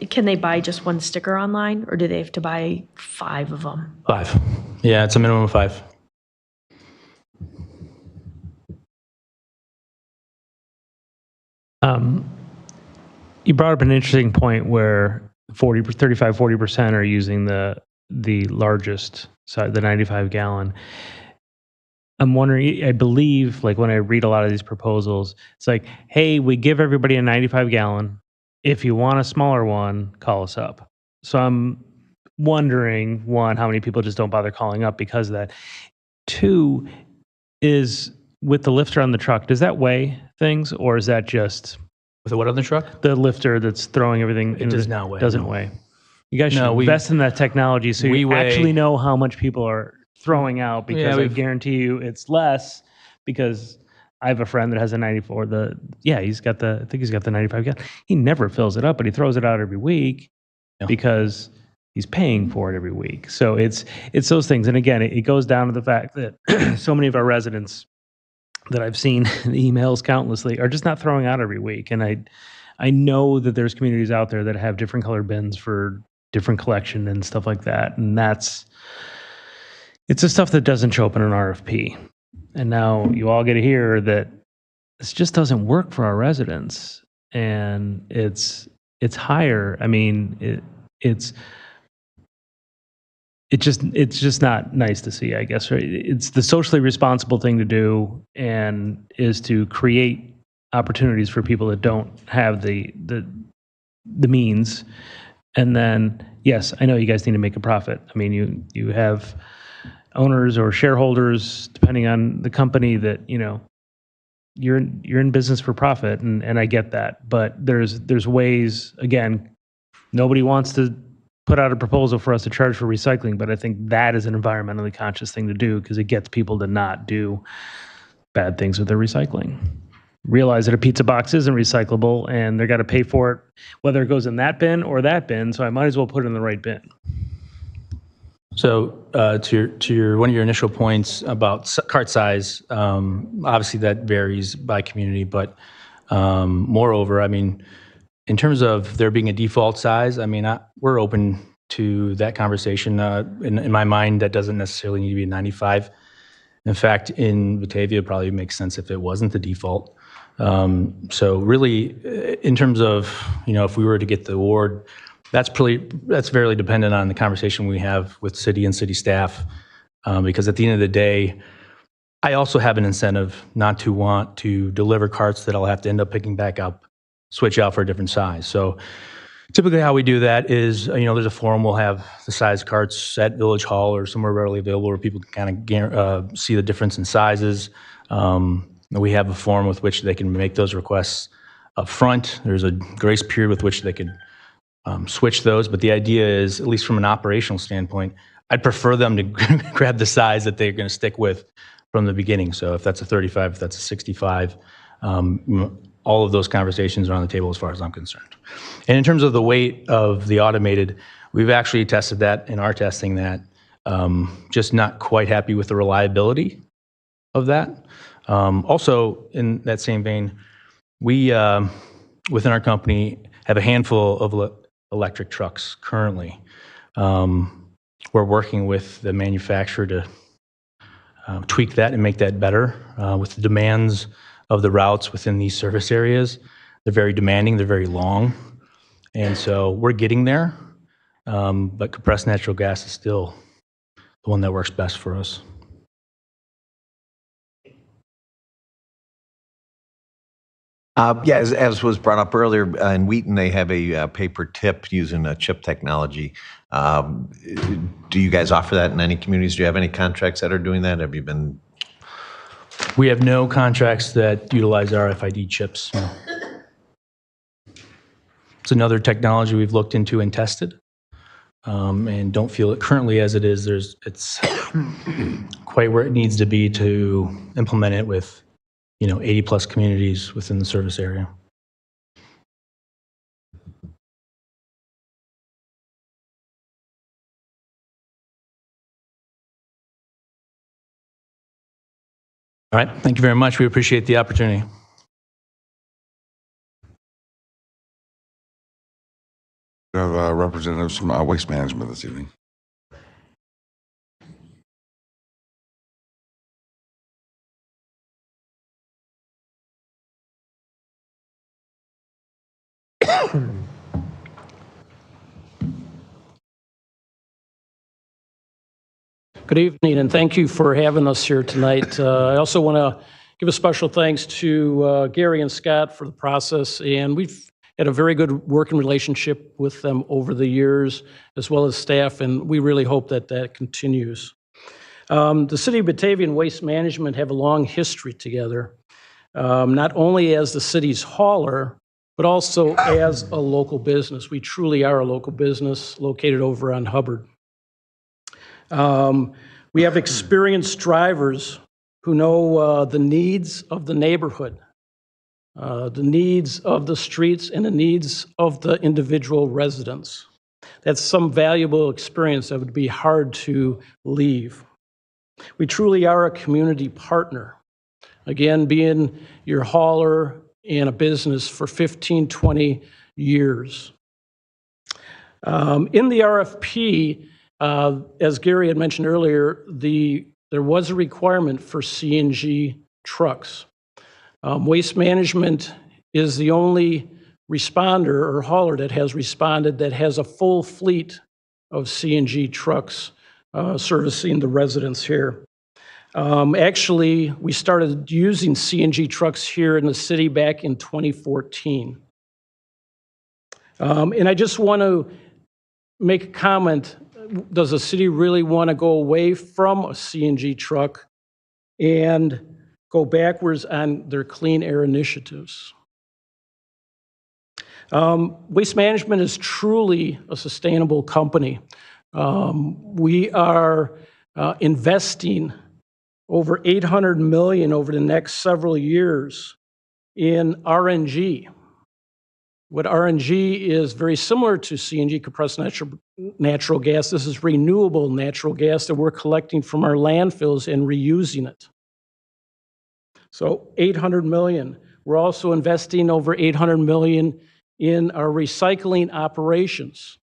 Can they buy just one sticker online, or do they have to buy 5 of them? 5. Yeah, it's a minimum of 5. You brought up an interesting point where 40% are using the largest side, the 95 gallon. I'm wondering, I believe, like when I read a lot of these proposals, it's like, hey, we give everybody a 95 gallon. If you want a smaller one, call us up. So I'm wondering, one, how many people just don't bother calling up because of that. Two, is with the lifter on the truck, does that weigh things, or is that just With the what on the truck? the lifter that's throwing everything? It does not weigh. Doesn't no. weigh. You guys should No, invest in that technology so we you weigh- actually know how much people are throwing out, because I we've- guarantee you it's less, because I have a friend that has a 94. I think he's got the 95 gallon. He never fills it up, but he throws it out every week because he's paying for it every week. So it's those things. And again, it goes down to the fact that so many of our residents that I've seen in emails countlessly are just not throwing out every week. And I know that there's communities out there that have different colored bins for different collection and stuff like that. And it's the stuff that doesn't show up in an RFP. And now you all get to hear that this just doesn't work for our residents. And it's higher. I mean, it's just not nice to see, I guess. Right? It's the socially responsible thing to do, and is to create opportunities for people that don't have the means. And then, yes, I know you guys need to make a profit. I mean, you have owners or shareholders, depending on the company, that you're in business for profit, and I get that. But there's ways. Again, nobody wants to put out a proposal for us to charge for recycling, but I think that is an environmentally conscious thing to do, because it gets people to not do bad things with their recycling. Realize that a pizza box isn't recyclable, and they're got to pay for it, whether it goes in that bin or that bin. So I might as well put it in the right bin. So to your one of your initial points about cart size, obviously that varies by community, but moreover, I mean, in terms of there being a default size, I mean, we're open to that conversation. In my mind, that doesn't necessarily need to be a 95. In fact, in Batavia, it probably makes sense if it wasn't the default. So really, in terms of, if we were to get the award, that's very dependent on the conversation we have with city and city staff, because at the end of the day, I also have an incentive not to want to deliver carts that I'll have to end up picking back up, switch out for a different size. So typically how we do that is, there's a forum, we'll have the size carts at Village Hall or somewhere readily available where people can kind of see the difference in sizes. We have a forum with which they can make those requests up front. There's a grace period with which they could switch those. But the idea is, at least from an operational standpoint, I'd prefer them to grab the size that they're going to stick with from the beginning. So if that's a 35, if that's a 65, all of those conversations are on the table as far as I'm concerned. And in terms of the weight of the automated, we've actually tested that in our testing, that just not quite happy with the reliability of that. Also, in that same vein, we, within our company, have a handful of electric trucks currently. We're working with the manufacturer to tweak that and make that better with the demands of the routes within these service areas. They're very demanding, they're very long. And so we're getting there, but compressed natural gas is still the one that works best for us. Yeah, as was brought up earlier, in Wheaton, they have a paper tip using a chip technology. Do you guys offer that in any communities? Do you have any contracts that are doing that? Have you been? We have no contracts that utilize RFID chips. No. It's another technology we've looked into and tested, and don't feel it currently as it is. It's quite where it needs to be to implement it with 80 plus communities within the service area. All right, thank you very much. We appreciate the opportunity. We have representatives from Waste Management this evening. Good evening, and thank you for having us here tonight. I also want to give a special thanks to Gary and Scott for the process, and we've had a very good working relationship with them over the years, as well as staff, and we really hope that that continues. The City of Batavia and Waste Management have a long history together, not only as the city's hauler, but also as a local business. We truly are a local business located over on Hubbard. We have experienced drivers who know the needs of the neighborhood, the needs of the streets, and the needs of the individual residents. That's some valuable experience that would be hard to leave. We truly are a community partner. Again, being your hauler in a business for 15, 20 years. In the RFP, as Gary had mentioned earlier, there was a requirement for CNG trucks. Waste Management is the only responder or hauler that has responded that has a full fleet of CNG trucks servicing the residents here. Actually, we started using CNG trucks here in the city back in 2014. And I just want to make a comment. Does the city really want to go away from a CNG truck and go backwards on their clean air initiatives? Waste Management is truly a sustainable company. We are investing over $800 million over the next several years in RNG. What RNG is very similar to CNG, compressed natural gas. This is renewable natural gas that we're collecting from our landfills and reusing it. So $800 million. We're also investing over $800 million in our recycling operations.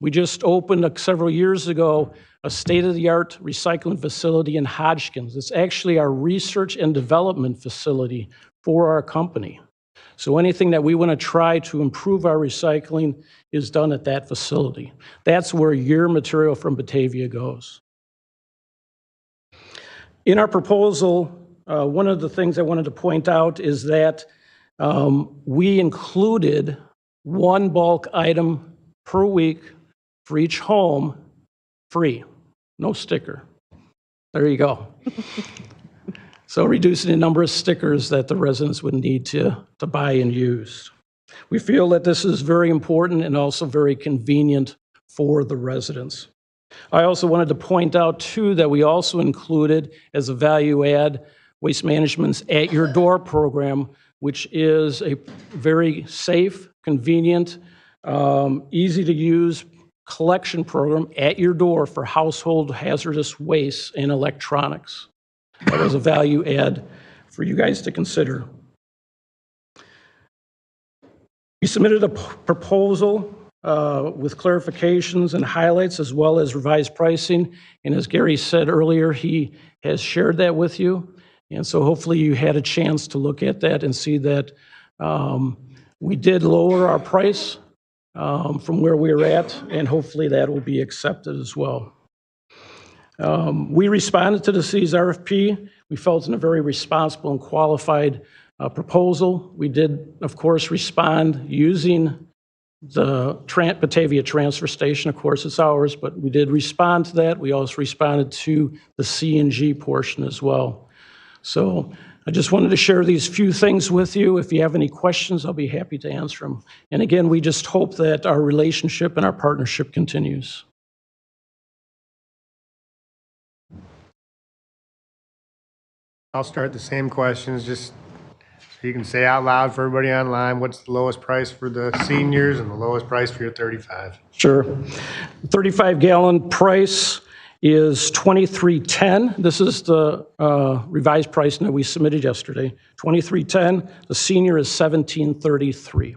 We just opened several years ago a state-of-the-art recycling facility in Hodgkins. It's actually our research and development facility for our company. So anything that we want to try to improve our recycling is done at that facility. That's where your material from Batavia goes. In our proposal, one of the things I wanted to point out is that we included one bulk item per week for each home, free, no sticker. There you go. So reducing the number of stickers that the residents would need to buy and use. We feel that this is very important and also very convenient for the residents. I also wanted to point out too that we also included as a value add Waste Management's At Your Door program, which is a very safe, convenient, easy to use collection program at your door for household hazardous waste and electronics. That was a value add for you guys to consider. We submitted a proposal with clarifications and highlights as well as revised pricing. And as Gary said earlier, he has shared that with you. And so hopefully you had a chance to look at that and see that we did lower our price from where we were at, and hopefully that will be accepted as well. We responded to the city's RFP. We felt in a very responsible and qualified proposal. We did, of course, respond using the Batavia transfer station. Of course, it's ours, but we did respond to that. We also responded to the CNG portion as well. So I just wanted to share these few things with you. If you have any questions, I'll be happy to answer them. And again, we just hope that our relationship and our partnership continues. I'll start the same questions, just so you can say out loud for everybody online, what's the lowest price for the seniors and the lowest price for your 35? Sure. 35-gallon price is $23.10. This is the revised price that we submitted yesterday. $23.10. The senior is $17.33.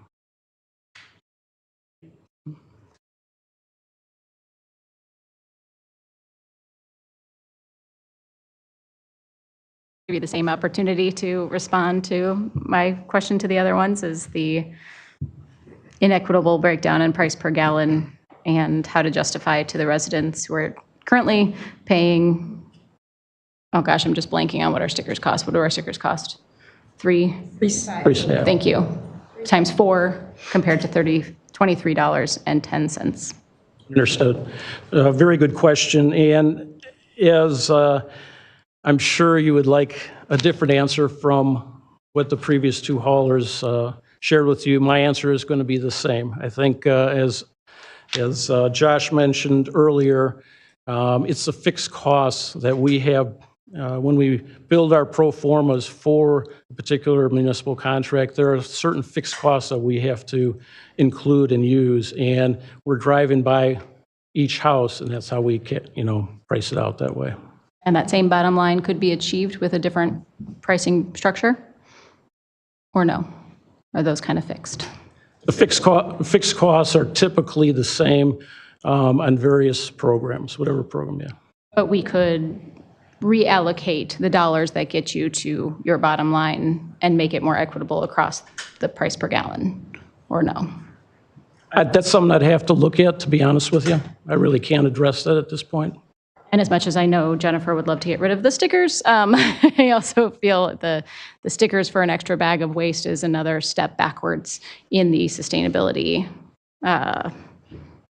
give you the same opportunity to respond to my question to the other ones, is the inequitable breakdown in price per gallon and how to justify it to the residents who are currently paying, oh gosh, I'm just blanking on what our stickers cost. What do our stickers cost? Thank Thank you. Times 4 compared to $23.10. Understood. Very good question. And as I'm sure you would like a different answer from what the previous two haulers shared with you, my answer is going to be the same. I think as Josh mentioned earlier, it's the fixed costs that we have when we build our pro formas for a particular municipal contract. There are certain fixed costs that we have to include and use, and we're driving by each house, and that's how we price it out that way. And that same bottom line could be achieved with a different pricing structure? Or no? Are those kind of fixed? The fixed costs are typically the same on various programs, whatever program, yeah. But we could reallocate the dollars that get you to your bottom line and make it more equitable across the price per gallon, or no? That's something I'd have to look at, to be honest with you. I really can't address that at this point. And as much as I know Jennifer would love to get rid of the stickers, I also feel the stickers for an extra bag of waste is another step backwards in the sustainability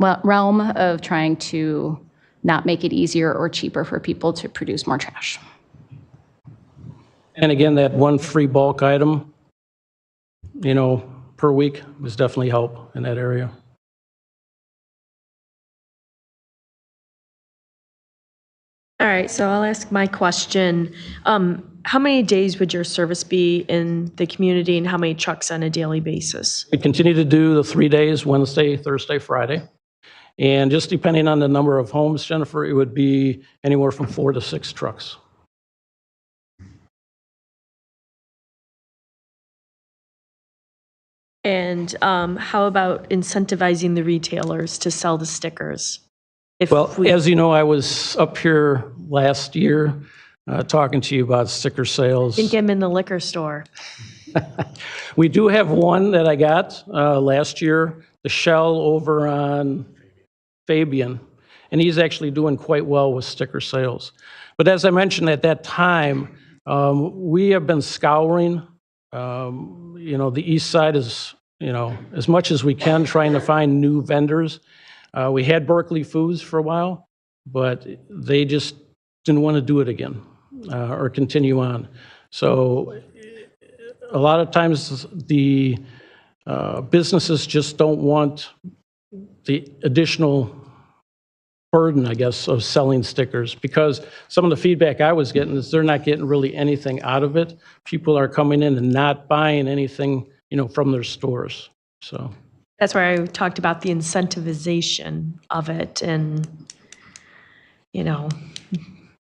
realm of trying to not make it easier or cheaper for people to produce more trash. And again, that one free bulk item, per week is definitely help in that area. All right, so I'll ask my question. How many days would your service be in the community and how many trucks on a daily basis? We continue to do the 3 days, Wednesday, Thursday, Friday. And just depending on the number of homes, Jennifer, it would be anywhere from 4 to 6 trucks. And how about incentivizing the retailers to sell the stickers? As you know, I was up here last year talking to you about sticker sales. I think I'm in the liquor store. We do have one that I got last year, the Shell over on Fabian, and he's actually doing quite well with sticker sales. But as I mentioned at that time, we have been scouring, the east side is, as much as we can, trying to find new vendors. We had Berkeley Foods for a while, but they just didn't want to do it again or continue on. So a lot of times the businesses just don't want the additional burden, I guess, of selling stickers, because some of the feedback I was getting is they're not getting really anything out of it. People are coming in and not buying anything, from their stores. So That's where I talked about the incentivization of it and,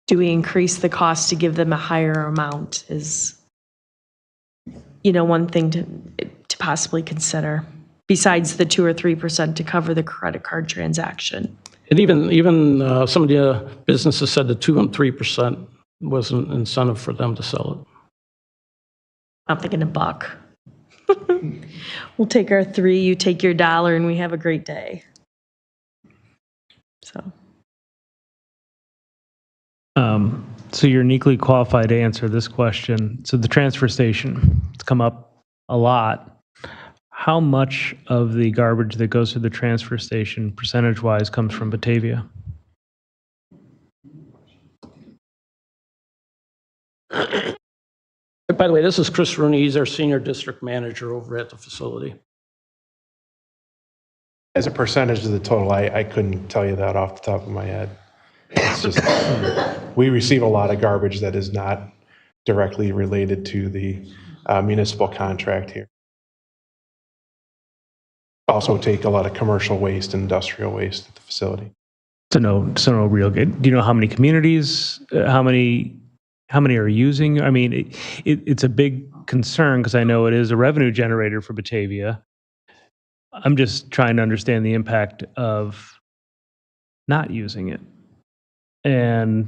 do we increase the cost to give them a higher amount is, one thing to possibly consider, besides the 2 or 3% to cover the credit card transaction. And even some of the businesses said the 2 and 3% was an incentive for them to sell it. I'm thinking $1. We'll take our 3, you take your $1, and we have a great day. So you're uniquely qualified to answer this question. So the transfer station, it's come up a lot. How much of the garbage that goes to the transfer station, percentage-wise, comes from Batavia? By the way, this is Chris Rooney. He's our senior district manager over at the facility. As a percentage of the total, I couldn't tell you that off the top of my head. It's just, we receive a lot of garbage that is not directly related to the municipal contract here. Also take a lot of commercial waste and industrial waste at the facility. So no real good. Do you know how many communities, how many are using? I mean, it's a big concern because I know it is a revenue generator for Batavia. I'm just trying to understand the impact of not using it. And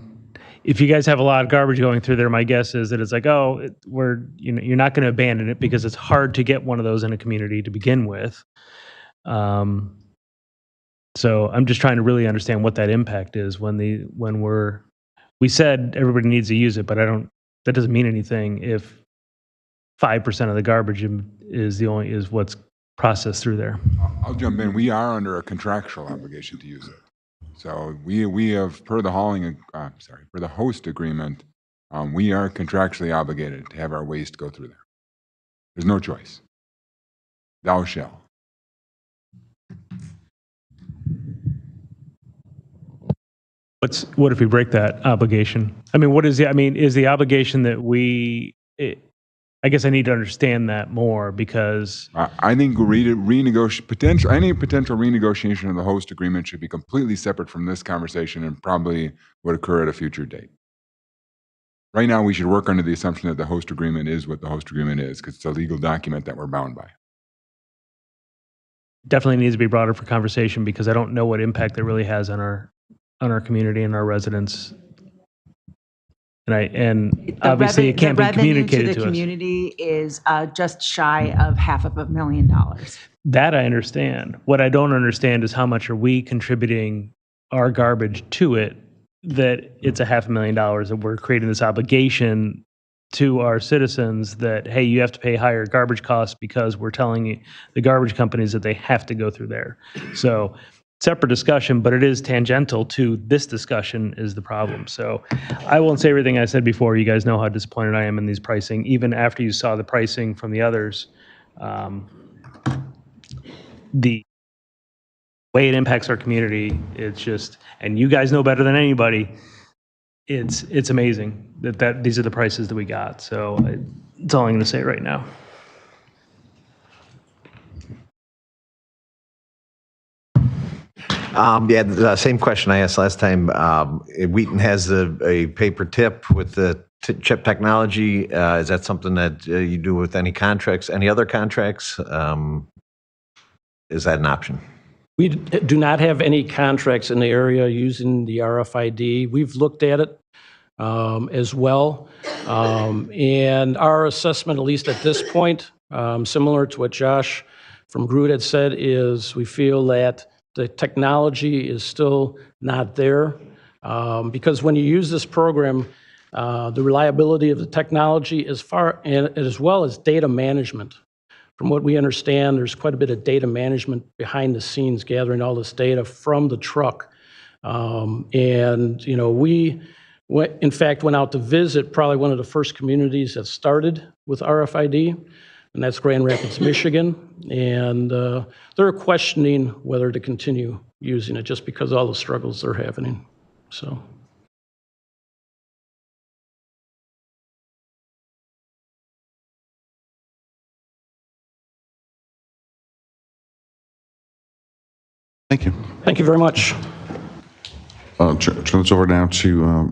if you guys have a lot of garbage going through there, my guess is that it's like, oh, you're not going to abandon it because it's hard to get one of those in a community to begin with. So I'm just trying to really understand what that impact is when we said everybody needs to use it, but that doesn't mean anything if 5% of the garbage is what's processed through there. I'll jump in. We are under a contractual obligation to use it. So we have, per the host agreement, we are contractually obligated to have our waste go through there. There's no choice. Thou shall. What if we break that obligation? I mean, is the obligation that I guess I need to understand that more because I think any potential renegotiation of the host agreement should be completely separate from this conversation and probably would occur at a future date. Right now, we should work under the assumption that the host agreement is what the host agreement is because it's a legal document that we're bound by. Definitely needs to be brought up for conversation because I don't know what impact that really has on our community and our residents. And obviously it can't be communicated to to the us. community is just shy of $500,000. That I understand. What I don't understand is how much are we contributing our garbage to it that it's $500,000 that we're creating this obligation to our citizens that, hey, you have to pay higher garbage costs because we're telling the garbage companies that they have to go through there. So separate discussion, but it is tangential to this discussion is the problem. So I won't say everything I said before. You guys know how disappointed I am in these pricing. Even after you saw the pricing from the others, the way it impacts our community, it's just, and you guys know better than anybody, it's amazing that these are the prices that we got. So that's all I'm going to say right now. The same question I asked last time. Wheaton has a paper tip with the chip technology. Is that something that you do with any contracts, any other contracts? Is that an option? We do not have any contracts in the area using the RFID. We've looked at it as well. And our assessment, at least at this point, similar to what Josh from Groot had said, is we feel that the technology is still not there because when you use this program, the reliability of the technology as well as data management. From what we understand, there's quite a bit of data management behind the scenes, gathering all this data from the truck. We, in fact, went out to visit probably one of the first communities that started with RFID, and that's Grand Rapids, Michigan. And they're questioning whether to continue using it just because of all the struggles they're having. So. Thank you. Thank you very much. Turn this over now to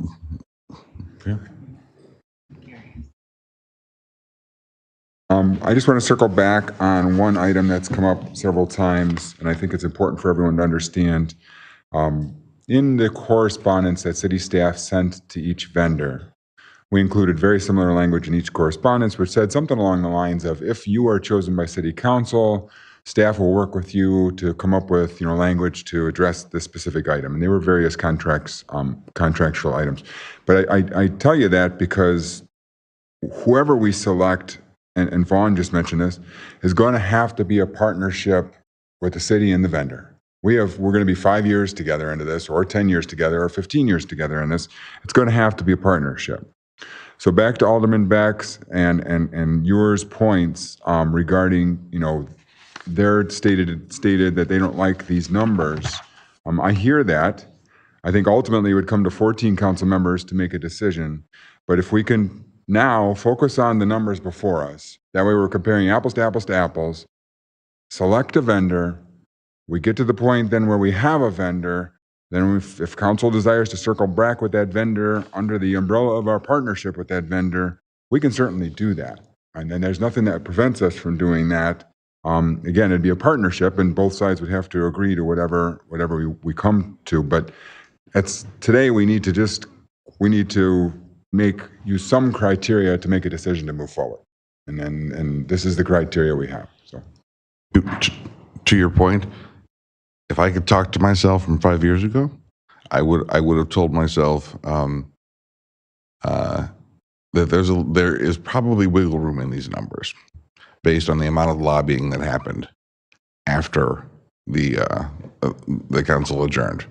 I just want to circle back on one item that's come up several times, and I think it's important for everyone to understand. In the correspondence that city staff sent to each vendor, we included very similar language in each correspondence, which said something along the lines of, if you are chosen by city council, staff will work with you to come up with language to address this specific item. And there were various contractual items. But I tell you that because whoever we select, and Vaughn just mentioned this, is going to have to be a partnership with the city and the vendor. We're going to be 5 years together into this, or 10 years together, or 15 years together in this. It's going to have to be a partnership. So back to Alderman Beck's and yours points regarding, they're stated that they don't like these numbers. I hear that. I think ultimately it would come to 14 council members to make a decision. But if we can now focus on the numbers before us, that way we're comparing apples to apples to apples, select a vendor, we get to the point then where we have a vendor, then if council desires to circle back with that vendor under the umbrella of our partnership with that vendor, we can certainly do that. And then there's nothing that prevents us from doing that. Again, it'd be a partnership and both sides would have to agree to whatever we come to. But today we need to just we need to use some criteria to make a decision to move forward. And this is the criteria we have, so. To your point, if I could talk to myself from 5 years ago, I would have told myself that there is probably wiggle room in these numbers based on the amount of lobbying that happened after the council adjourned.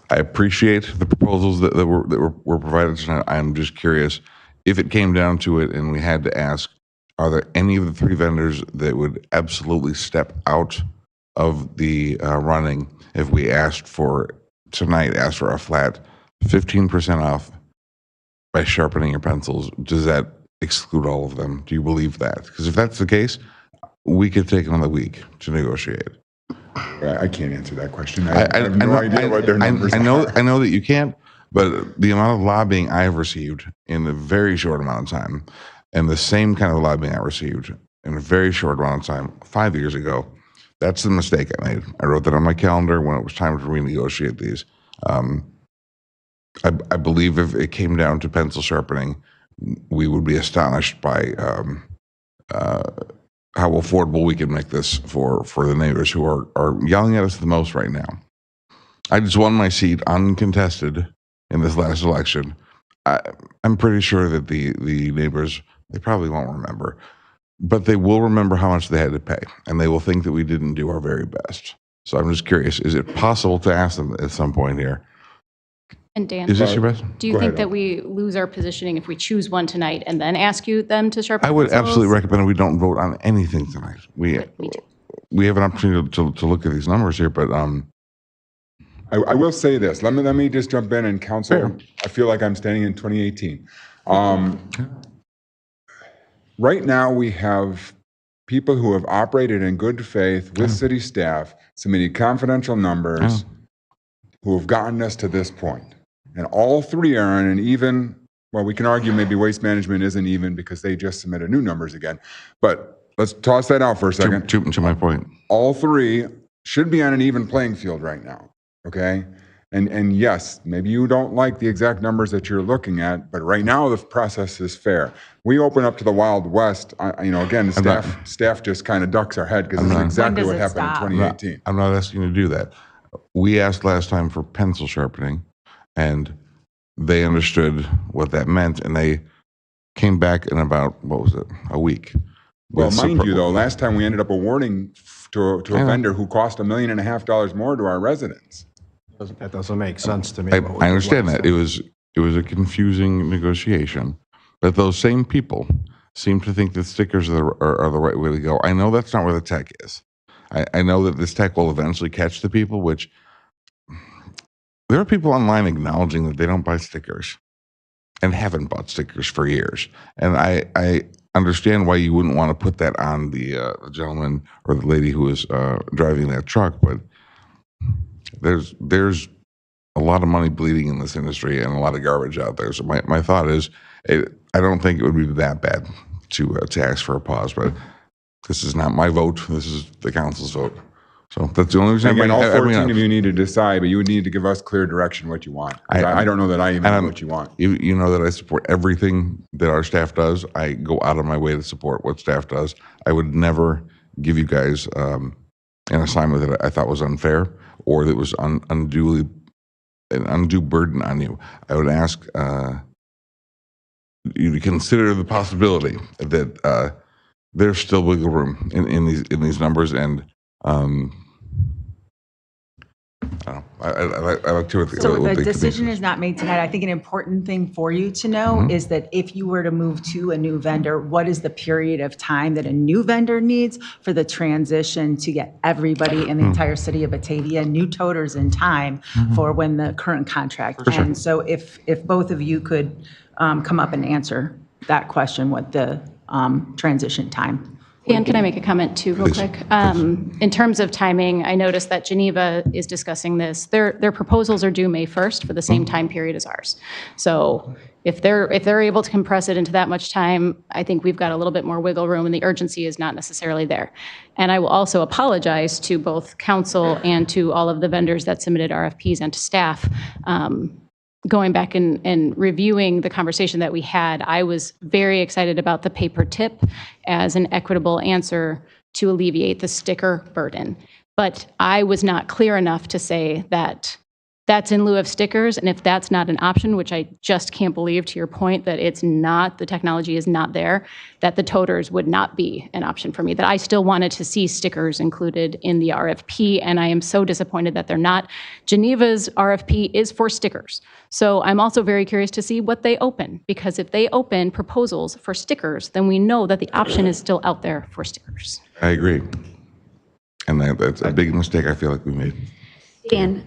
I appreciate the proposals that were provided tonight. I'm just curious, if it came down to it and we had to ask, are there any of the three vendors that would absolutely step out of the running if we asked for a flat 15% off by sharpening your pencils? Does that exclude all of them? Do you believe that? Because if that's the case, we could take another week to negotiate. I can't answer that question. I have no idea what their numbers are. I know that you can't, but the amount of lobbying I've received in a very short amount of time, and the same kind of lobbying I received in a very short amount of time 5 years ago, that's the mistake I made. I wrote that on my calendar when it was time to renegotiate these. I believe if it came down to pencil sharpening, we would be astonished by how affordable we can make this for the neighbors who are yelling at us the most right now. I just won my seat uncontested in this last election. I'm pretty sure that the neighbors, they probably won't remember, but they will remember how much they had to pay, and they will think that we didn't do our very best. So I'm just curious, is it possible to ask them at some point here? And Dan, Is this your best? do you think that we lose our positioning if we choose one tonight and then ask them to sharpen I would pencils? absolutely recommend we don't vote on anything tonight. We have an opportunity to look at these numbers here, but I will say this. Let me just jump in and counsel. Fair. I feel like I'm standing in 2018. Right now, we have people who have operated in good faith with city staff, submitting confidential numbers, who have gotten us to this point. And all three are on an even, well, we can argue maybe Waste Management isn't even because they just submitted new numbers again. But let's toss that out for a second. To my point. All three should be on an even playing field right now, okay? And yes, maybe you don't like the exact numbers that you're looking at, but right now the process is fair. We open up to the Wild West, again, staff just kind of ducks our head because this is exactly what happened in 2018. I'm not asking you to do that. We asked last time for pencil sharpening, and they understood what that meant, and they came back in about, a week. Well, mind you, though, last time we ended up awarding to a vendor who cost $1.5 million more to our residents. That doesn't make sense to me. I understand that. It was a confusing negotiation, but those same people seem to think that stickers are the right way to go. I know that's not where the tech is. I know that this tech will eventually catch the people, which there are people online acknowledging that they don't buy stickers and haven't bought stickers for years. And I understand why you wouldn't want to put that on the gentleman or the lady who is driving that truck, but there's a lot of money bleeding in this industry and a lot of garbage out there. So my thought is, I don't think it would be that bad to ask for a pause, but this is not my vote. This is the council's vote. So that's the only reason. Again, all 14 of you need to decide, but you would need to give us clear direction what you want. I don't know that I even know what you want. You know that I support everything that our staff does. I go out of my way to support what staff does. I would never give you guys an assignment that I thought was unfair or that was an undue burden on you. I would ask you to consider the possibility that there's still wiggle room in these numbers, and I like to. So the decision is not made tonight. I think an important thing for you to know is that if you were to move to a new vendor, what is the period of time that a new vendor needs for the transition to get everybody in the entire city of Batavia, new toters in time for when the current contract ends. So if both of you could come up and answer that question, what the transition time. Dan, can I make a comment too, real quick? In terms of timing, I noticed that Geneva is discussing this. Their proposals are due May 1st for the same time period as ours. So if they're able to compress it into that much time, I think we've got a little bit more wiggle room, and the urgency is not necessarily there. And I will also apologize to both council and to all of the vendors that submitted RFPs and to staff. going back and reviewing the conversation that we had, I was very excited about the paper tip as an equitable answer to alleviate the sticker burden. But I was not clear enough to say that that's in lieu of stickers, and if that's not an option, which I just can't believe, to your point, that it's not, the technology is not there, that the toters would not be an option for me, that I still wanted to see stickers included in the RFP, and I am so disappointed that they're not. Geneva's RFP is for stickers. So I'm also very curious to see what they open, because if they open proposals for stickers, then we know that the option is still out there for stickers. I agree. And that's a big mistake I feel like we made. Dan,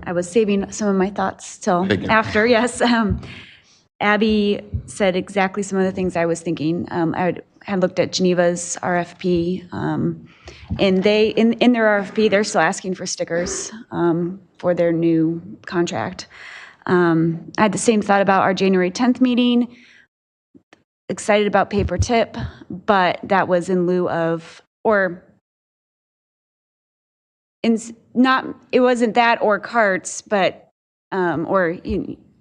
I was saving some of my thoughts till after, yes. Abby said exactly some of the things I was thinking. I had looked at Geneva's RFP, and they, in their RFP, they're still asking for stickers for their new contract. I had the same thought about our January 10th meeting, excited about paper tip, but that was in lieu of, or it wasn't that or carts, but, I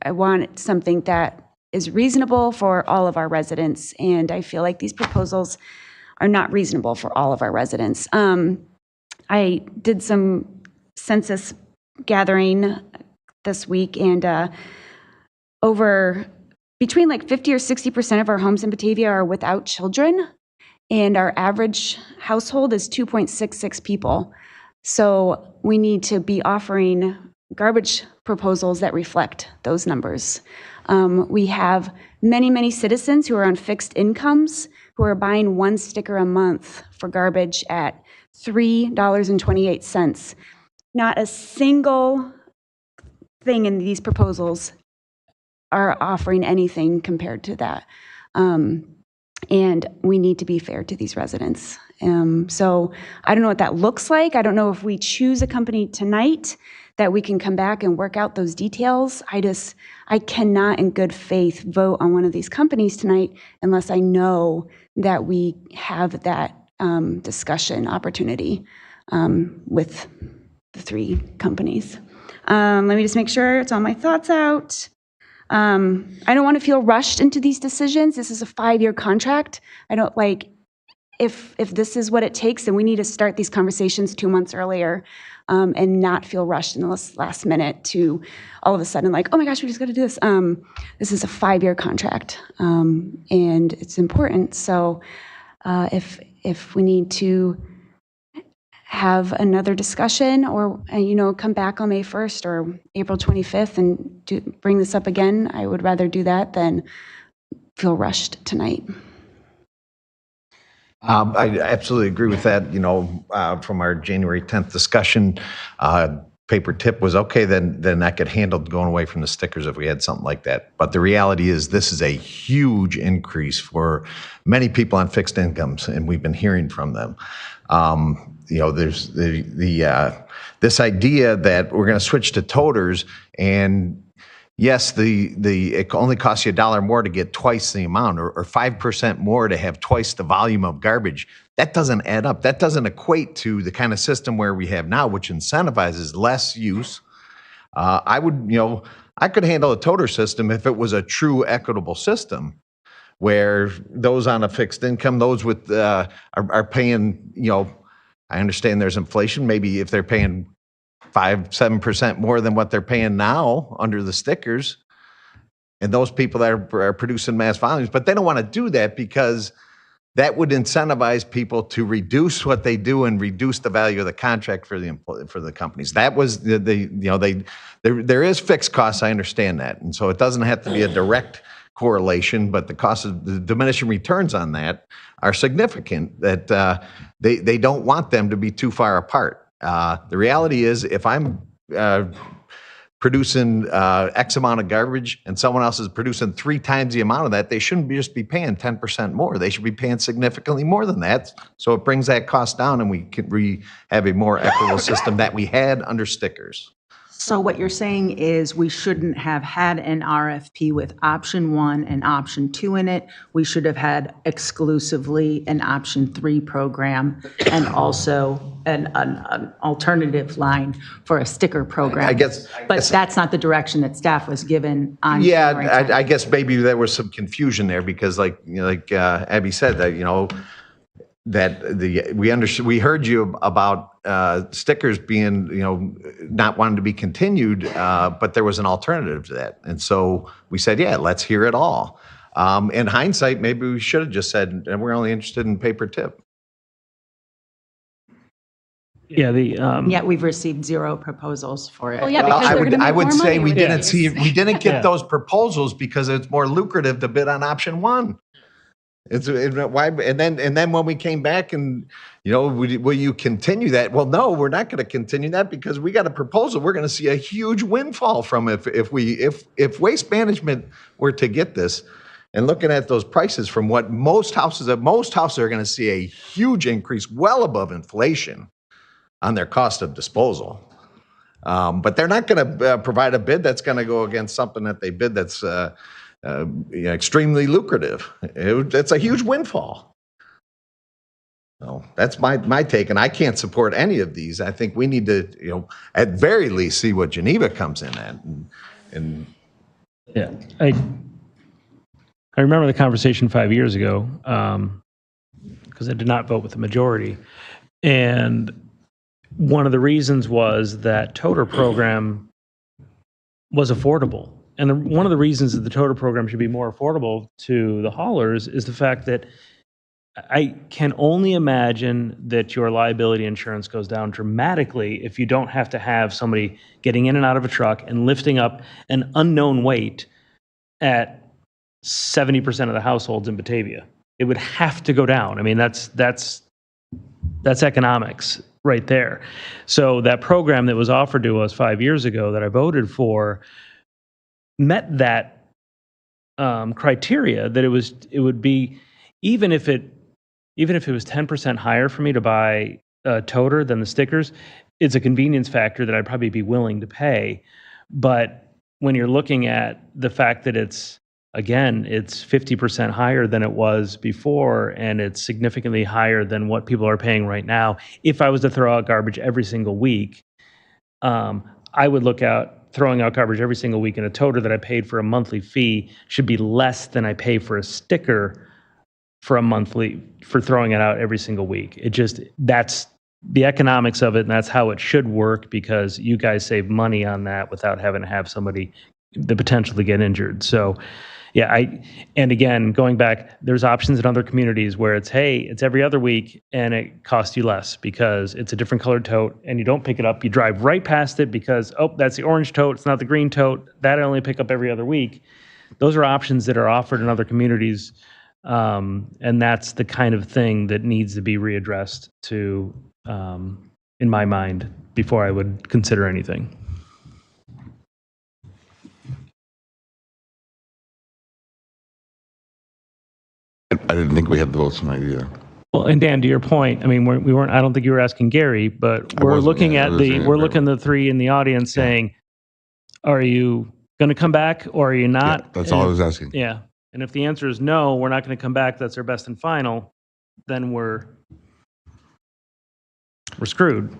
want something that is reasonable for all of our residents. And I feel like these proposals are not reasonable for all of our residents. I did some census gathering this week, and between like 50 or 60% of our homes in Batavia are without children, and our average household is 2.66 people. So we need to be offering garbage proposals that reflect those numbers. We have many, many citizens who are on fixed incomes who are buying one sticker a month for garbage at $3.28. Not a single thing in these proposals are offering anything compared to that. And we need to be fair to these residents. So I don't know what that looks like. I don't know if we choose a company tonight that we can come back and work out those details. I cannot in good faith vote on one of these companies tonight unless I know that we have that discussion opportunity with the three companies. Let me just make sure it's all my thoughts out. I don't want to feel rushed into these decisions. This is a 5-year contract. I don't like, if this is what it takes, then we need to start these conversations 2 months earlier and not feel rushed in the last minute to all of a sudden like, oh my gosh, we just got to do this. This is a 5-year contract and it's important. So if we need to have another discussion or, come back on May 1st or April 25th and bring this up again, I would rather do that than feel rushed tonight. I absolutely agree with that. From our January 10th discussion, paper tip was okay, then that could handle going away from the stickers if we had something like that. But the reality is this is a huge increase for many people on fixed incomes, and we've been hearing from them. There's this idea that we're going to switch to toters, and yes, it only costs you $1 more to get twice the amount, or 5% more to have twice the volume of garbage. That doesn't add up. That doesn't equate to the kind of system where we have now, which incentivizes less use. I could handle a toter system if it was a true equitable system, where those on a fixed income, those with are paying. I understand there's inflation. Maybe if they're paying 5-7% more than what they're paying now under the stickers, and those people that are producing mass volumes, but they don't want to do that because that would incentivize people to reduce what they do and reduce the value of the contract for the companies. That was there is fixed costs. I understand that, and so it doesn't have to be a direct correlation, but the cost of the diminishing returns on that are significant. That they don't want them to be too far apart. The reality is, if I'm producing X amount of garbage and someone else is producing 3 times the amount of that, they shouldn't just be paying 10% more. They should be paying significantly more than that. So it brings that cost down, and we have a more equitable system that we had under stickers. So what you're saying is we shouldn't have had an RFP with option 1 and option 2 in it. We should have had exclusively an option 3 program and also an alternative line for a sticker program. I guess- But that's not the direction that staff was given on. Yeah, January 10th. I guess maybe there was some confusion there because like Abby said, that, we heard you about stickers being, not wanting to be continued, but there was an alternative to that. And so we said, yeah, let's hear it all. In hindsight, maybe we should have just said, and we're only interested in paper tip. Yeah, Yet we've received 0 proposals for it. Well, yeah, because they're gonna make I would more say money we with didn't these. we didn't get Yeah. those proposals because it's more lucrative to bid on option 1. Why? And then when we came back and, will you continue that? Well, no, we're not going to continue that because we got a proposal. We're going to see a huge windfall from it if Waste Management were to get this. And looking at those prices from what most houses are going to see a huge increase, well above inflation, on their cost of disposal. But they're not going to provide a bid that's going to go against something that they bid that's extremely lucrative. It's a huge windfall. So that's my take, and I can't support any of these. I think we need to, at very least, see what Geneva comes in at. And Yeah, I remember the conversation 5 years ago, because I did not vote with the majority. And one of the reasons was that toter program was affordable. And one of the reasons that the toter program should be more affordable to the haulers is the fact that I can only imagine that your liability insurance goes down dramatically if you don't have to have somebody getting in and out of a truck and lifting up an unknown weight at 70% of the households in Batavia. It would have to go down. I mean, that's economics right there. So that program that was offered to us 5 years ago that I voted for met that criteria, that it would be, even if it was 10% higher for me to buy a toter than the stickers, it's a convenience factor that I'd probably be willing to pay. But when you're looking at the fact that it's 50% higher than it was before, and it's significantly higher than what people are paying right now. If I was to throw out garbage every single week, I would look at throwing out garbage every single week in a toter that I paid for a monthly fee should be less than I pay for a sticker for throwing it out every single week. That's the economics of it, and that's how it should work, because you guys save money on that without having to have somebody the potential to get injured. So yeah, and again, going back, there's options in other communities where it's every other week and it costs you less because it's a different colored tote and you don't pick it up. You drive right past it because, that's the orange tote. It's not the green tote. That I only pick up every other week. Those are options that are offered in other communities. And that's the kind of thing that needs to be readdressed to, in my mind, before I would consider anything. I didn't think we had the votes tonight either. Well, and Dan, to your point, I mean, we weren't. I don't think you were asking Gary, but we're looking at the three in the audience saying, "Are you going to come back or are you not?" Yeah, that's all I was asking. Yeah, and if the answer is no, we're not going to come back. That's our best and final. Then we're screwed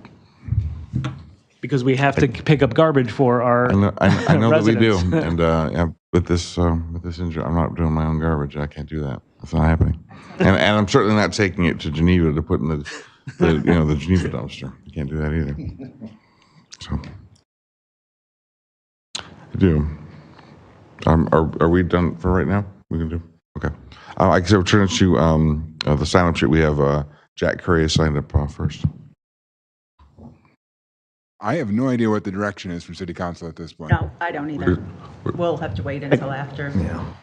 because we have to pick up garbage for our. I know that we do, residents. and with this injury, I'm not doing my own garbage. I can't do that. That's not happening. And I'm certainly not taking it to Geneva to put in the Geneva dumpster. I can't do that either. So I do. Are we done for right now? We can do. Okay. I guess we'll turn to the sign-up sheet. We have Jack Curry signed up first. I have no idea what the direction is from City Council at this point. No, I don't either. We'll have to wait until after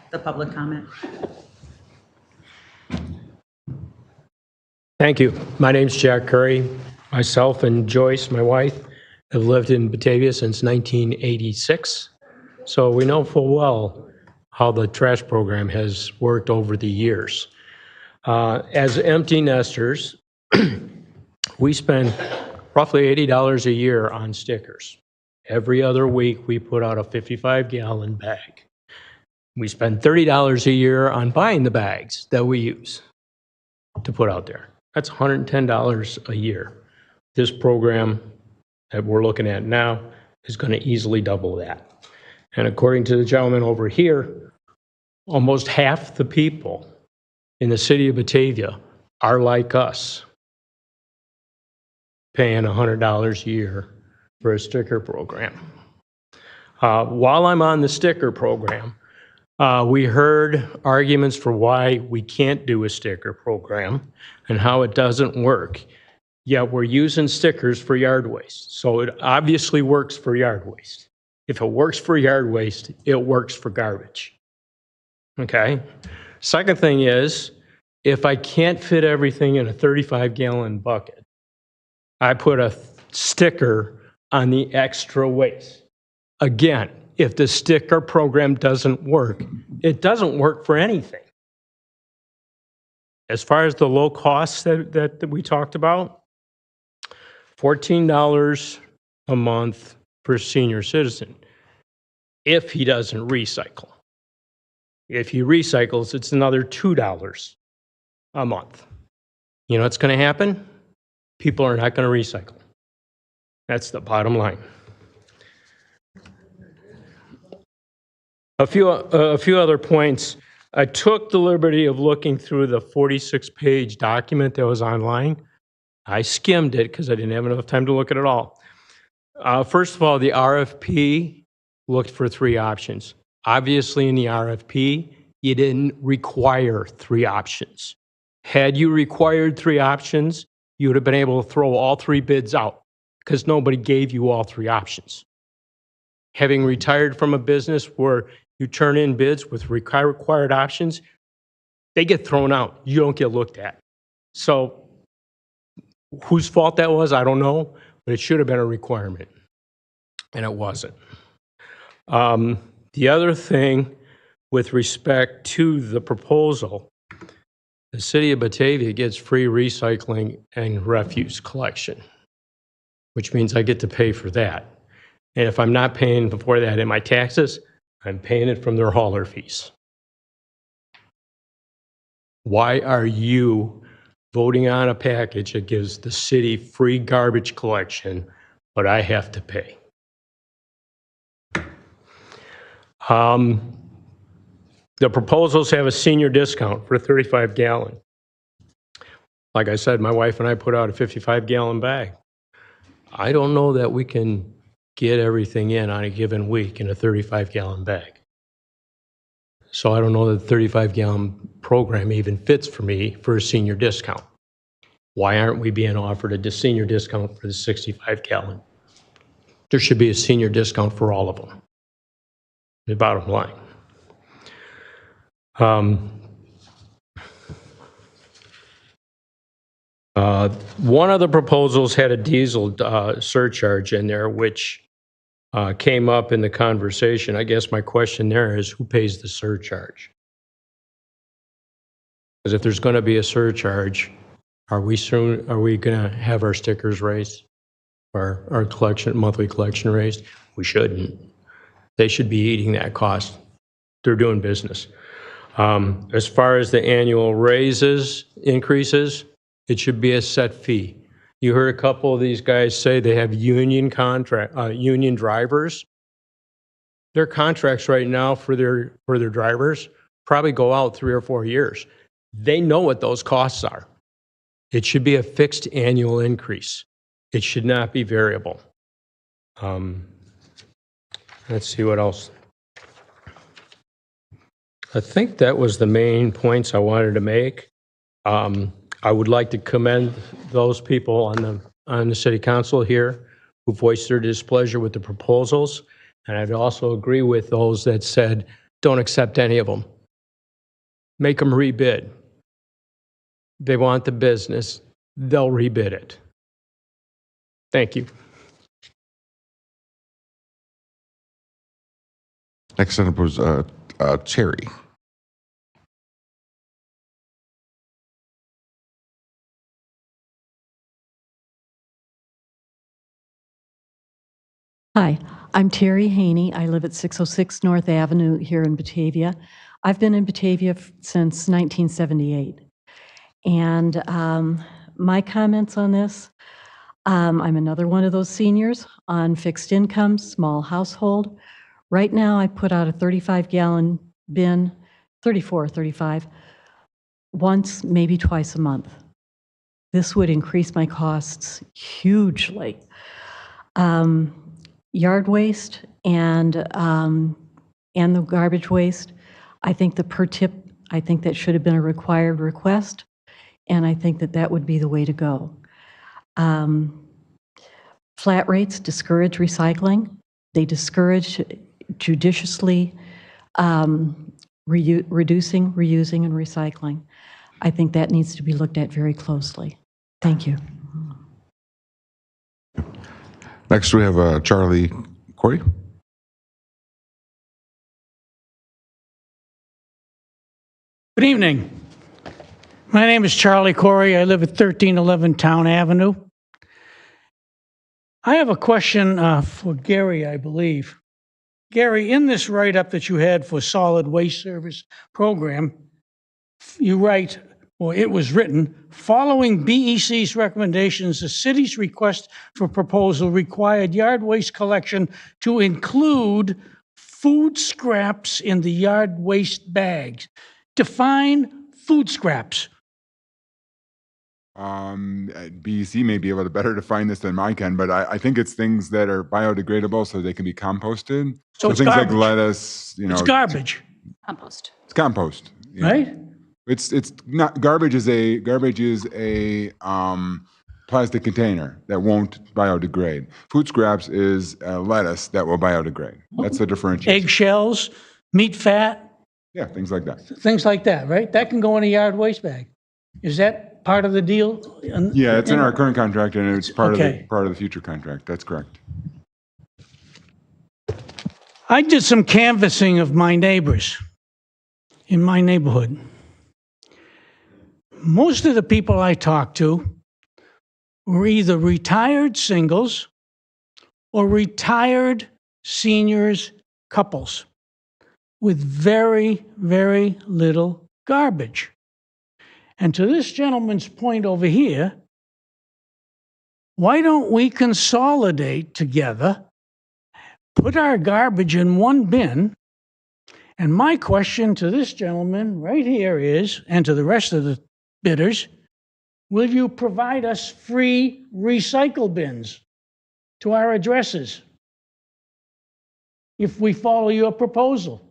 the public comment. Thank you. My name's Jack Curry. Myself and Joyce, my wife, have lived in Batavia since 1986. So we know full well how the trash program has worked over the years. As empty nesters, we spend roughly $80 a year on stickers. Every other week, we put out a 55-gallon bag. We spend $30 a year on buying the bags that we use to put out there. That's $110 a year. This program that we're looking at now is going to easily double that. And according to the gentleman over here, almost half the people in the city of Batavia are like us, paying $100 a year for a sticker program. While I'm on the sticker program, we heard arguments for why we can't do a sticker program and how it doesn't work. Yet we're using stickers for yard waste. So it obviously works for yard waste. If it works for yard waste, it works for garbage. Okay? Second thing is, if I can't fit everything in a 35-gallon bucket, I put a sticker on the extra waste. Again, if the sticker program doesn't work, it doesn't work for anything. As far as the low costs that we talked about, $14 a month for a senior citizen if he doesn't recycle. If he recycles, it's another $2 a month. You know what's going to happen? People are not going to recycle. That's the bottom line. A few other points. I took the liberty of looking through the 46-page document that was online. I skimmed it because I didn't have enough time to look at it all. First of all, the RFP looked for 3 options. Obviously, in the RFP, you didn't require 3 options. Had you required 3 options, you would have been able to throw all 3 bids out because nobody gave you all 3 options. Having retired from a business where you turn in bids with required options, they get thrown out. You don't get looked at. So whose fault that was, I don't know, but it should have been a requirement, and it wasn't. The other thing with respect to the proposal, the city of Batavia gets free recycling and refuse collection, which means I get to pay for that. And if I'm not paying for that in my taxes, I'm paying it from their hauler fees. Why are you voting on a package that gives the city free garbage collection, but I have to pay? The proposals have a senior discount for a 35-gallon. Like I said, my wife and I put out a 55-gallon bag. I don't know that we can get everything in on a given week in a 35-gallon bag. So I don't know that the 35-gallon program even fits for me for a senior discount. Why aren't we being offered a senior discount for the 65-gallon? There should be a senior discount for all of them. The bottom line. One of the proposals had a diesel surcharge in there, which came up in the conversation. I guess my question there is, who pays the surcharge? Because if there's going to be a surcharge, are we going to have our stickers raised, or our monthly collection raised? We shouldn't. They should be eating that cost. They're doing business. As far as the annual increases, it should be a set fee. You heard a couple of these guys say they have union drivers. Their contracts right now for their drivers probably go out 3 or 4 years. They know what those costs are. It should be a fixed annual increase. It should not be variable. Let's see what else. I think that was the main points I wanted to make. I would like to commend those people on the city council here who voiced their displeasure with the proposals. And I'd also agree with those that said, don't accept any of them. Make them rebid. They want the business, they'll rebid it. Thank you. Next up was Terry. Hi. I'm Terry Haney. I live at 606 North Avenue here in Batavia. I've been in Batavia since 1978. And my comments on this, I'm another one of those seniors on fixed income, small household. Right now, I put out a 35-gallon bin, 34, 35, once, maybe twice a month. This would increase my costs hugely. Yard waste and the garbage waste, I think the per tip, I think that should have been a required request, and I think that that would be the way to go. Flat rates discourage recycling. They discourage judiciously reducing, reusing, and recycling. I think that needs to be looked at very closely. Thank you. Next, we have Charlie Corey. Good evening. My name is Charlie Corey. I live at 1311 Town Avenue. I have a question for Gary, I believe. Gary, in this write-up that you had for Solid Waste Service Program, you write, or it was written, following BEC's recommendations, the city's request for proposal required yard waste collection to include food scraps in the yard waste bags. Define food scraps. BEC may be able to better define this than I can, but I think it's things that are biodegradable so they can be composted. So it's things garbage. like lettuce, It's garbage. Compost. It's compost. Yeah. Right? It's not garbage is a plastic container that won't biodegrade. Food scraps is lettuce that will biodegrade. That's the differentiation. Eggshells, meat fat, Yeah, things like that. things like that, right? That can go in a yard waste bag. Is that part of the deal? Yeah, it's in our current contract and it's part Okay. of the future contract. That's correct. I did some canvassing of my neighbors in my neighborhood. Most of the people I talked to were either retired singles or retired seniors couples with very, very little garbage. And to this gentleman's point over here, why don't we consolidate together, put our garbage in one bin? And my question to this gentleman right here is, and to the rest of the bidders, will you provide us free recycle bins to our addresses if we follow your proposal?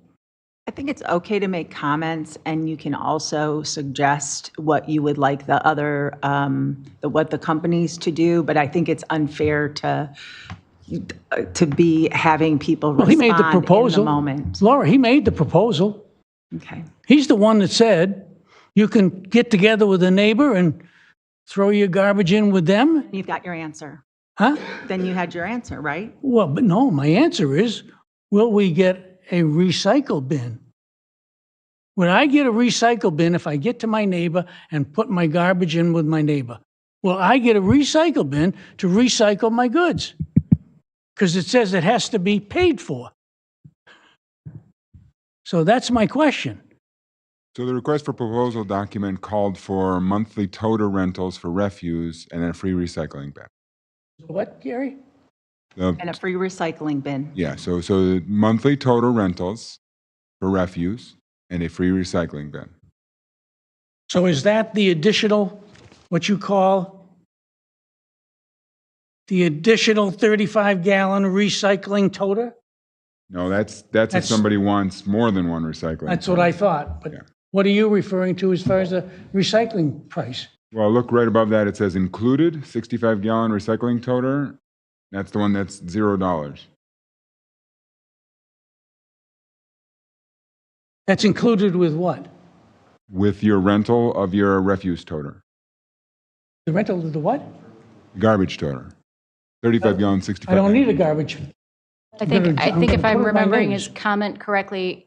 I think it's okay to make comments, and you can also suggest what you would like the other, what the companies to do, but I think it's unfair to be having people Well, he made the respond in the proposal. moment. Laura, he made the proposal. Okay. He's the one that said you can get together with a neighbor and throw your garbage in with them. You've got your answer. Huh? Then you had your answer, right? Well, but no, my answer is, will we get a recycle bin? Would I get a recycle bin if I get to my neighbor and put my garbage in with my neighbor? Will I get a recycle bin to recycle my goods? Because it says it has to be paid for. So that's my question. So the request for proposal document called for monthly toter rentals for refuse and a free recycling bin. What, Gary? And a free recycling bin. Yeah, so monthly total rentals for refuse and a free recycling bin. So is that the additional, what you call the additional 35-gallon recycling toter? No, that's if somebody wants more than one recycling. That's what I thought. But what are you referring to as far as the recycling price? Well, look right above that. It says included 65-gallon recycling toter. That's the one that's $0. That's included with what? With your rental of your refuse toter, The rental of the what? garbage toter, 35-gallon, 65. I don't need a garbage. I think if I'm put it in my remembering names. his comment correctly,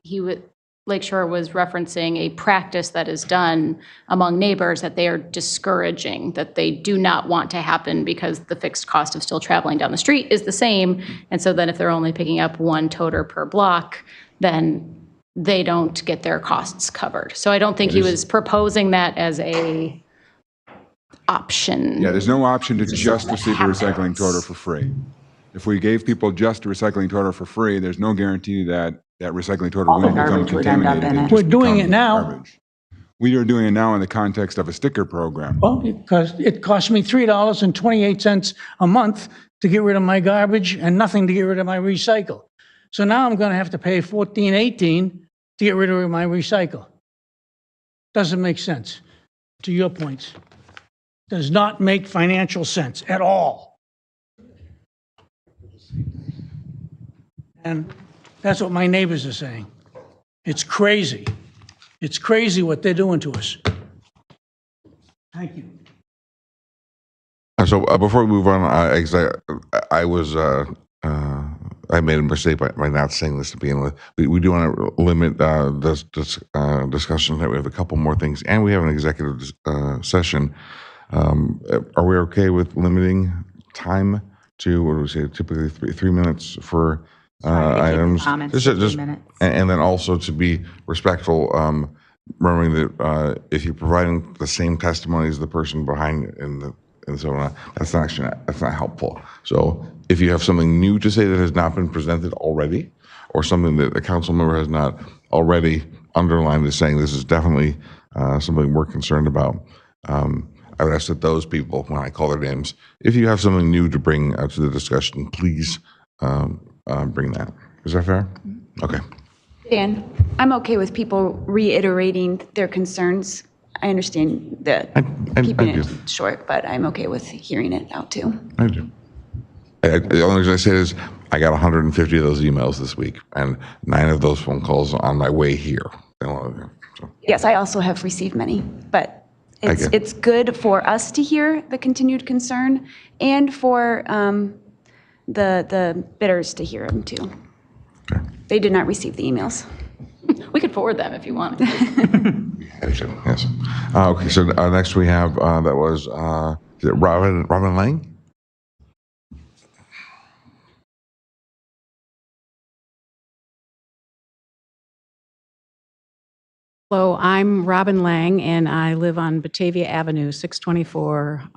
Lakeshore was referencing a practice that is done among neighbors that they are discouraging, that they do not want to happen because the fixed cost of still traveling down the street is the same. And so then if they're only picking up one toter per block, then they don't get their costs covered. So I don't think he was proposing that as a option. Yeah, there's no option to just receive a recycling toter for free. If we gave people just a recycling toter for free, there's no guarantee that that recycling toter wouldn't become contaminated. It would We're just doing become it now. garbage. We are doing it now in the context of a sticker program. Well, because it cost me $3.28 a month to get rid of my garbage and nothing to get rid of my recycle. So now I'm going to have to pay $14.18 to get rid of my recycle. Doesn't make sense, to your points. Does not make financial sense at all. And that's what my neighbors are saying. It's crazy. It's crazy what they're doing to us. Thank you. So before we move on, I made a mistake by not saying this to begin with. We do want to limit this discussion. That we have a couple more things, and we have an executive session. Are we okay with limiting time to, what do we say, typically 3 minutes for items? comments to 3 minutes. And then also to be respectful, remembering that if you're providing the same testimony as the person behind and so on, that's not helpful. So if you have something new to say that has not been presented already, or something that a council member has not already underlined as saying this is definitely something we're concerned about, I would ask that those people, when I call their names, if you have something new to bring to the discussion, please bring that. Is that fair? Okay. Dan, I'm okay with people reiterating their concerns. I understand that keeping it short, but I'm okay with hearing it out too. I do. The only reason I say it is I got 150 of those emails this week, and 9 of those phone calls on my way here. So. Yes, I also have received many, but it's good for us to hear the continued concern and for the bidders to hear them too. Okay. They did not receive the emails. We could forward them if you want. Yes. Okay, so next we have, that was, is it Robin Lang? Hello, I'm Robin Lang, and I live on Batavia Avenue, 624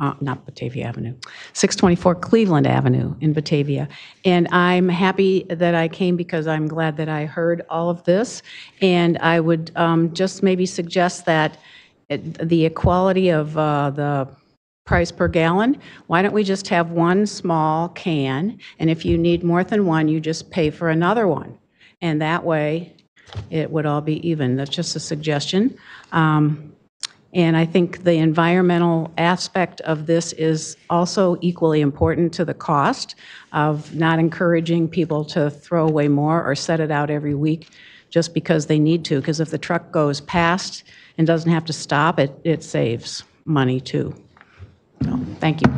Cleveland Avenue in Batavia. And I'm happy that I came because I'm glad that I heard all of this. And I would just maybe suggest that the equality of the price per gallon, why don't we just have one small can, and if you need more than one, you just pay for another one. And that way, it would all be even. That's just a suggestion. And I think the environmental aspect of this is also equally important to the cost of not encouraging people to throw away more or set it out every week just because they need to. Because if the truck goes past and doesn't have to stop, it saves money too. So, thank you.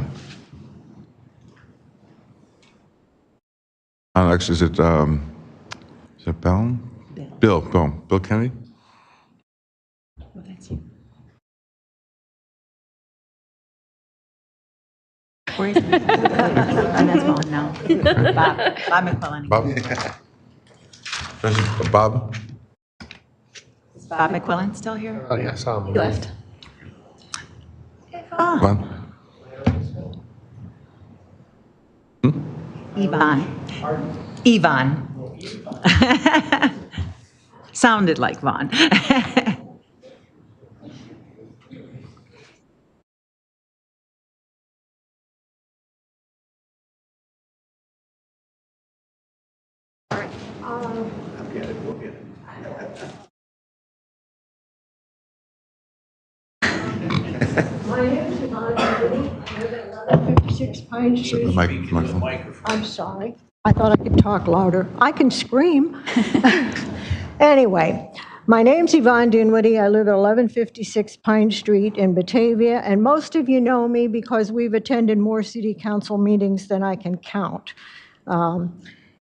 Next, is it Bell? Bill Kennedy? Well, that's you. Where is he? And that's Vaughn now. Bob McQuillan. Bob? Is Bob McQuillan still here? Oh, yeah, I saw him. He left. Bob? Yvonne. Sounded like Vaughn. My name is Yvonne. I live at 1156 Pine Street. I'm sorry. I thought I could talk louder. I can scream. Anyway, my name's Yvonne Dinwiddie. I live at 1156 Pine Street in Batavia, and most of you know me because we've attended more city council meetings than I can count.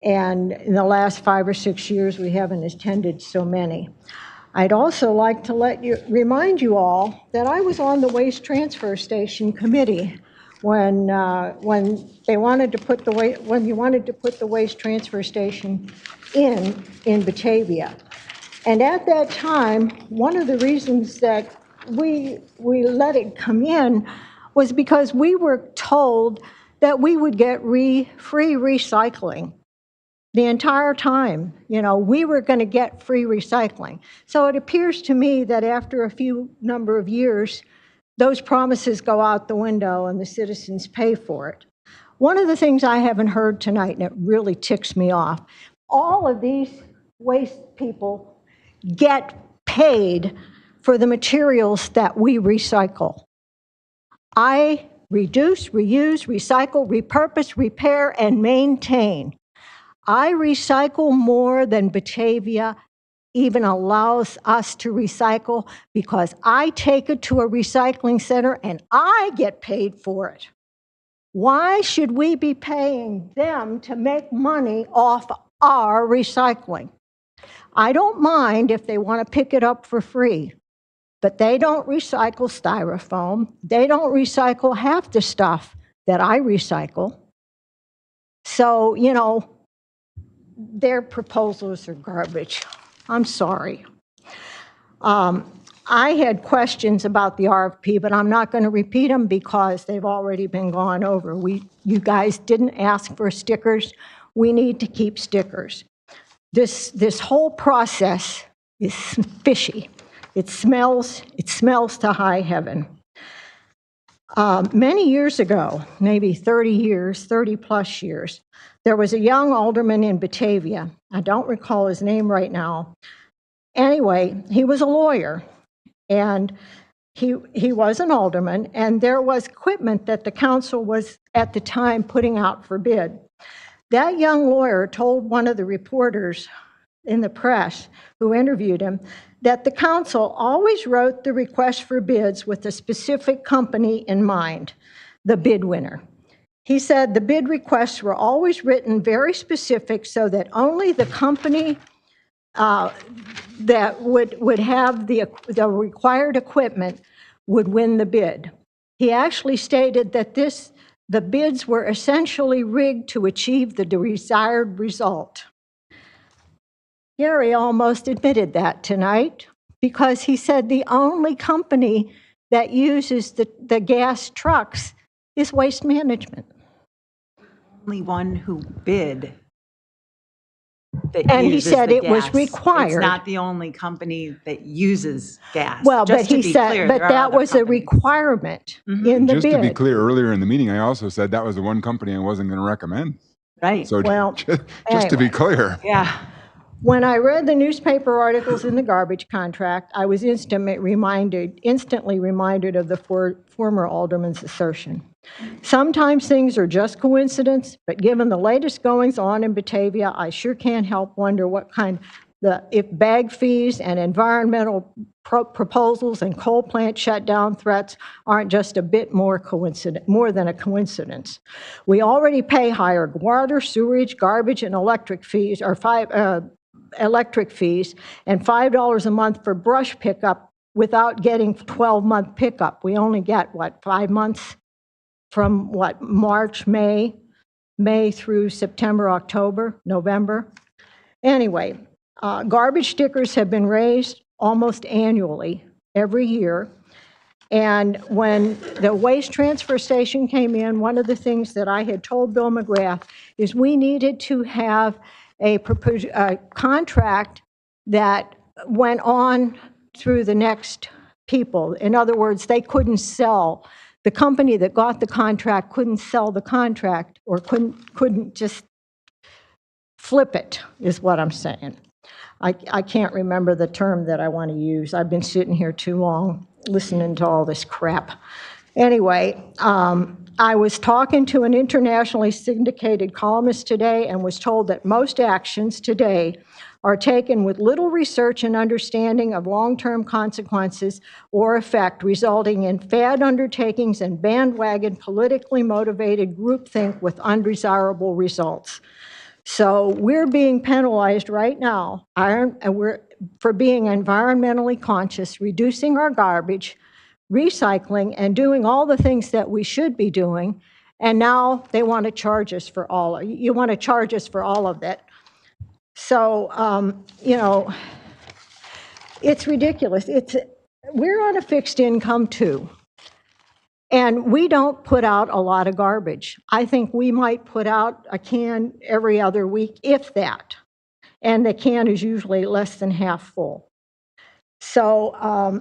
And in the last 5 or 6 years, we haven't attended so many. I'd also like to remind you all that I was on the Waste Transfer Station Committee when you wanted to put the waste transfer station in Batavia. And at that time, one of the reasons that we let it come in was because we were told that we would get free recycling. The entire time, we were going to get free recycling. So it appears to me that after a few number of years, those promises go out the window and the citizens pay for it. One of the things I haven't heard tonight, and it really ticks me off, all of these waste people get paid for the materials that we recycle. I reduce, reuse, recycle, repurpose, repair, and maintain. I recycle more than Batavia even allows us to recycle because I take it to a recycling center and I get paid for it. Why should we be paying them to make money off our recycling? I don't mind if they want to pick it up for free, but they don't recycle styrofoam. They don't recycle half the stuff that I recycle. So, their proposals are garbage. I'm sorry. I had questions about the RFP, but I'm not going to repeat them because they've already been gone over. You guys didn't ask for stickers. We need to keep stickers. This whole process is fishy. It smells to high heaven. Many years ago, maybe 30 plus years, there was a young alderman in Batavia. I don't recall his name right now. Anyway, he was a lawyer, and he was an alderman, and there was equipment that the council was at the time putting out for bid. That young lawyer told one of the reporters in the press who interviewed him that the council always wrote the request for bids with a specific company in mind, the bid winner. He said the bid requests were always written very specific so that only the company that would have the required equipment would win the bid. He actually stated that the bids were essentially rigged to achieve the desired result. Gary almost admitted that tonight because he said the only company that uses the gas trucks is Waste Management. Only one who bid And he said it was required. It's not the only company that uses gas. Well, Just but to he be said, clear, but there are that other was a companies. requirement in the Just to be bid. clear, earlier in the meeting, I also said that was the one company I wasn't going to recommend. Right. So Well, just to be clear. Yeah. When I read the newspaper articles in the garbage contract, I was instantly reminded of the former alderman's assertion. Sometimes things are just coincidence, but given the latest goings on in Batavia, I sure can't help wonder if bag fees and environmental proposals and coal plant shutdown threats aren't just a bit more than a coincidence. We already pay higher water, sewage, garbage, and electric fees, and $5 a month for brush pickup without getting 12-month pickup. We only get, 5 months from March, May through September, October, November. Anyway, garbage stickers have been raised almost annually, every year. And when the waste transfer station came in, one of the things that I had told Bill McGrath is we needed to have a contract that went on through the next people. In other words, they couldn't sell. The company that got the contract couldn't sell the contract or couldn't just flip it, is what I'm saying. I can't remember the term that I want to use. I've been sitting here too long listening to all this crap. Anyway, I was talking to an internationally syndicated columnist today and was told that most actions today are taken with little research and understanding of long-term consequences or effect, resulting in fad undertakings and bandwagon politically motivated groupthink with undesirable results. So we're being penalized right now for being environmentally conscious, reducing our garbage, recycling, and doing all the things that we should be doing. And now they want to charge us for you want to charge us for all of that. So, you know, it's ridiculous. We're on a fixed income too. And we don't put out a lot of garbage. I think we might put out a can every other week, if that. And the can is usually less than half full. So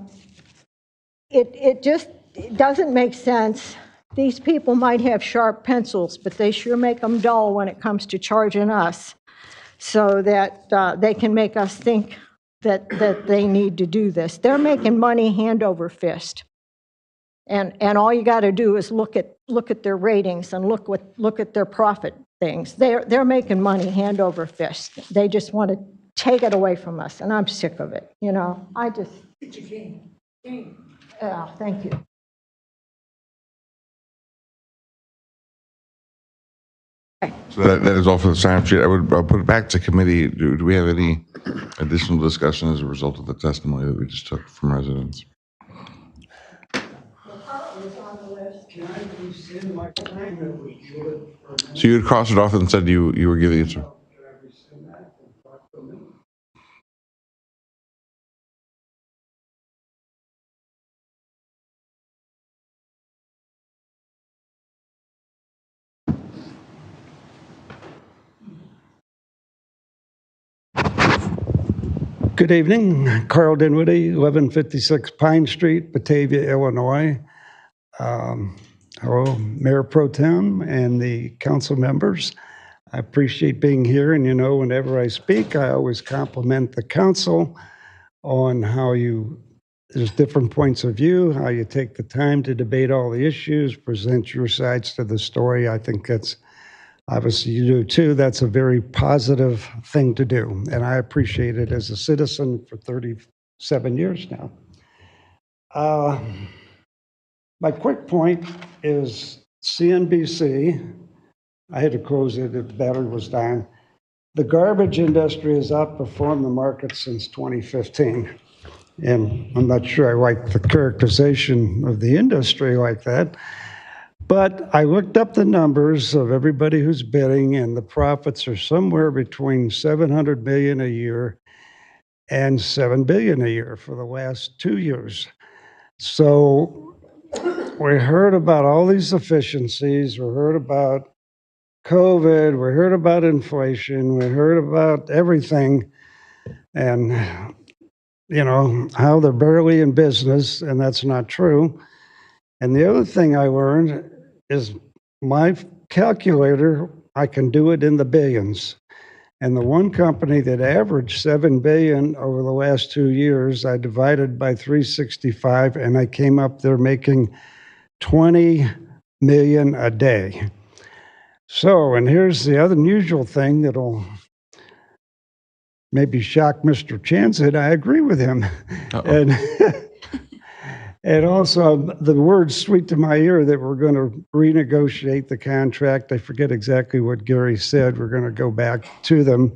it just doesn't make sense. These people might have sharp pencils, but they sure make them dull when it comes to charging us, so that they can make us think that they need to do this. They're making money hand over fist. And all you got to do is look at their ratings and look at their profit things. They're making money hand over fist. They just want to take it away from us, and I'm sick of it. You know, It's a game. Yeah, thank you. So that is all for the sign-up sheet. I'll put it back to committee. Do we have any additional discussion as a result of the testimony that we just took from residents? So you had crossed it off and said you were giving it to. Good evening, Carl Dinwiddie, 1156 Pine Street, Batavia, Illinois. Hello, Mayor Pro Tem and the council members. I appreciate being here, and you know, whenever I speak, I always compliment the council on how there's different points of view, how you take the time to debate all the issues, present your sides to the story. I think that's, obviously you do too, that's a very positive thing to do, and I appreciate it as a citizen for 37 years now. My quick point is CNBC, I had to close it if the battery was dying. The garbage industry has outperformed the market since 2015. And I'm not sure I like the characterization of the industry like that. But I looked up the numbers of everybody who's bidding, and the profits are somewhere between $700 million a year and $7 billion a year for the last 2 years. So we heard about all these efficiencies, we heard about COVID, we heard about inflation, we heard about everything, and you know, how they're barely in business, and that's not true. And the other thing I learned is my calculator, I can do it in the billions. And the one company that averaged 7 billion over the last 2 years, I divided by 365, and I came up there making 20 million a day. So, and here's the other unusual thing that'll maybe shock Mr. Chanzit. I agree with him. And and also the words sweet to my ear that we're going to renegotiate the contract. I forget exactly what Gary said. We're going to go back to them.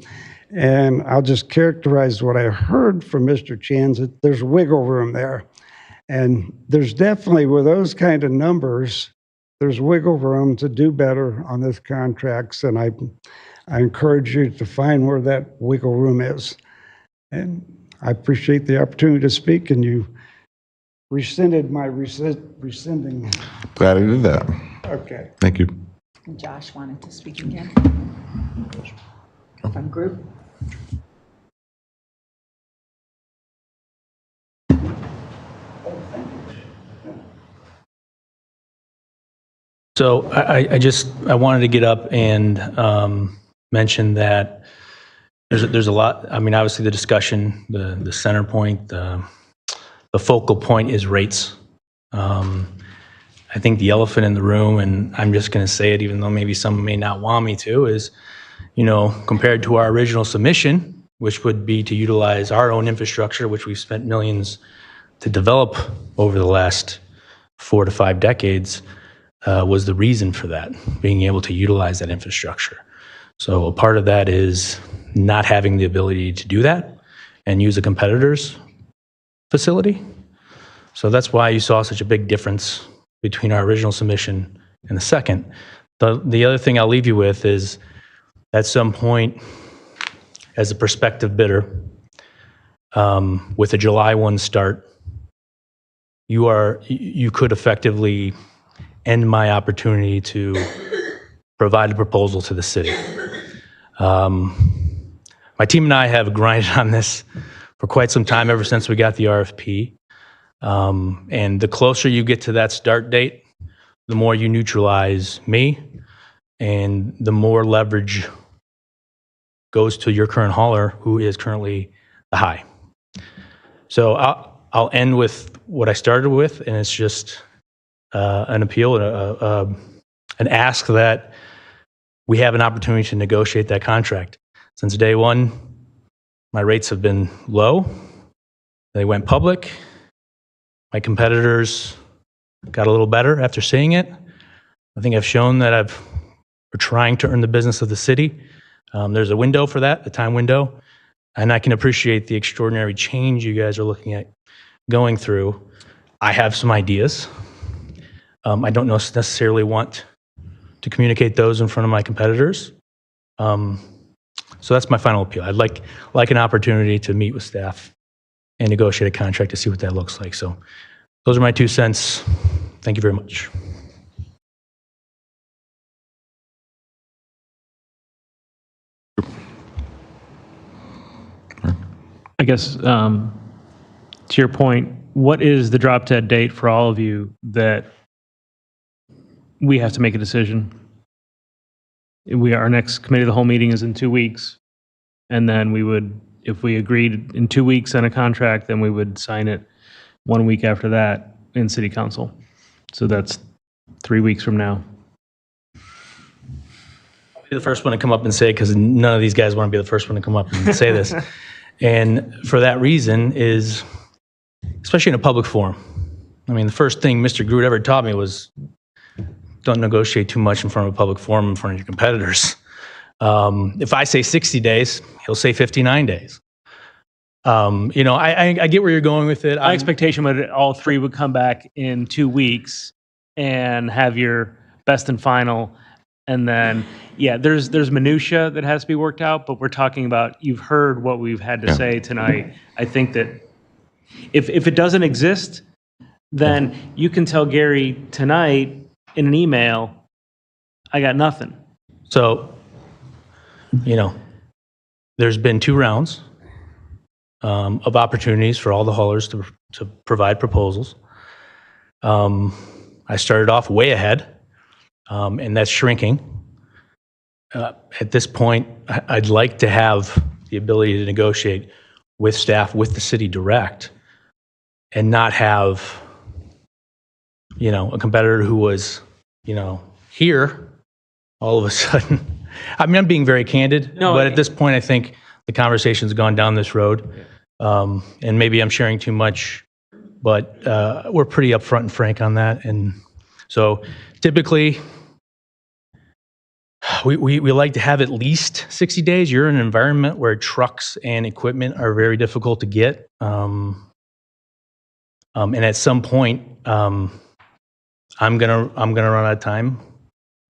And I'll just characterize what I heard from Mr. Chanzit. There's wiggle room there. And there's definitely, with those kind of numbers, there's wiggle room to do better on this contracts. And I encourage you to find where that wiggle room is. And I appreciate the opportunity to speak, and you rescinded my rescinding. Glad I did that. Okay. Thank you. Josh wanted to speak again. From group. So I wanted to get up and mention that there's a lot. I mean, obviously the discussion, the center point, the focal point is rates. I think the elephant in the room, and I'm just going to say it, even though maybe some may not want me to, is, you know, compared to our original submission, which would be to utilize our own infrastructure, which we've spent millions to develop over the last 4 to 5 decades. Was the reason for that, being able to utilize that infrastructure. So a part of that is not having the ability to do that and use a competitor's facility. So that's why you saw such a big difference between our original submission and the second. The other thing I'll leave you with is, at some point, as a prospective bidder, with a July 1 start, you could effectively end my opportunity to provide a proposal to the city. My team and I have grinded on this for quite some time, ever since we got the RFP. And the closer you get to that start date, the more you neutralize me, and the more leverage goes to your current hauler, who is currently the high. So I'll end with what I started with, and it's just an appeal, an ask that we have an opportunity to negotiate that contract. Since day one, my rates have been low. They went public. My competitors got a little better after seeing it. I think I've shown that we're trying to earn the business of the city. There's a window for that, a time window, and I can appreciate the extraordinary change you guys are looking at going through. I have some ideas. I don't necessarily want to communicate those in front of my competitors. So that's my final appeal. I'd like an opportunity to meet with staff and negotiate a contract to see what that looks like. So those are my 2 cents. Thank you very much. I guess, to your point, what is the drop dead date for all of you that we have to make a decision? Our next committee of the whole meeting is in 2 weeks. And then we would, if we agreed in 2 weeks on a contract, then we would sign it 1 week after that in city council. So that's 3 weeks from now. I'll be the first one to come up and say, because none of these guys want to be the first one to come up and say this. And for that reason is, especially in a public forum, I mean, the first thing Mr. Groot ever taught me was, don't negotiate too much in front of a public forum in front of your competitors. If I say 60 days, he'll say 59 days. I get where you're going with it. My expectation would all three would come back in 2 weeks and have your best and final. And then, yeah, there's minutia that has to be worked out, but we're talking about, you've heard what we've had to say tonight. I think that if it doesn't exist, then you can tell Gary tonight in an email, I got nothing. So, there's been 2 rounds of opportunities for all the haulers to provide proposals. I started off way ahead, and that's shrinking. At this point, I'd like to have the ability to negotiate with staff, with the city direct, and not have, a competitor who was, here all of a sudden. I mean, I'm being very candid, but at this point, I think the conversation's gone down this road. And maybe I'm sharing too much, but we're pretty upfront and frank on that. And so typically, we like to have at least 60 days. You're in an environment where trucks and equipment are very difficult to get. And at some point, I'm gonna run out of time.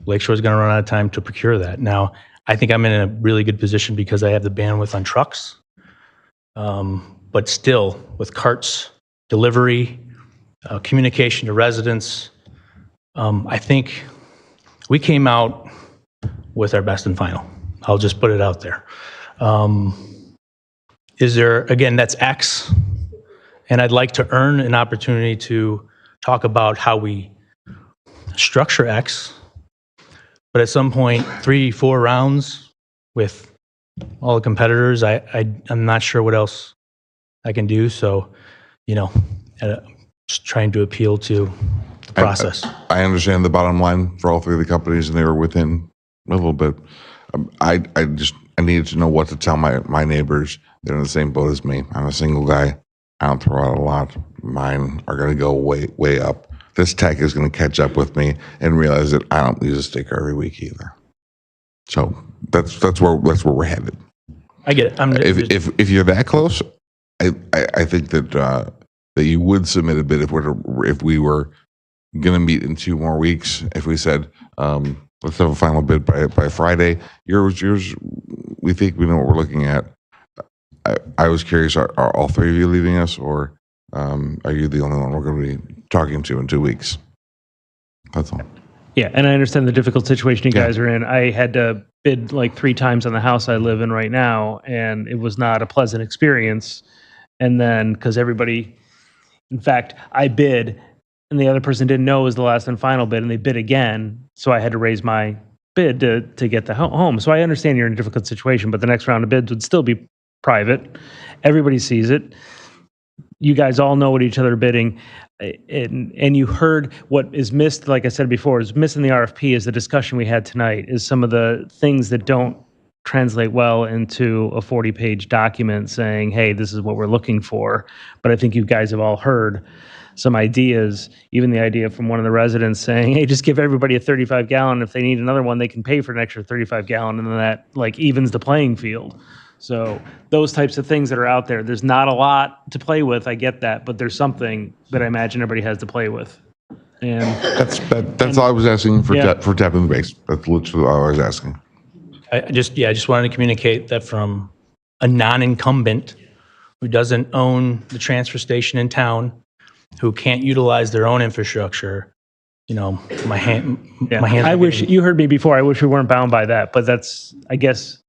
Lakeshore's gonna run out of time to procure that. Now, I think I'm in a really good position because I have the bandwidth on trucks. But still, with carts, delivery, communication to residents, I think we came out with our best and final. I'll just put it out there. Is there, again, that's X, and I'd like to earn an opportunity to talk about how we structure X, but at some point, 3-4 rounds with all the competitors, I'm not sure what else I can do. So, just trying to appeal to the process. I understand the bottom line for all 3 of the companies, and they were within a little bit. I needed to know what to tell my neighbors. They're in the same boat as me. I'm a single guy. I don't throw out a lot. Mine are going to go way, way up. This tech is going to catch up with me and realize that I don't use a sticker every week either. So that's where we're headed. I get it. If you're that close, I think that that you would submit a bid if we were going to meet in 2 more weeks. If we said let's have a final bid by Friday, yours, we think we know what we're looking at. I was curious, are all 3 of you leaving us, or are you the only one we're going to be talking to in 2 weeks? That's all. Yeah, and I understand the difficult situation you guys are in. I had to bid like 3 times on the house I live in right now, and it was not a pleasant experience. And then, because everybody, in fact, I bid, and the other person didn't know it was the last and final bid, and they bid again, so I had to raise my bid to get the home. So I understand you're in a difficult situation, but the next round of bids would still be private. Everybody sees it. You guys all know what each other are bidding. And you heard what is missed, like I said before, is missing the RFP is the discussion we had tonight, is some of the things that don't translate well into a 40-page document saying, hey, this is what we're looking for. But I think you guys have all heard some ideas, even the idea from one of the residents saying, hey, just give everybody a 35-gallon. If they need another one, they can pay for an extra 35-gallon, and then that like evens the playing field. So those types of things that are out there, there's not a lot to play with. I get that, but there's something that I imagine everybody has to play with. And that's all I was asking for. For tapping the base. That's literally all I was asking. I just wanted to communicate that from a non-incumbent who doesn't own the transfer station in town, who can't utilize their own infrastructure. You know, my hands. I wish you heard me before. I wish we weren't bound by that, but that's, I guess,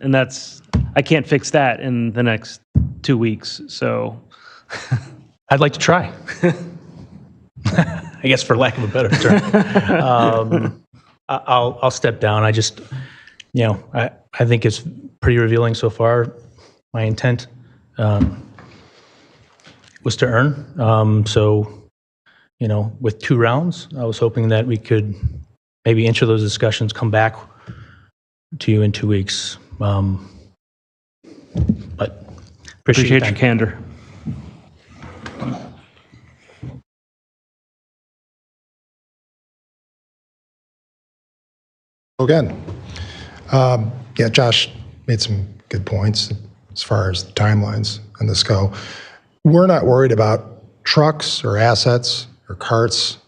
and that's, I can't fix that in the next 2 weeks. So I'd like to try. I guess for lack of a better term. I'll step down. I just, I think it's pretty revealing so far. My intent was to earn. So, with 2 rounds, I was hoping that we could maybe enter those discussions, come back to you in 2 weeks. But appreciate your candor. Again, Josh made some good points as far as the timelines on this go. We're not worried about trucks or assets or carts.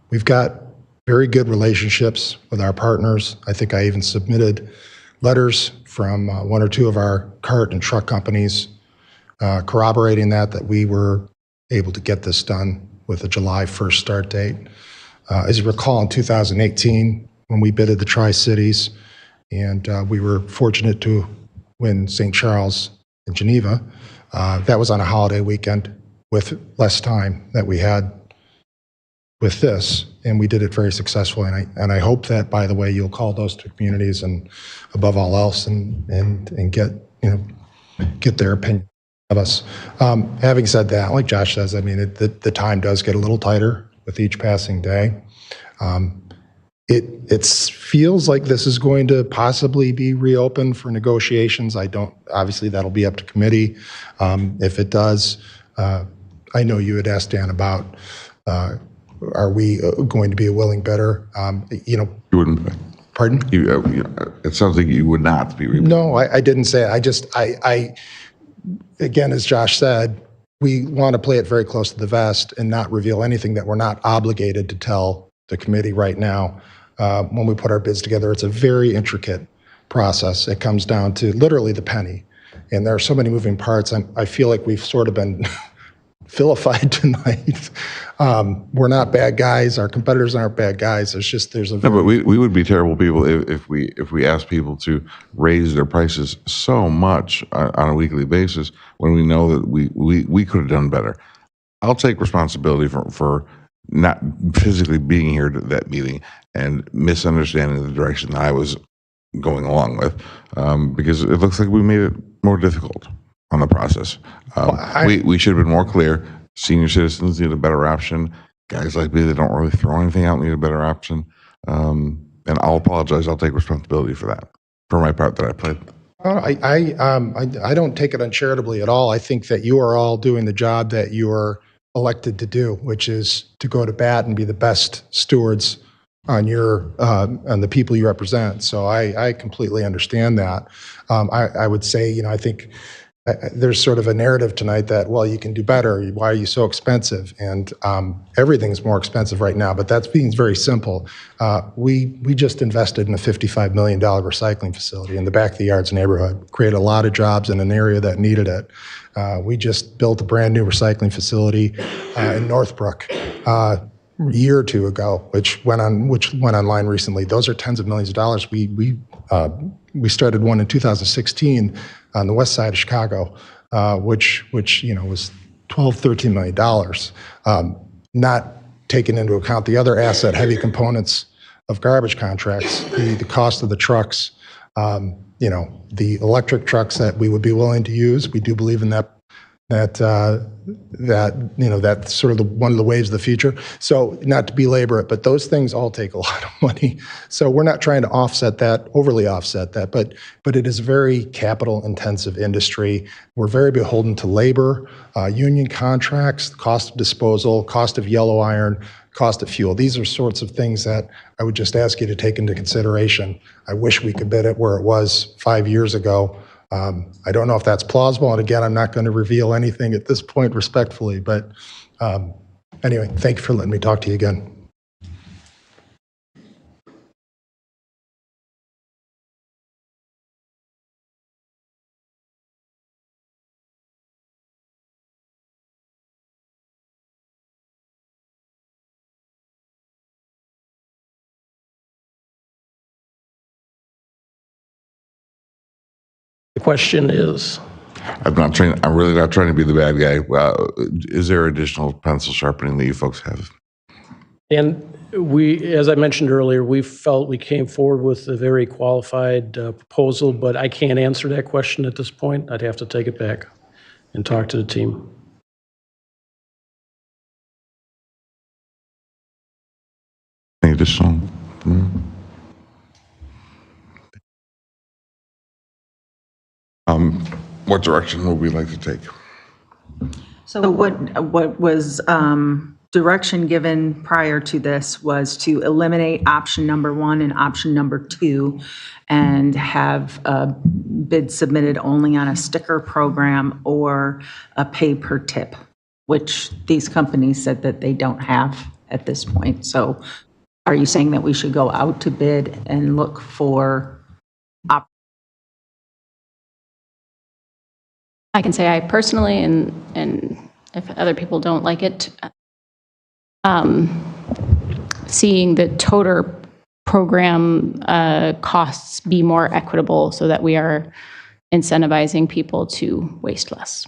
We've got very good relationships with our partners. I think I even submitted letters from 1 or 2 of our cart and truck companies corroborating that we were able to get this done with a July 1st start date. As you recall, in 2018, when we bidded the Tri-Cities, and we were fortunate to win St. Charles and Geneva, that was on a holiday weekend with less time that we had with this, and we did it very successfully. And I hope that, by the way, you'll call those 2 communities, and above all else, and get their opinion of us. Having said that, like Josh says, I mean, the time does get a little tighter with each passing day. It feels like this is going to possibly be reopened for negotiations. Obviously, that'll be up to committee. If it does, I know you had asked Dan about, are we going to be a willing bidder? You wouldn't be. Pardon? It sounds like you would not be. No, I didn't say it. I again, as Josh said, we want to play it very close to the vest and not reveal anything that we're not obligated to tell the committee right now. When we put our bids together, it's a very intricate process. It comes down to literally the penny. And there are so many moving parts. I feel like we've sort of been vilified tonight. We're not bad guys. Our competitors aren't bad guys. There's a No, but we would be terrible people if we asked people to raise their prices so much on a weekly basis when we know that we could have done better. I'll take responsibility for not physically being here to that meeting and misunderstanding the direction that I was going along with, because it looks like we made it more difficult on the process. We should have been more clear. Senior citizens need a better option. Guys like me that don't really throw anything out need a better option. And I'll apologize. I'll take responsibility for that, for my part that I played. I don't take it uncharitably at all. I think that you are all doing the job that you are elected to do, which is to go to bat and be the best stewards on on the people you represent. So I completely understand that. I would say, I think there's sort of a narrative tonight that, well, you can do better. Why are you so expensive? And everything's more expensive right now, but that's being very simple. We just invested in a $55 million recycling facility in the back of the yards neighborhood, created a lot of jobs in an area that needed it. We just built a brand new recycling facility in Northbrook a year or two ago, which went online recently. Those are tens of millions of dollars. We started one in 2016 on the west side of Chicago, which was $12-13 million, not taking into account the other asset-heavy components of garbage contracts, the cost of the trucks, the electric trucks that we would be willing to use. We do believe in that's sort of one of the waves of the future. So not to belabor it, but those things all take a lot of money. So we're not trying to overly offset that, but it is a very capital intensive industry. We're very beholden to labor, union contracts, cost of disposal, cost of yellow iron, cost of fuel. These are sorts of things that I would just ask you to take into consideration. I wish we could bid it where it was 5 years ago. I don't know if that's plausible, and again, I'm not going to reveal anything at this point respectfully, but anyway, thank you for letting me talk to you again. The question is, I'm really not trying to be the bad guy. Is there additional pencil sharpening that you folks have? and as I mentioned earlier, we felt we came forward with a very qualified proposal, but I can't answer that question at this point. I'd have to take it back and talk to the team. Any additional? What direction would we like to take? So what was direction given prior to this was to eliminate option number 1 and option number 2 and have a bid submitted only on a sticker program or a pay per tip, which these companies said that they don't have at this point. So are you saying that we should go out to bid and look for I can say I personally, and if other people don't like it, seeing the toter program costs be more equitable so that we are incentivizing people to waste less.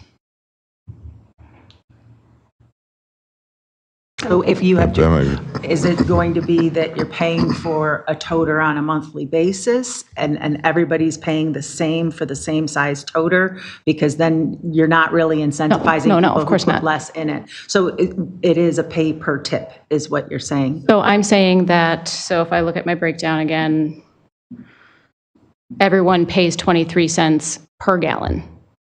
So if you have to, is it going to be that you're paying for a toter on a monthly basis and everybody's paying the same for the same size toter? Because then you're not really incentivizing No, people of course who put not. less in it. So it is a pay per tip is what you're saying? So I'm saying that, so if I look at my breakdown again, everyone pays 23 cents per gallon.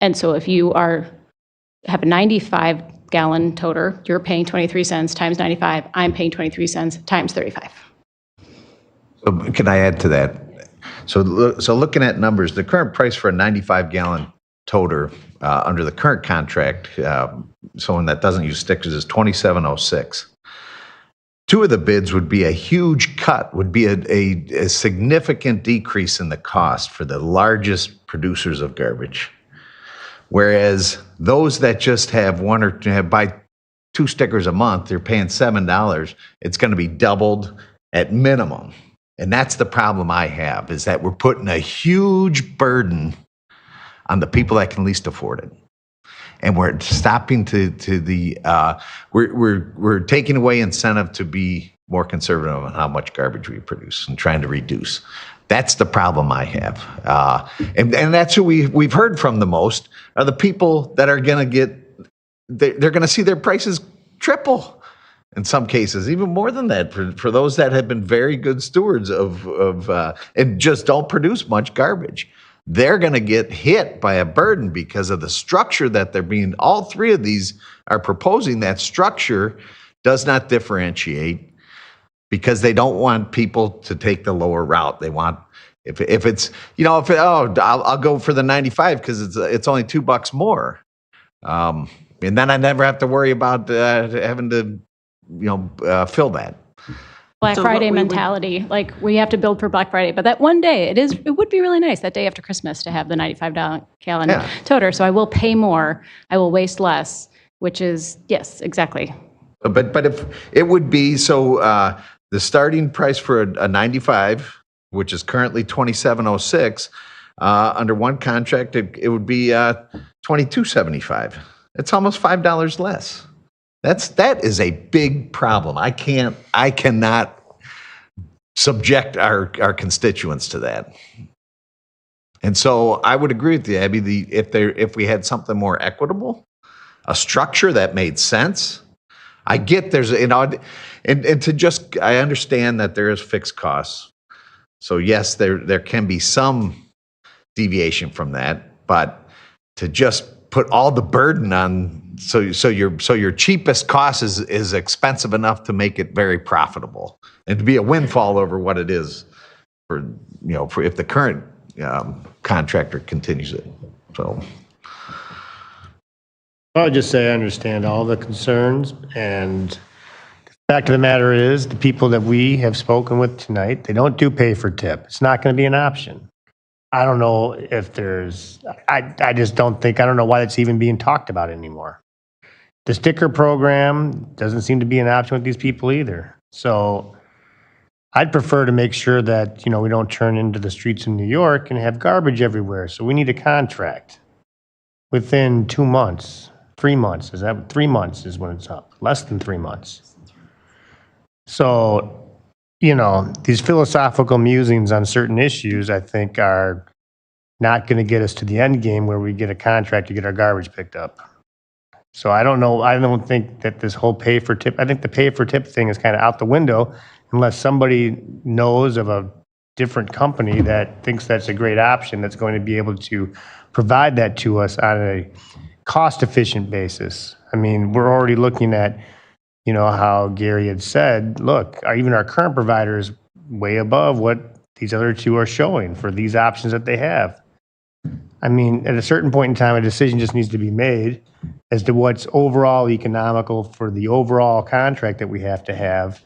And so if you have a 95-gallon toter, you're paying 23 cents times 95. I'm paying 23 cents times 35. So can I add to that? So looking at numbers, the current price for a 95-gallon toter under the current contract, someone that doesn't use stickers, is $27.06. 2 of the bids would be a huge cut, would be a significant decrease in the cost for the largest producers of garbage. Whereas those that just have one or buy 2 stickers a month, they're paying $7. It's going to be doubled at minimum. And that's the problem I have, is that we're putting a huge burden on the people that can least afford it. And we're stopping we're taking away incentive to be more conservative on how much garbage we produce and trying to reduce. That's the problem I have. And that's who we've heard from the most are the people that are going to they're going to see their prices triple in some cases, even more than that for those that have been very good stewards of and just don't produce much garbage. They're going to get hit by a burden because of the structure that all 3 of these are proposing. That structure does not differentiate because they don't want people to take the lower route. They want, if it's, I'll go for the 95 because it's only $2 more. And then I never have to worry about having to, fill that. Black Friday mentality. Like, we have to build for Black Friday, but that one day, it would be really nice that day after Christmas to have the $95 gallon toter. So I will pay more, I will waste less, which is, yes, exactly. But if it would be, so the starting price for a 95, which is currently $27.06, under one contract, it would be $22.75. It's almost $5 less. That is a big problem. I cannot subject our constituents to that. And so I would agree with you, Abby. If we had something more equitable, a structure that made sense. I get there's I understand that there is fixed costs. So yes, there can be some deviation from that, but to just put all the burden on, so your cheapest cost is expensive enough to make it very profitable and to be a windfall over what it is for if the current contractor continues it. So I would just say I understand all the concerns, and the fact of the matter is, the people that we have spoken with tonight, they don't do pay for tip. It's not going to be an option. I don't know if I just don't think, I don't know why that's even being talked about anymore. The sticker program doesn't seem to be an option with these people either. So I'd prefer to make sure that, we don't turn into the streets in New York and have garbage everywhere. So we need a contract within 2 months, 3 months. 3 months is when it's up, less than 3 months. So, these philosophical musings on certain issues, I think, are not going to get us to the end game where we get a contract to get our garbage picked up. So I don't know. I don't think that this whole pay for tip, I think the pay for tip thing is kind of out the window unless somebody knows of a different company that thinks that's a great option that's going to be able to provide that to us on a cost efficient basis. I mean, we're already looking at, how Gary had said, look, even our current provider is way above what these other two are showing for these options that they have. I mean, at a certain point in time, a decision just needs to be made as to what's overall economical for the overall contract that we have to have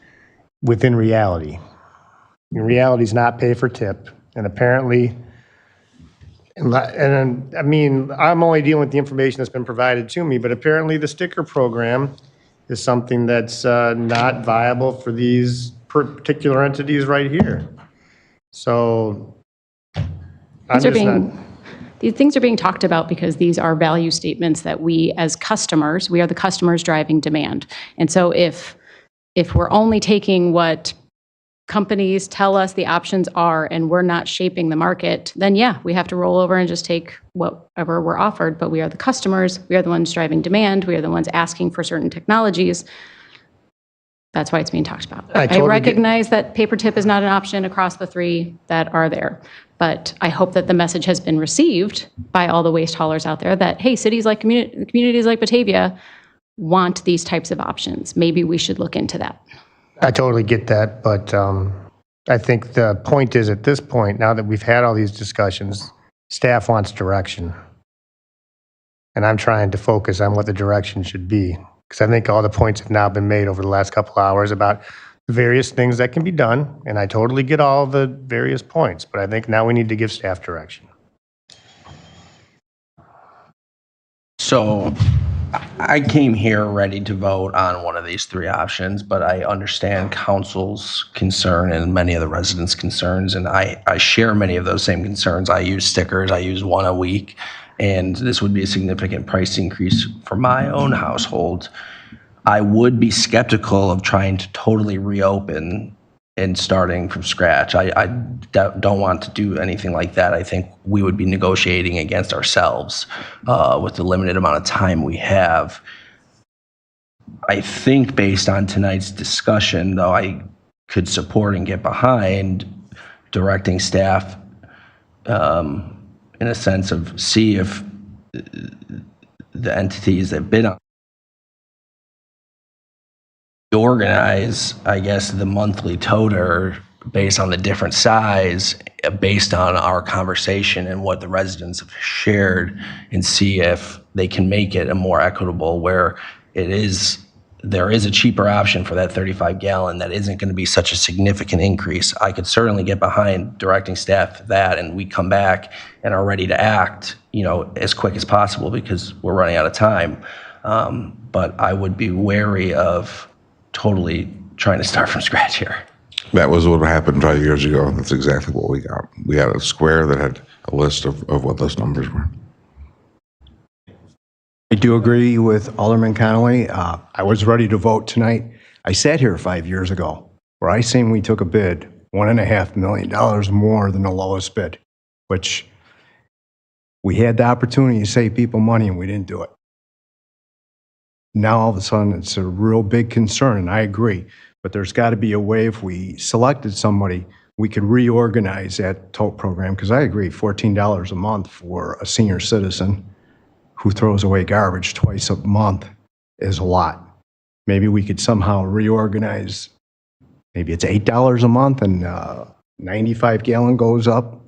within reality. And reality is not pay for tip. And apparently, I mean, I'm only dealing with the information that's been provided to me, but apparently the sticker program is something that's not viable for these particular entities right here. So These things are being talked about because these are value statements that we as customers, we are the customers driving demand. And so if we're only taking what companies tell us the options are and we're not shaping the market, then yeah, we have to roll over and just take whatever we're offered. But we are the customers, we are the ones driving demand, we are the ones asking for certain technologies. That's why it's being talked about. I recognize that paper tip is not an option across the three that are there. But I hope that the message has been received by all the waste haulers out there that, hey, cities like communities like Batavia want these types of options. Maybe we should look into that. I totally get that, but I think the point is, at this point, now that we've had all these discussions, staff wants direction. And I'm trying to focus on what the direction should be, because I think all the points have now been made over the last couple hours about various things that can be done, and I totally get all the various points, but I think now we need to give staff direction. So I came here ready to vote on one of these three options, but I understand council's concern and many of the residents' concerns, and I share many of those same concerns. I use stickers, I use one a week, and this would be a significant price increase for my own household. I would be skeptical of trying to totally reopen and starting from scratch. I don't want to do anything like that. I think we would be negotiating against ourselves with the limited amount of time we have. I think based on tonight's discussion, though, I could support and get behind directing staff in a sense of see if the entities that bid on organize, I guess, the monthly toter based on the different size, based on our conversation and what the residents have shared, and see if they can make it a more equitable where there is a cheaper option for that 35 gallon that isn't going to be such a significant increase. I could certainly get behind directing staff that, and we come back and are ready to act, as quick as possible because we're running out of time. But I would be wary of totally trying to start from scratch here. That was what happened 5 years ago. That's exactly what we got. We had a square that had a list of what those numbers were. I do agree with Alderman Connolly. I was ready to vote tonight. I sat here 5 years ago where I seen we took a bid $1.5 million more than the lowest bid, which we had the opportunity to save people money and we didn't do it. Now all of a sudden it's a real big concern, and I agree. But there's got to be a way, if we selected somebody, we could reorganize that tote program, because I agree, $14 a month for a senior citizen who throws away garbage twice a month is a lot. Maybe we could somehow reorganize, maybe it's $8 a month and 95 gallon goes up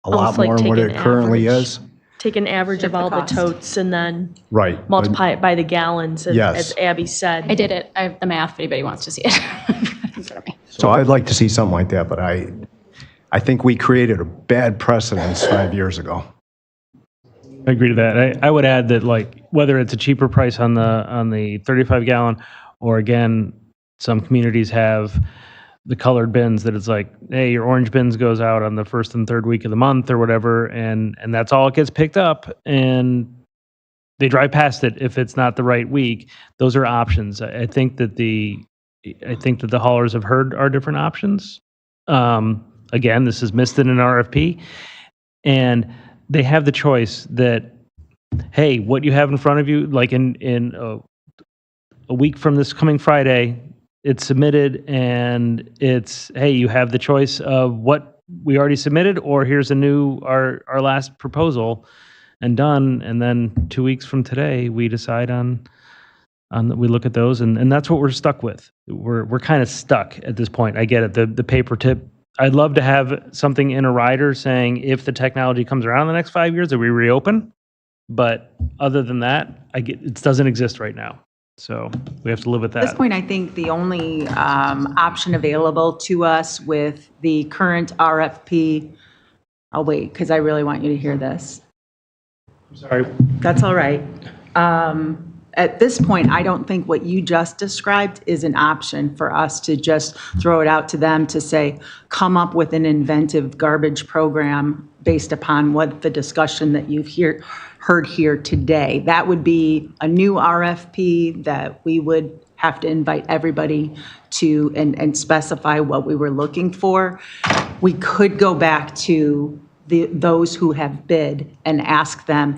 a lot more than what it currently is. Take an average of all the totes and then Right. multiply it by the gallons, Yes. as Abby said. I did it. I have the math if anybody wants to see it. In front of me. So I'd like to see something like that, but I think we created a bad precedence 5 years ago. I agree to that. I would add that, like, whether it's a cheaper price on the 35 gallon, or again, some communities have the colored bins that it's like, hey, your orange bins goes out on the first and third week of the month or whatever, and that's all it gets picked up, and they drive past it if it's not the right week. Those are options. I think that the haulers have heard our different options. Again, this is missed in an RFP, and they have the choice that, hey, what you have in front of you, like in a week from this coming Friday, it's submitted, and it's, hey, you have the choice of what we already submitted, or here's our last proposal and done. And then 2 weeks from today, we decide we look at those, and that's what we're stuck with. We're kind of stuck at this point. I get it. The paper tip. I'd love to have something in a rider saying if the technology comes around in the next 5 years that we reopen. But other than that, it doesn't exist right now. So we have to live with that. At this point, I think the only option available to us with the current RFP, I'll wait because I really want you to hear this. I'm sorry. That's all right. At this point, I don't think what you just described is an option for us to just throw it out to them to say, come up with an inventive garbage program based upon what the discussion that you've heard here today. That would be a new RFP that we would have to invite everybody to and specify what we were looking for. We could go back to those who have bid and ask them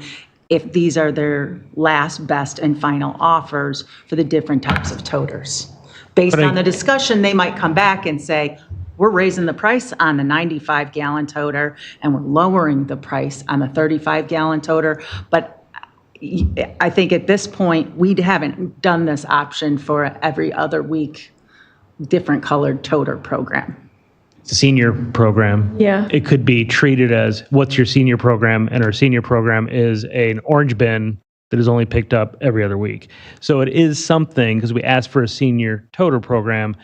if these are their last, best, and final offers for the different types of toters. Based on the discussion, they might come back and say, we're raising the price on the 95-gallon toter, and we're lowering the price on the 35-gallon toter. But I think at this point, we haven't done this option for every other week, different colored toter program. It's a senior program. Yeah. It could be treated as, what's your senior program? And our senior program is an orange bin that is only picked up every other week. So it is something, because we asked for a senior toter program.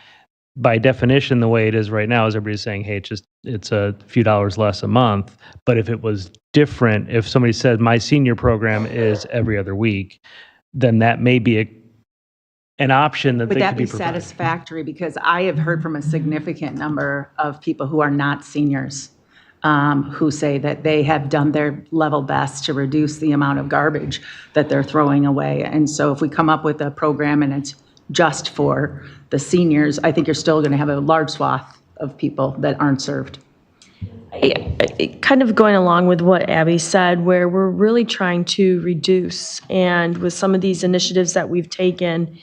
By definition, the way it is right now is everybody's saying, hey, it's a few dollars less a month. But if it was different, if somebody said my senior program is every other week, then that may be an option that Would they that could be be provided. satisfactory? Because I have heard from a significant number of people who are not seniors who say that they have done their level best to reduce the amount of garbage that they're throwing away. And so if we come up with a program and it's just for the seniors, I think you're still going to have a large swath of people that aren't served. Kind of going along with what Abby said, where we're really trying to reduce, and with some of these initiatives that we've taken,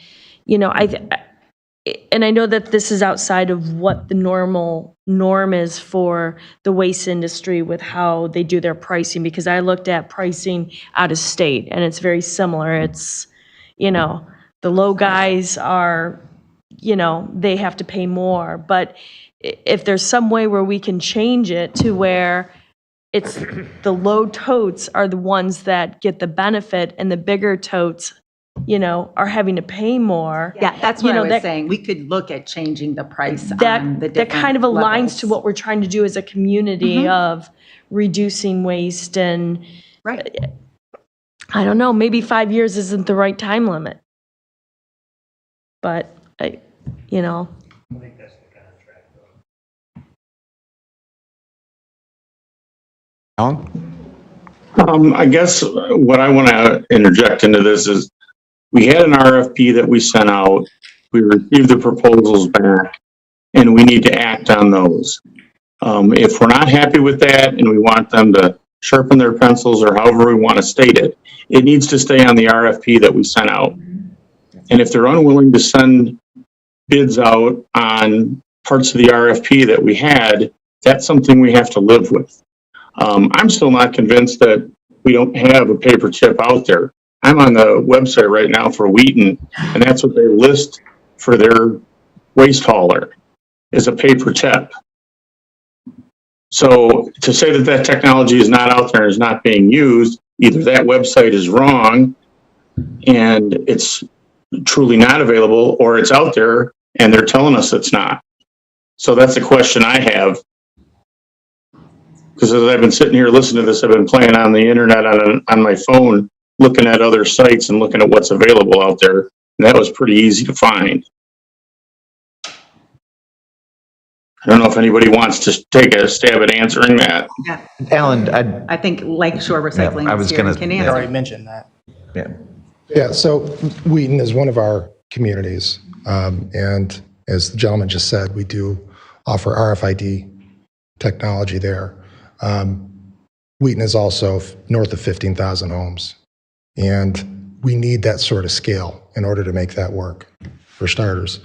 and I know that this is outside of what the norm is for the waste industry with how they do their pricing, because I looked at pricing out of state and it's very similar. It's, the The low guys are, they have to pay more. But if there's some way where we can change it to where it's the low totes are the ones that get the benefit and the bigger totes, are having to pay more. Yeah, that's what I was that- saying. We could look at changing the price on the That different kind of aligns levels. to what we're trying to do as a community of reducing waste and, Right. I don't know, maybe 5 years isn't the right time limit. But, Alan? I guess what I want to interject into this is we had an RFP that we sent out. We received the proposals back, and we need to act on those. If we're not happy with that and we want them to sharpen their pencils or however we want to state it, it needs to stay on the RFP that we sent out. And if they're unwilling to send bids out on parts of the RFP that we had, that's something we have to live with. I'm still not convinced that we don't have a paper tip out there. I'm on the website right now for Wheaton, and that's what they list for their waste hauler, is a paper tip. So to say that that technology is not out there and is not being used, either that website is wrong and it's truly not available, or it's out there and they're telling us it's not. So that's a question I have. Because as I've been sitting here listening to this, I've been playing on the internet on my phone, looking at other sites and looking at what's available out there. And that was pretty easy to find. I don't know if anybody wants to take a stab at answering that. Yeah. Alan, I think Lakeshore Recycling I was is here gonna- can yeah. answer. Already mentioned that. Yeah. Yeah, so Wheaton is one of our communities. And as the gentleman just said, we do offer RFID technology there. Wheaton is also north of 15,000 homes. And we need that sort of scale in order to make that work, for starters.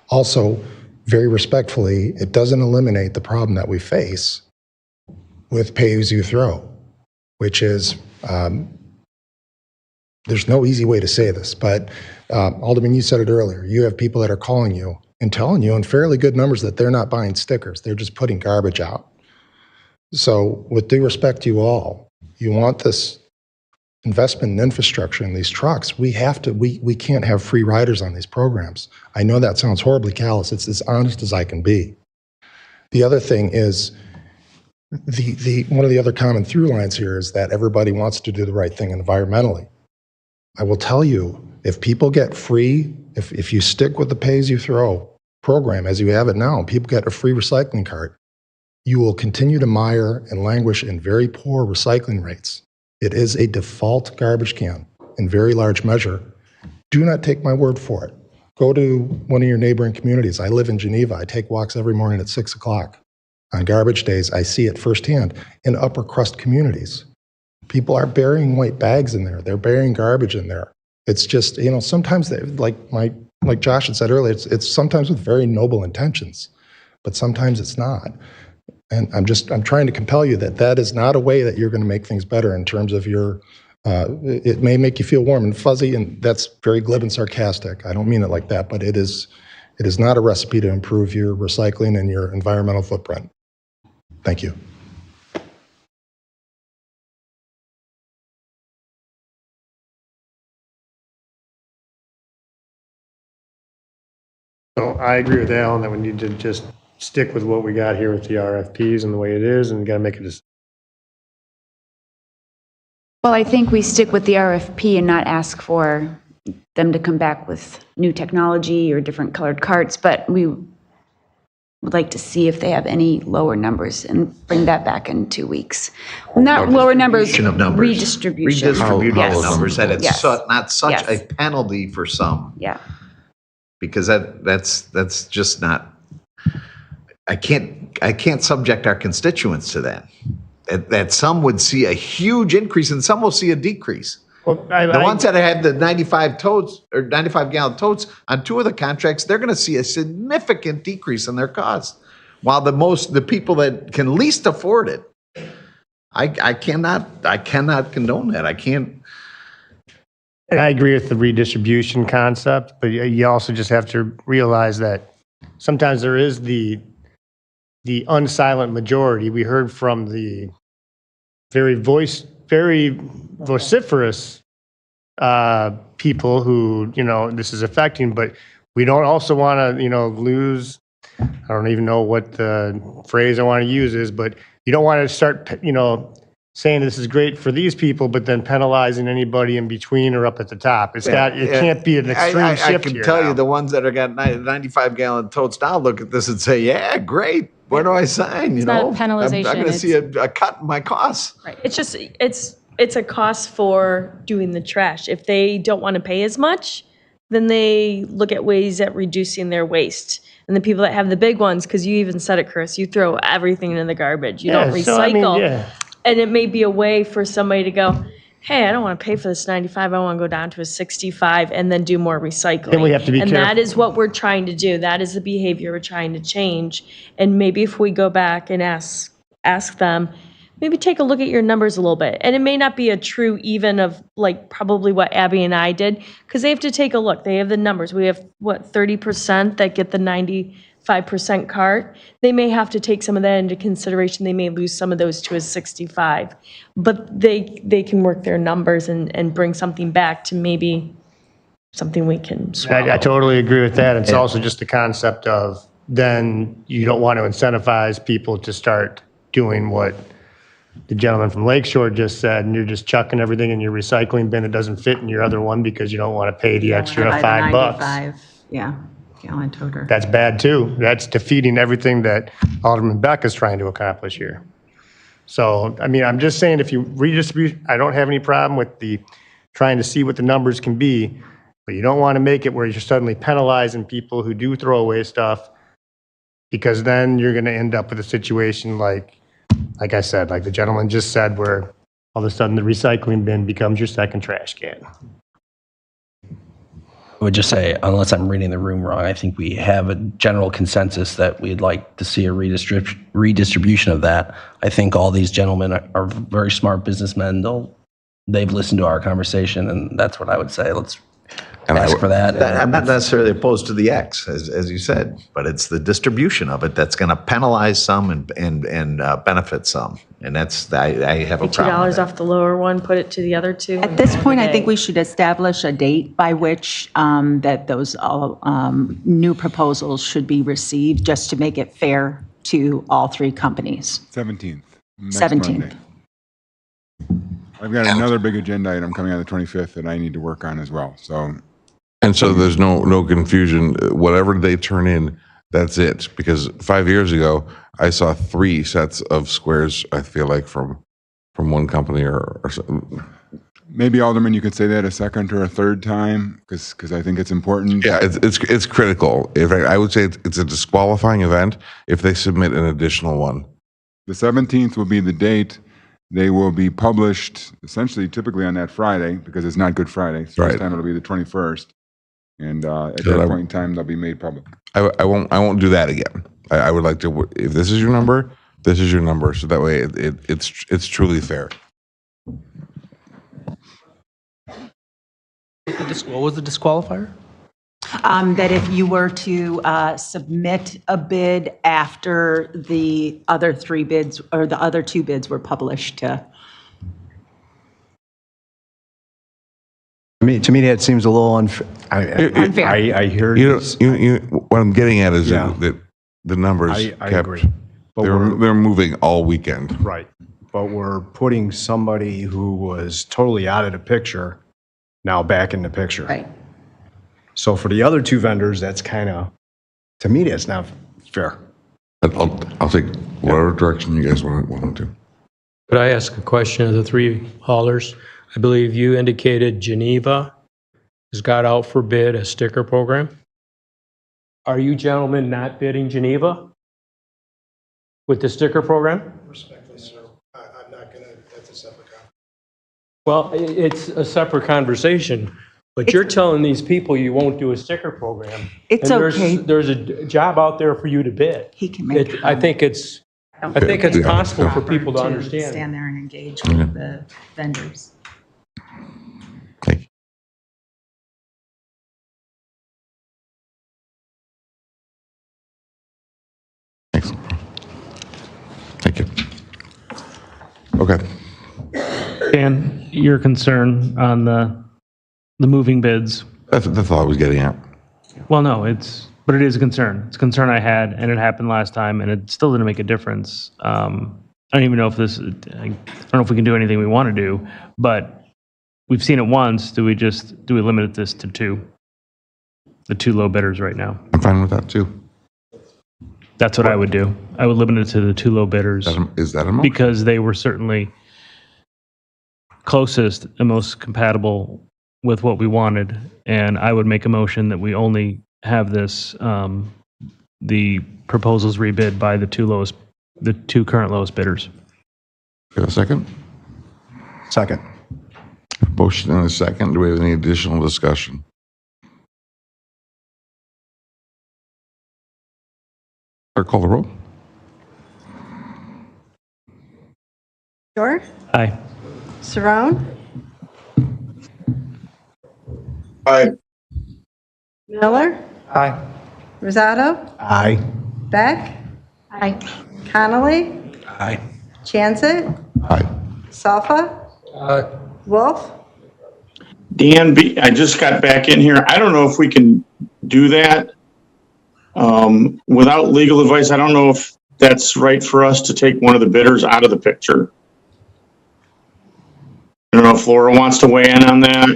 Also, very respectfully, it doesn't eliminate the problem that we face with pay-as-you-throw, which is, there's no easy way to say this, but Alderman, you said it earlier. You have people that are calling you and telling you in fairly good numbers that they're not buying stickers. They're just putting garbage out. So with due respect to you all, you want this investment in infrastructure in these trucks, we can't have free riders on these programs. I know that sounds horribly callous. It's as honest as I can be. The other thing is, one of the other common through lines here is that everybody wants to do the right thing environmentally. I will tell you, if people get free, if you stick with the pay-as-you-throw program as you have it now, and people get a free recycling cart, you will continue to mire and languish in very poor recycling rates. It is a default garbage can in very large measure. Do not take my word for it. Go to one of your neighboring communities. I live in Geneva. I take walks every morning at 6 o'clock. On garbage days, I see it firsthand in upper crust communities. People are burying white bags in there. They're burying garbage in there. It's just, sometimes like Josh had said earlier, it's sometimes with very noble intentions, but sometimes it's not. And I'm trying to compel you that is not a way that you're going to make things better in terms of your, it may make you feel warm and fuzzy, and that's very glib and sarcastic. I don't mean it like that, but it is not a recipe to improve your recycling and your environmental footprint. Thank you. So I agree with Alan that we need to just stick with what we got here with the RFPs and the way it is, and we got to make a decision. Well, I think we stick with the RFP and not ask for them to come back with new technology or different colored carts, but we would like to see if they have any lower numbers and bring that back in 2 weeks. Not lower numbers, redistribution. Redistribution Yes. of numbers, that it's Yes. not such Yes. a penalty for some. Yeah. Because that's just not, I can't subject our constituents to that. That some would see a huge increase and some will see a decrease. Well, The ones that had the 95 totes or 95 gallon totes on 2 of the contracts, they're going to see a significant decrease in their cost. While the people that can least afford it, I cannot condone that. I can't. And I agree with the redistribution concept, but you also just have to realize that sometimes there is the unsilent majority. We heard from the very vociferous people who, this is affecting, but we don't also want to, lose, I don't even know what the phrase I want to use is, but you don't want to start, saying this is great for these people, but then penalizing anybody in between or up at the top. It can't be an extreme shift I can here tell now. you the ones that are got 95-gallon totes now look at this and say, yeah, great. Where do I sign? It's not a penalization, I'm going to see a cut in my costs. Right. It's just, it's a cost for doing the trash. If they don't want to pay as much, then they look at ways at reducing their waste. And the people that have the big ones, because you even said it, Chris, you throw everything in the garbage. You don't recycle. And it may be a way for somebody to go, hey, I don't want to pay for this 95. I want to go down to a 65 and then do more recycling. Then we have to be careful. And that is what we're trying to do. That is the behavior we're trying to change. And maybe if we go back and ask them, maybe take a look at your numbers a little bit. And it may not be a true even of like probably what Abby and I did, because they have to take a look. They have the numbers. We have, 30% that get the 95% cart. They may have to take some of that into consideration. They may lose some of those to a 65. But they can work their numbers and bring something back to maybe something we can swallow. I totally agree with that. It's also just the concept of then you don't want to incentivize people to start doing what the gentleman from Lakeshore just said, and you're just chucking everything in your recycling bin that doesn't fit in your other one because you don't want to pay the extra $5. Gallon toter. That's bad too. That's defeating everything that Alderman Beck is trying to accomplish here. So, I mean, I'm just saying if you redistribute, I don't have any problem with the trying to see what the numbers can be, but you don't want to make it where you're suddenly penalizing people who do throw away stuff, because then you're going to end up with a situation like I said, like the gentleman just said, where all of a sudden the recycling bin becomes your second trash can. I would just say, unless I'm reading the room wrong, I think we have a general consensus that we'd like to see a redistribution of that. I think all these gentlemen are very smart businessmen. They've listened to our conversation, and that's what I would say. Let's ask for that. I'm not necessarily opposed to the X, as you said, but it's the distribution of it that's going to penalize some and benefit some. And that's, I have a problem with $2 off the lower one, put it to the other two. At this point, I think we should establish a date by which that those new proposals should be received, just to make it fair to all three companies. 17th. next 17th. Monday. I've got another big agenda item coming on the 25th that I need to work on as well. So, And so there's no confusion. Whatever they turn in, that's it. Because 5 years ago, I saw 3 sets of squares, I feel like, from one company or something. maybe Alderman, you could say that a second or a third time, because I think it's important. Yeah, it's critical. In fact, I would say it's a disqualifying event if they submit an additional one. The 17th will be the date. They will be published essentially typically on that Friday, because it's not Good Friday. So Right. this time it'll be the 21st. And at that point in time, they'll be made public. I won't do that again. I would like to, if this is your number, this is your number. So that way it's truly fair. What was the disqualifier? That if you were to submit a bid after the other 3 bids or the other 2 bids were published. To me, that seems a little unfair. Unfair. I hear What I'm getting at is Yeah. that the numbers I kept, agree. But they're moving all weekend. Right. But we're putting somebody who was totally out of the picture now back in the picture. Right. So for the other 2 vendors, that's kind of, to me, that's not fair. I'll take whatever direction you guys want to. Could I ask a question of the 3 haulers? I believe you indicated Geneva has got out for bid a sticker program. Are you gentlemen not bidding Geneva with the sticker program? Respectfully, sir, I'm not going to, that's a separate conversation. Well, it's a separate conversation, but you're telling these people you won't do a sticker program. It's and okay. There's a job out there for you to bid. He can make I think it's possible for people to understand. Stand there and engage with the vendors. Okay. Dan, your concern on the moving bids. That's all I was getting at. Well, no, but it is a concern. It's a concern I had, and it happened last time, and it still didn't make a difference. I don't even know if I don't know if we can do anything we want to do, but we've seen it once. Do we limit this to two? The two low bidders right now. I'm fine with that too. That's what I would do. I would limit it to the two low bidders. Is that a motion? Because they were certainly closest and most compatible with what we wanted. And I would make a motion that we only have this, the proposals rebid by the two current lowest bidders. Got a second? Second. Motion and a second. Do we have any additional discussion? Clerk, call the roll. Shore, Aye. Saron, Aye. Miller, Aye. Rosato, Aye. Beck, Aye. Connolly, Aye. Chancet, Aye. Salfa, Wolf, Dan, I just got back in here. I don't know if we can do that without legal advice. I don't know if that's right for us to take one of the bidders out of the picture. I don't know if Laura wants to weigh in on that.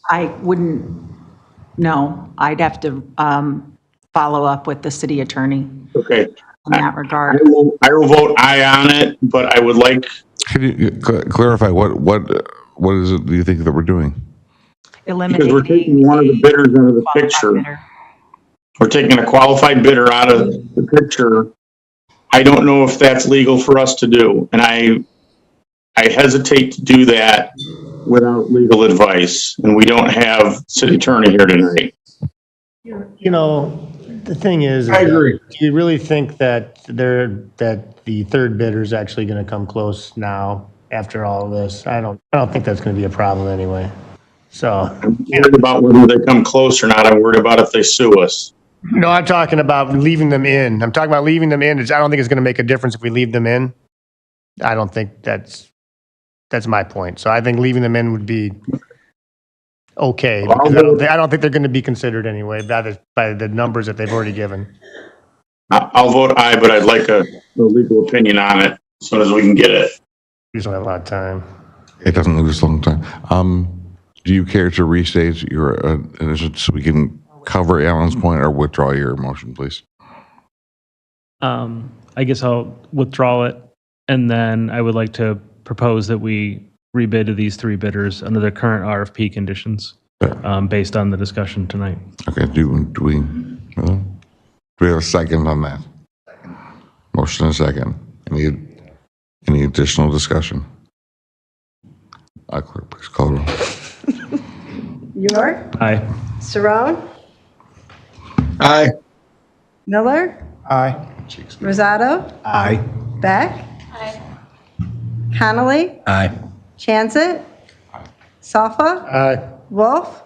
I wouldn't, no, I'd have to follow up with the city attorney Okay. in that regard. I will vote aye on it, but I would like. Could you clarify what is it do you think that we're doing? Because we're taking one of the bidders out of the picture. We're taking a qualified bidder out of the picture. I don't know if that's legal for us to do, and I hesitate to do that without legal advice, and we don't have city attorney here tonight. You know, the thing is, I agree. do you really think that the third bidder is actually going to come close now after all of this? I don't think that's going to be a problem anyway. So I'm worried about whether they come close or not. I'm worried about if they sue us. no, I'm talking about leaving them in. I'm talking about leaving them in. I don't think it's going to make a difference if we leave them in. I don't think that's my point. So I think leaving them in would be okay. Because I don't think they're going to be considered anyway by the numbers that they've already given. I'll vote aye, but I'd like a legal opinion on it as soon as we can get it. We just don't have a lot of time. It doesn't lose a long time. Do you care to restate your initiative so we can cover Alan's point, or withdraw your motion, please? I guess I'll withdraw it, and then I would like to propose that we rebid to these three bidders under the current RFP conditions, based on the discussion tonight. Okay. Do we have a second on that? Motion and a second. Any additional discussion? Clerk, please call the roll. York, Aye. Saron, Aye. Miller, Aye. Rosato, Aye. Beck, Connolly, Aye. Chancet, Salfa, Aye. Wolf,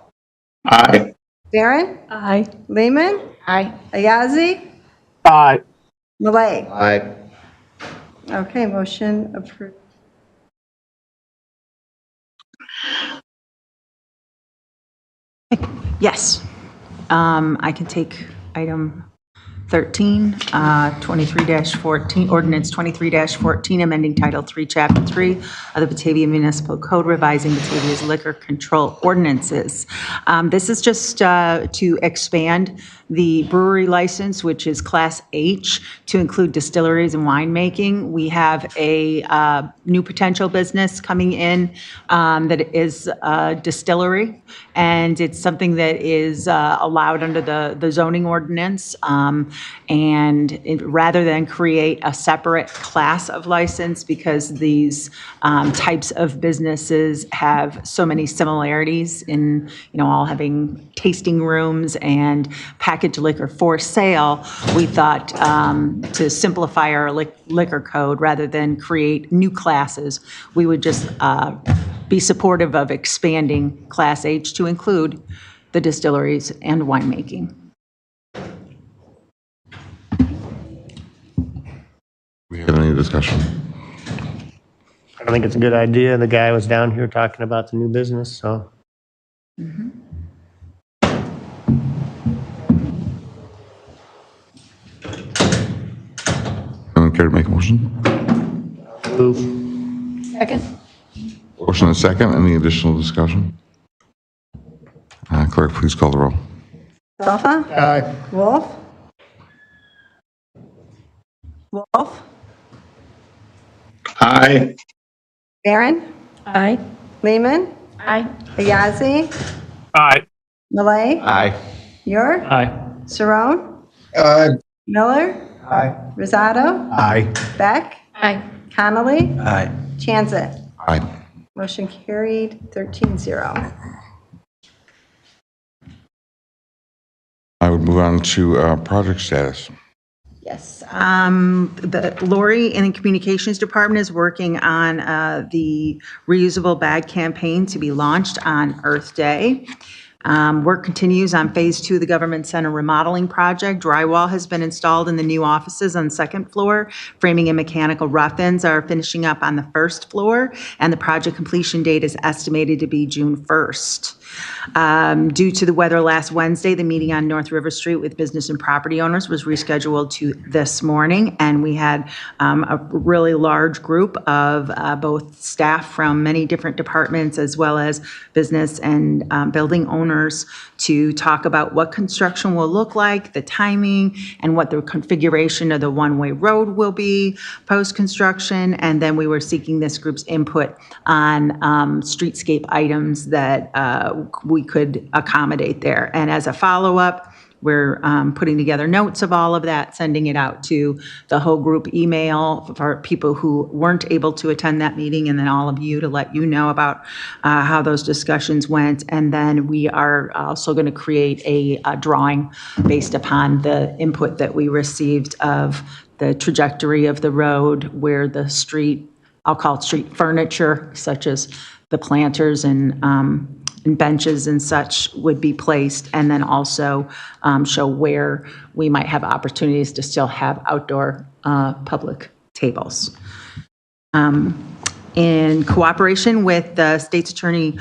Aye. Barron, Aye. Lehman, Aye. Ayazi, Aye. Malay. Aye. Okay, motion approved. Yes. I can take item 13, 23-14, ordinance 23-14, amending Title 3, Chapter 3 of the Batavia Municipal Code, revising Batavia's liquor control ordinances. This is just to expand the brewery license, which is Class H, to include distilleries and winemaking. We have a new potential business coming in that is a distillery, and it's something that is allowed under the zoning ordinance. Rather than create a separate class of license, because these types of businesses have so many similarities in, all having tasting rooms and packaged liquor for sale, we thought to simplify our liquor code rather than create new classes, we would just be supportive of expanding Class H to include the distilleries and winemaking. We have any discussion? I think it's a good idea. The guy was down here talking about the new business, so. Anyone care to make a motion? Move. Second. Motion and second. Any additional discussion? Clerk, please call the roll. Alpha? Aye. Wolf? Wolf? Aye. Barron? Aye. Lehman? Aye. Biazi? Aye. Malay? Aye. York? Aye. Saron? Aye. Miller? Aye. Rosado? Aye. Beck? Aye. Connolly? Aye. Chanzit? Aye. Motion carried, 13-0. I would move on to project status. Yes. Lori in the Communications Department is working on the reusable bag campaign to be launched on Earth Day. Work continues on Phase 2 of the Government Center remodeling project. Drywall has been installed in the new offices on the second floor. Framing and mechanical rough-ins are finishing up on the first floor, and the project completion date is estimated to be June 1st. Due to the weather last Wednesday, the meeting on North River Street with business and property owners was rescheduled to this morning, and we had a really large group of both staff from many different departments as well as business and building owners to talk about what construction will look like, the timing, and what the configuration of the one-way road will be post-construction. And then we were seeking this group's input on streetscape items that we could accommodate there. And as a follow-up, we're putting together notes of all of that, sending it out to the whole group email for people who weren't able to attend that meeting, and then all of you to let you know about how those discussions went. And then we are also going to create a drawing based upon the input that we received of the trajectory of the road, where the street, I'll call it street furniture, such as the planters and benches and such would be placed, and then also show where we might have opportunities to still have outdoor public tables. In cooperation with the State's Attorney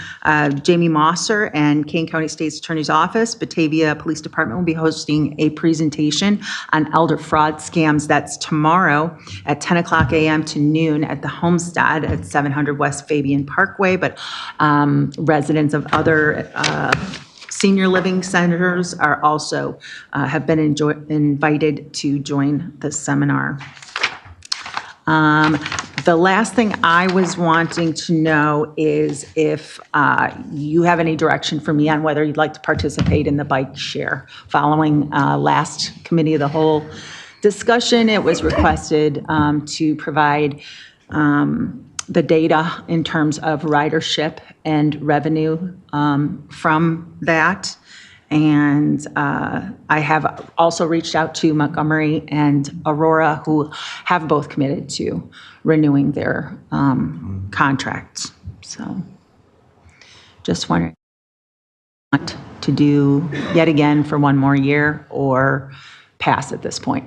Jamie Mosser and Kane County State's Attorney's Office, Batavia Police Department will be hosting a presentation on elder fraud scams. That's tomorrow at 10 o'clock a.m. to noon at the Homestead at 700 West Fabian Parkway. But residents of other senior living centers are also have been invited to join the seminar. The last thing I was wanting to know is if you have any direction for me on whether you'd like to participate in the bike share. Following last committee of the whole discussion, it was requested to provide the data in terms of ridership and revenue from that. And I have also reached out to Montgomery and Aurora, who have both committed to renewing their contracts. So just wondering what to do yet again for one more year or pass at this point.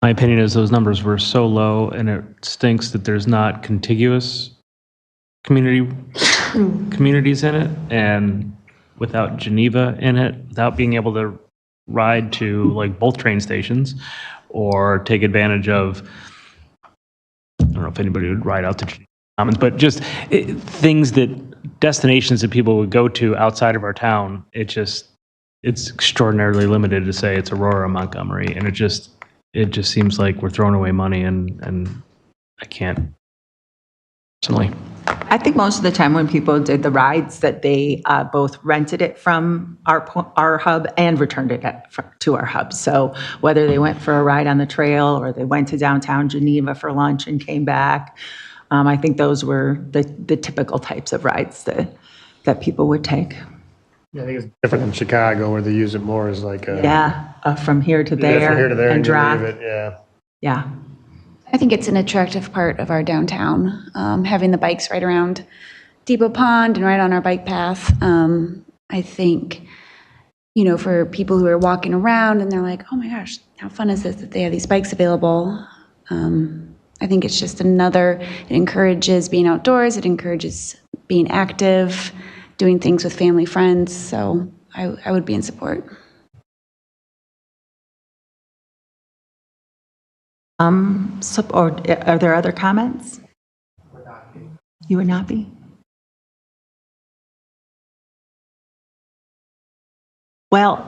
My opinion is those numbers were so low, and it stinks that there's not contiguous communities in it, and without Geneva in it, without being able to ride to like both train stations or take advantage of, I don't know if anybody would ride out to Geneva Commons, but just things that destinations that people would go to outside of our town. It's extraordinarily limited to say it's Aurora or Montgomery, and it just seems like we're throwing away money, and I can't personally. I think most of the time when people did the rides that they both rented it from our hub and returned it to our hub. So whether they went for a ride on the trail or they went to downtown Geneva for lunch and came back, I think those were the typical types of rides that people would take. Yeah, I think it's different in Chicago where they use it more as like a. From here to there, From here to there and and you drop. leave it, yeah. Yeah. I think it's an attractive part of our downtown, having the bikes right around Depot Pond and right on our bike path. I think, for people who are walking around and they're like, oh my gosh, how fun is this that they have these bikes available? I think it's just it encourages being outdoors, it encourages being active, doing things with family, friends, so I would be in support. Or are there other comments? You would not be? Well,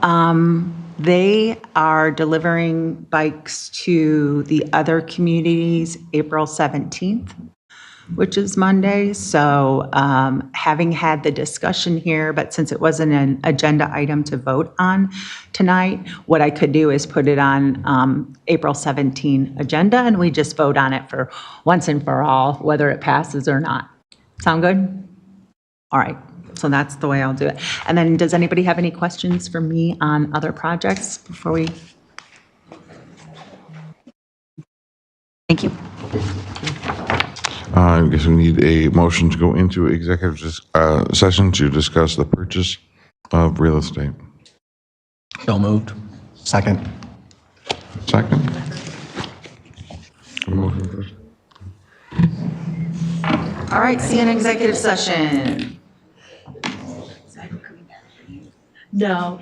they are delivering bikes to the other communities April 17th, which is Monday. So having had the discussion here, but since it wasn't an agenda item to vote on tonight, what I could do is put it on April 17 agenda, and we just vote on it for once and for all, whether it passes or not. Sound good? All right. So that's the way I'll do it. And then does anybody have any questions for me on other projects before we? Thank you. I guess we need a motion to go into executive session to discuss the purchase of real estate. So moved. Second. Second? Motion first. All right, see you in executive session. No,